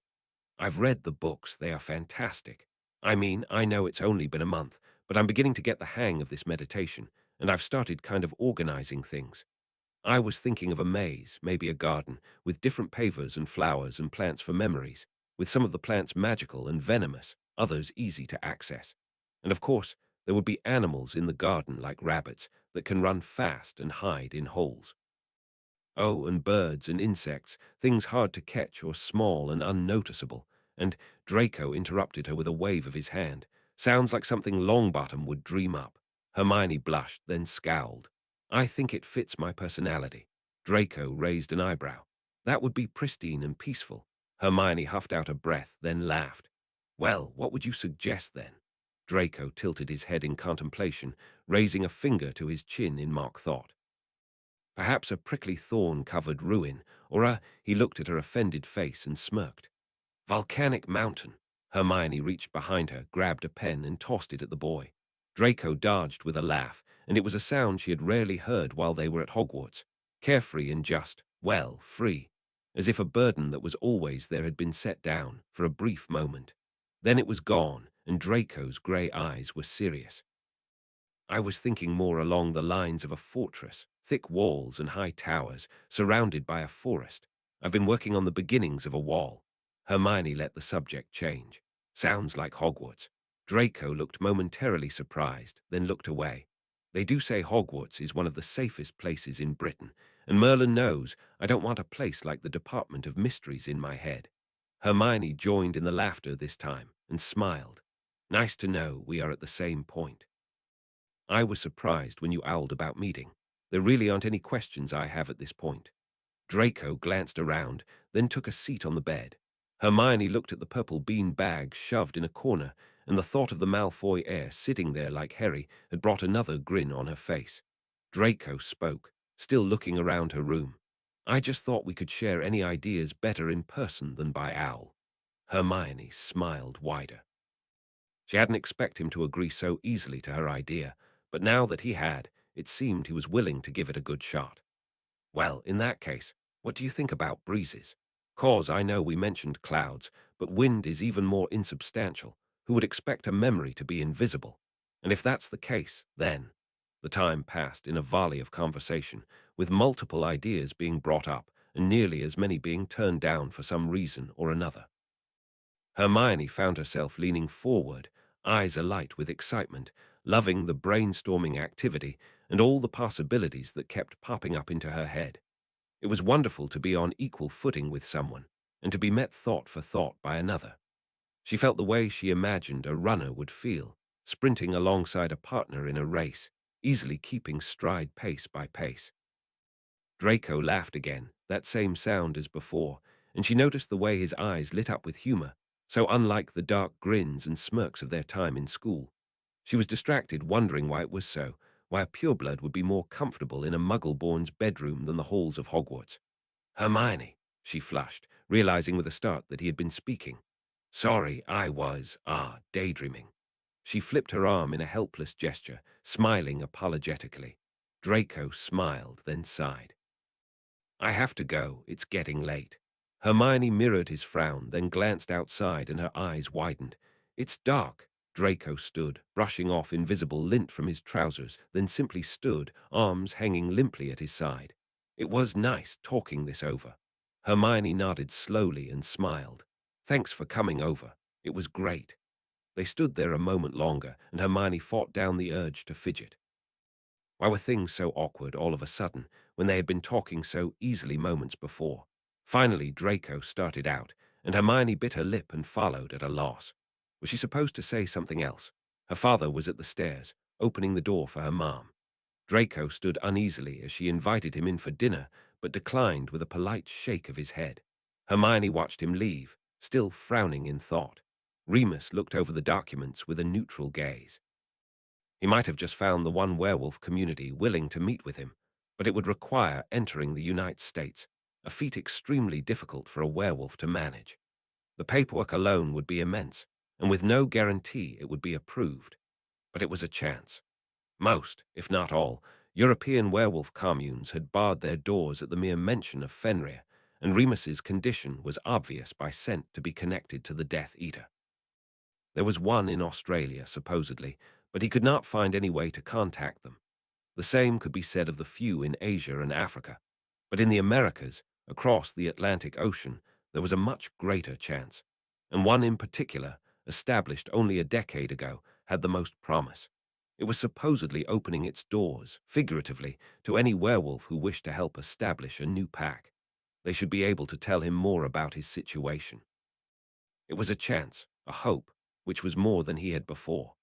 "I've read the books. They are fantastic. I mean, I know it's only been a month, but I'm beginning to get the hang of this meditation, and I've started kind of organizing things. I was thinking of a maze, maybe a garden, with different pavers and flowers and plants for memories, with some of the plants magical and venomous, others easy to access. And of course, there would be animals in the garden like rabbits that can run fast and hide in holes. Oh, and birds and insects, things hard to catch or small and unnoticeable." And Draco interrupted her with a wave of his hand. "Sounds like something Longbottom would dream up." Hermione blushed, then scowled. "I think it fits my personality." Draco raised an eyebrow. "That would be pristine and peaceful." Hermione huffed out a breath, then laughed. "Well, what would you suggest then?" Draco tilted his head in contemplation, raising a finger to his chin in mock thought. "Perhaps a prickly thorn-covered ruin, or a—" He looked at her offended face and smirked. "Volcanic mountain." Hermione reached behind her, grabbed a pen, and tossed it at the boy. Draco dodged with a laugh, and it was a sound she had rarely heard while they were at Hogwarts. Carefree and just, well, free. As if a burden that was always there had been set down, for a brief moment. Then it was gone, and Draco's grey eyes were serious. "I was thinking more along the lines of a fortress, thick walls and high towers, surrounded by a forest. I've been working on the beginnings of a wall." Hermione let the subject change. "Sounds like Hogwarts." Draco looked momentarily surprised, then looked away. "They do say Hogwarts is one of the safest places in Britain, and Merlin knows I don't want a place like the Department of Mysteries in my head." Hermione joined in the laughter this time, and smiled. "Nice to know we are at the same point. I was surprised when you owled about meeting. There really aren't any questions I have at this point." Draco glanced around, then took a seat on the bed. Hermione looked at the purple bean bag shoved in a corner, and the thought of the Malfoy heir sitting there like Harry had brought another grin on her face. Draco spoke, still looking around her room. "I just thought we could share any ideas better in person than by owl." Hermione smiled wider. She hadn't expected him to agree so easily to her idea, but now that he had, it seemed he was willing to give it a good shot. "Well, in that case, what do you think about breezes? 'Cause I know we mentioned clouds, but wind is even more insubstantial. Who would expect a memory to be invisible? And if that's the case, then—" The time passed in a volley of conversation, with multiple ideas being brought up and nearly as many being turned down for some reason or another. Hermione found herself leaning forward, eyes alight with excitement, loving the brainstorming activity and all the possibilities that kept popping up into her head. It was wonderful to be on equal footing with someone, and to be met thought for thought by another. She felt the way she imagined a runner would feel, sprinting alongside a partner in a race, easily keeping stride pace by pace. Draco laughed again, that same sound as before, and she noticed the way his eyes lit up with humor, so unlike the dark grins and smirks of their time in school. She was distracted, wondering why it was so, why a pureblood would be more comfortable in a muggle-born's bedroom than the halls of Hogwarts. "Hermione," she flushed, realizing with a start that he had been speaking. "Sorry, I was, daydreaming." She flipped her arm in a helpless gesture, smiling apologetically. Draco smiled, then sighed. "I have to go, it's getting late." Hermione mirrored his frown, then glanced outside and her eyes widened. "It's dark." Draco stood, brushing off invisible lint from his trousers, then simply stood, arms hanging limply at his side. "It was nice talking this over." Hermione nodded slowly and smiled. "Thanks for coming over. It was great." They stood there a moment longer, and Hermione fought down the urge to fidget. Why were things so awkward all of a sudden, when they had been talking so easily moments before? Finally, Draco started out, and Hermione bit her lip and followed at a loss. Was she supposed to say something else? Her father was at the stairs, opening the door for her mom. Draco stood uneasily as she invited him in for dinner, but declined with a polite shake of his head. Hermione watched him leave, still frowning in thought. Remus looked over the documents with a neutral gaze. He might have just found the one werewolf community willing to meet with him, but it would require entering the United States, a feat extremely difficult for a werewolf to manage. The paperwork alone would be immense, and with no guarantee it would be approved. But it was a chance. Most, if not all, European werewolf communes had barred their doors at the mere mention of Fenrir, and Remus's condition was obvious by scent to be connected to the Death Eater. There was one in Australia, supposedly, but he could not find any way to contact them. The same could be said of the few in Asia and Africa. But in the Americas, across the Atlantic Ocean, there was a much greater chance. And one in particular, established only a decade ago, had the most promise. It was supposedly opening its doors, figuratively, to any werewolf who wished to help establish a new pack. They should be able to tell him more about his situation. It was a chance, a hope, which was more than he had before.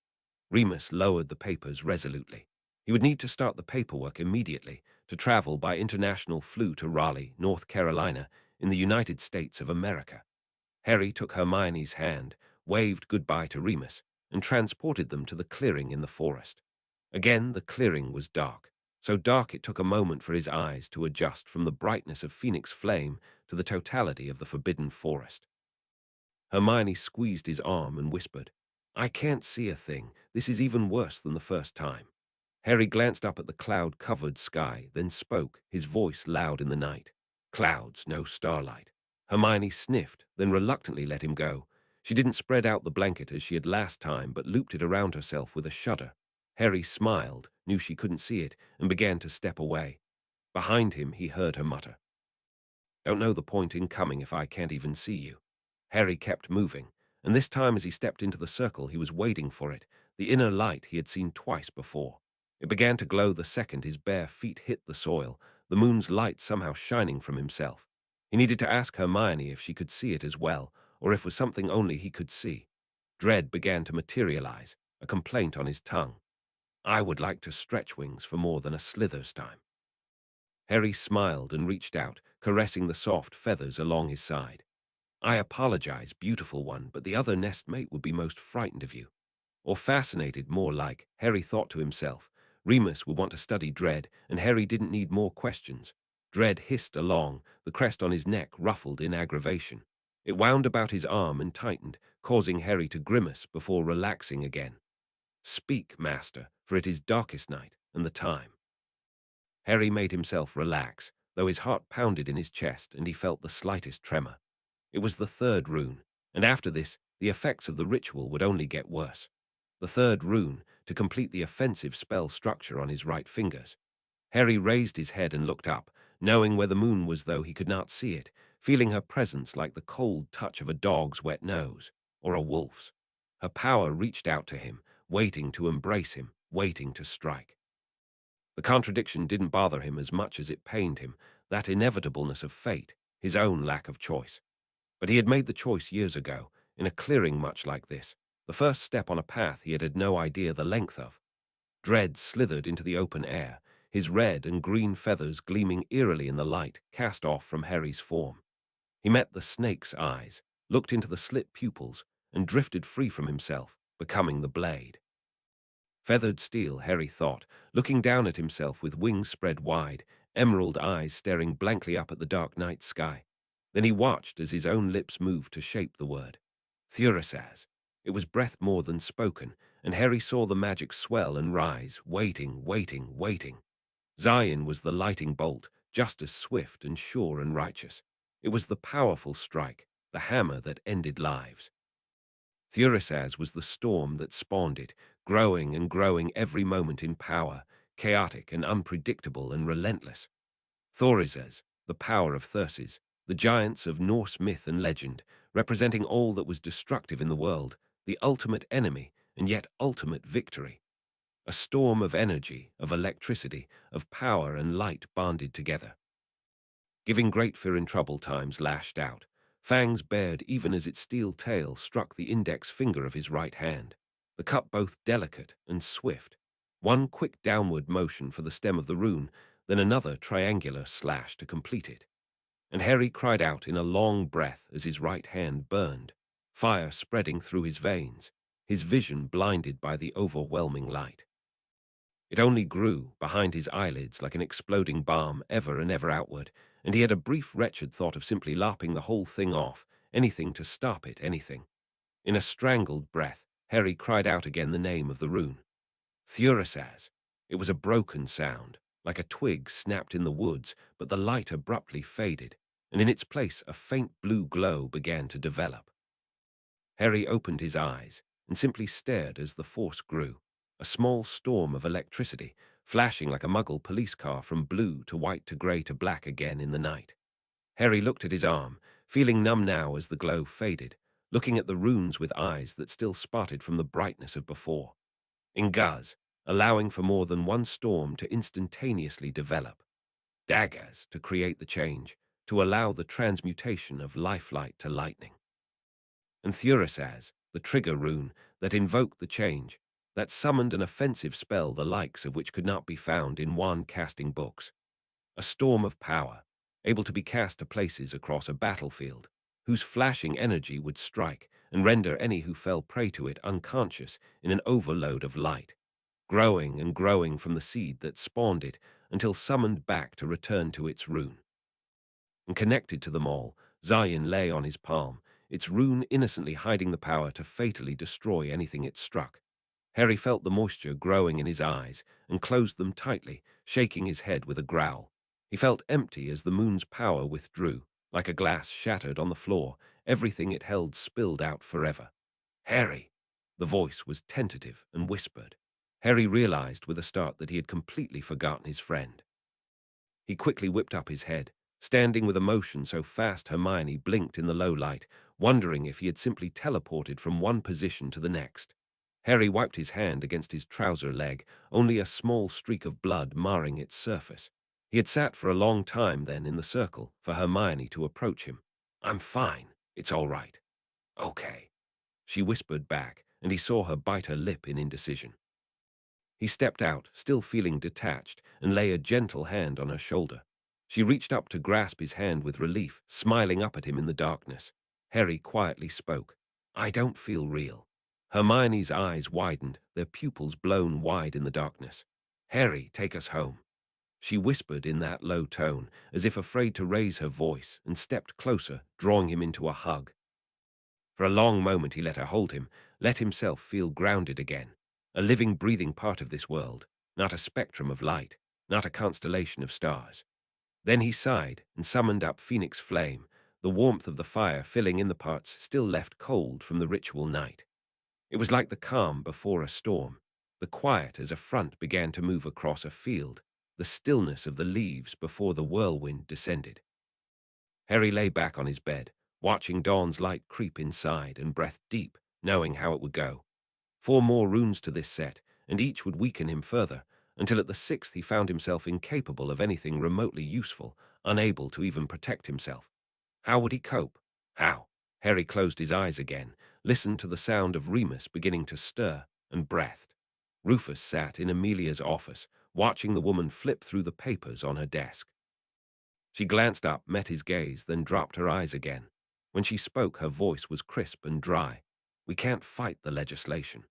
Remus lowered the papers resolutely. He would need to start the paperwork immediately to travel by international flu to Raleigh, North Carolina, in the United States of America. Harry took Hermione's hand, waved goodbye to Remus, and transported them to the clearing in the forest. Again, the clearing was dark, so dark it took a moment for his eyes to adjust from the brightness of Phoenix flame to the totality of the forbidden forest. Hermione squeezed his arm and whispered, "I can't see a thing. This is even worse than the first time." Harry glanced up at the cloud-covered sky, then spoke, his voice loud in the night. "Clouds, no starlight." Hermione sniffed, then reluctantly let him go. She didn't spread out the blanket as she had last time, but looped it around herself with a shudder. Harry smiled, knew she couldn't see it, and began to step away. Behind him, he heard her mutter, "Don't know the point in coming if I can't even see you." Harry kept moving, and this time as he stepped into the circle he was waiting for it, the inner light he had seen twice before. It began to glow the second his bare feet hit the soil, the moon's light somehow shining from himself. He needed to ask Hermione if she could see it as well, or if it was something only he could see. Dread began to materialize, a complaint on his tongue. "I would like to stretch wings for more than a slither's time." Harry smiled and reached out, caressing the soft feathers along his side. "I apologize, beautiful one, but the other nest mate would be most frightened of you." Or fascinated, more like, Harry thought to himself. Remus would want to study Dread, and Harry didn't need more questions. Dread hissed along, the crest on his neck ruffled in aggravation. It wound about his arm and tightened, causing Harry to grimace before relaxing again. "Speak, master, for it is darkest night, and the time." Harry made himself relax, though his heart pounded in his chest and he felt the slightest tremor. It was the third rune, and after this, the effects of the ritual would only get worse. The third rune, to complete the offensive spell structure on his right fingers. Harry raised his head and looked up, knowing where the moon was though he could not see it, feeling her presence like the cold touch of a dog's wet nose, or a wolf's. Her power reached out to him, waiting to embrace him, waiting to strike. The contradiction didn't bother him as much as it pained him, that inevitableness of fate, his own lack of choice. But he had made the choice years ago, in a clearing much like this, the first step on a path he had had no idea the length of. Dread slithered into the open air, his red and green feathers gleaming eerily in the light cast off from Harry's form. He met the snake's eyes, looked into the slit pupils, and drifted free from himself, becoming the blade. Feathered steel, Harry thought, looking down at himself with wings spread wide, emerald eyes staring blankly up at the dark night sky. Then he watched as his own lips moved to shape the word. Thurisaz. It was breath more than spoken, and Harry saw the magic swell and rise, waiting, waiting, waiting. Zion was the lighting bolt, just as swift and sure and righteous. It was the powerful strike, the hammer that ended lives. Thurisaz was the storm that spawned it, growing and growing every moment in power, chaotic and unpredictable and relentless. Thorisaz, the power of Thyrses, the giants of Norse myth and legend, representing all that was destructive in the world, the ultimate enemy and yet ultimate victory. A storm of energy, of electricity, of power and light bonded together. Giving great fear in troubled times lashed out, fangs bared even as its steel tail struck the index finger of his right hand, the cut both delicate and swift. One quick downward motion for the stem of the rune, then another triangular slash to complete it. And Harry cried out in a long breath as his right hand burned, fire spreading through his veins, his vision blinded by the overwhelming light. It only grew behind his eyelids like an exploding bomb, ever and ever outward, and he had a brief wretched thought of simply lopping the whole thing off, anything to stop it, anything. In a strangled breath, Harry cried out again the name of the rune. Thurasaz. It was a broken sound, like a twig snapped in the woods, but the light abruptly faded, and in its place a faint blue glow began to develop. Harry opened his eyes and simply stared as the force grew, a small storm of electricity, flashing like a muggle police car from blue to white to grey to black again in the night. Harry looked at his arm, feeling numb now as the glow faded, looking at the runes with eyes that still spotted from the brightness of before. Ingaz, allowing for more than one storm to instantaneously develop. Daggers to create the change, to allow the transmutation of lifelight to lightning. And Thurasaz, the trigger rune that invoked the change, that summoned an offensive spell the likes of which could not be found in wand-casting books. A storm of power, able to be cast to places across a battlefield, whose flashing energy would strike and render any who fell prey to it unconscious in an overload of light, growing and growing from the seed that spawned it until summoned back to return to its rune. And connected to them all, Zayin lay on his palm, its rune innocently hiding the power to fatally destroy anything it struck. Harry felt the moisture growing in his eyes and closed them tightly, shaking his head with a growl. He felt empty as the moon's power withdrew, like a glass shattered on the floor, everything it held spilled out forever. Harry! The voice was tentative and whispered. Harry realized with a start that he had completely forgotten his friend. He quickly whipped up his head, standing with a motion so fast Hermione blinked in the low light, wondering if he had simply teleported from one position to the next. Harry wiped his hand against his trouser leg, only a small streak of blood marring its surface. He had sat for a long time then in the circle for Hermione to approach him. "I'm fine. It's all right." "Okay," she whispered back, and he saw her bite her lip in indecision. He stepped out, still feeling detached, and lay a gentle hand on her shoulder. She reached up to grasp his hand with relief, smiling up at him in the darkness. Harry quietly spoke. "I don't feel real." Hermione's eyes widened, their pupils blown wide in the darkness. "Harry, take us home." She whispered in that low tone, as if afraid to raise her voice, and stepped closer, drawing him into a hug. For a long moment he let her hold him, let himself feel grounded again, a living, breathing part of this world, not a spectrum of light, not a constellation of stars. Then he sighed and summoned up Phoenix Flame, the warmth of the fire filling in the parts still left cold from the ritual night. It was like the calm before a storm, the quiet as a front began to move across a field, the stillness of the leaves before the whirlwind descended. Harry lay back on his bed, watching dawn's light creep inside and breathed deep, knowing how it would go. 4 more runes to this set, and each would weaken him further, until at the 6th he found himself incapable of anything remotely useful, unable to even protect himself. How would he cope? How? Harry closed his eyes again, listened to the sound of Remus beginning to stir, and breathed. Rufus sat in Amelia's office, watching the woman flip through the papers on her desk. She glanced up, met his gaze, then dropped her eyes again. When she spoke, her voice was crisp and dry. "We can't fight the legislation."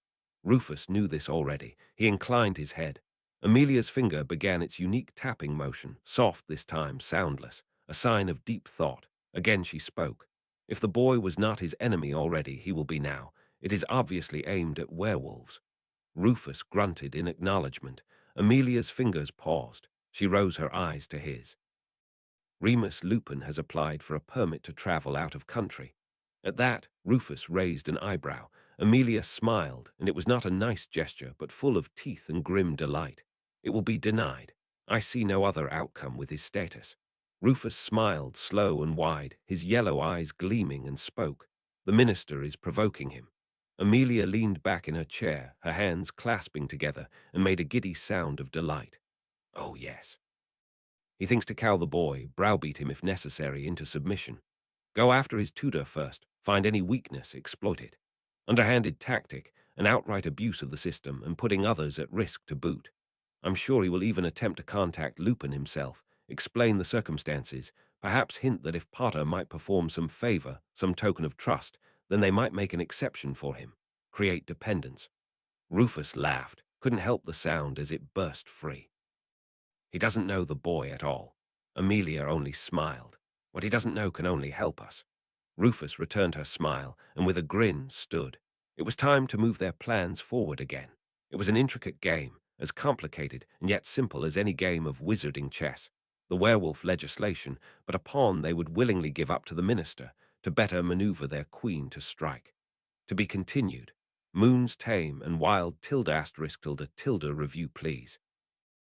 Rufus knew this already. He inclined his head. Amelia's finger began its unique tapping motion, soft this time, soundless, a sign of deep thought. Again she spoke. "If the boy was not his enemy already, he will be now. It is obviously aimed at werewolves." Rufus grunted in acknowledgement. Amelia's fingers paused. She rose her eyes to his. "Remus Lupin has applied for a permit to travel out of country." At that, Rufus raised an eyebrow. Amelia smiled, and it was not a nice gesture, but full of teeth and grim delight. "It will be denied. I see no other outcome with his status." Rufus smiled slow and wide, his yellow eyes gleaming, and spoke. "The minister is provoking him." Amelia leaned back in her chair, her hands clasping together, and made a giddy sound of delight. "Oh, yes. He thinks to cow the boy, browbeat him if necessary into submission. Go after his tutor first, find any weakness, exploit it. Underhanded tactic, an outright abuse of the system, and putting others at risk to boot. I'm sure he will even attempt to contact Lupin himself, explain the circumstances, perhaps hint that if Potter might perform some favor, some token of trust, then they might make an exception for him, create dependence. Rufus laughed, couldn't help the sound as it burst free. He doesn't know the boy at all. Amelia only smiled. What he doesn't know can only help us. Rufus returned her smile, and with a grin stood. It was time to move their plans forward again. It was an intricate game, as complicated and yet simple as any game of wizarding chess. The werewolf legislation, but a pawn they would willingly give up to the minister, to better maneuver their queen to strike. To be continued. Moons tame and wild tilde *tilde review please.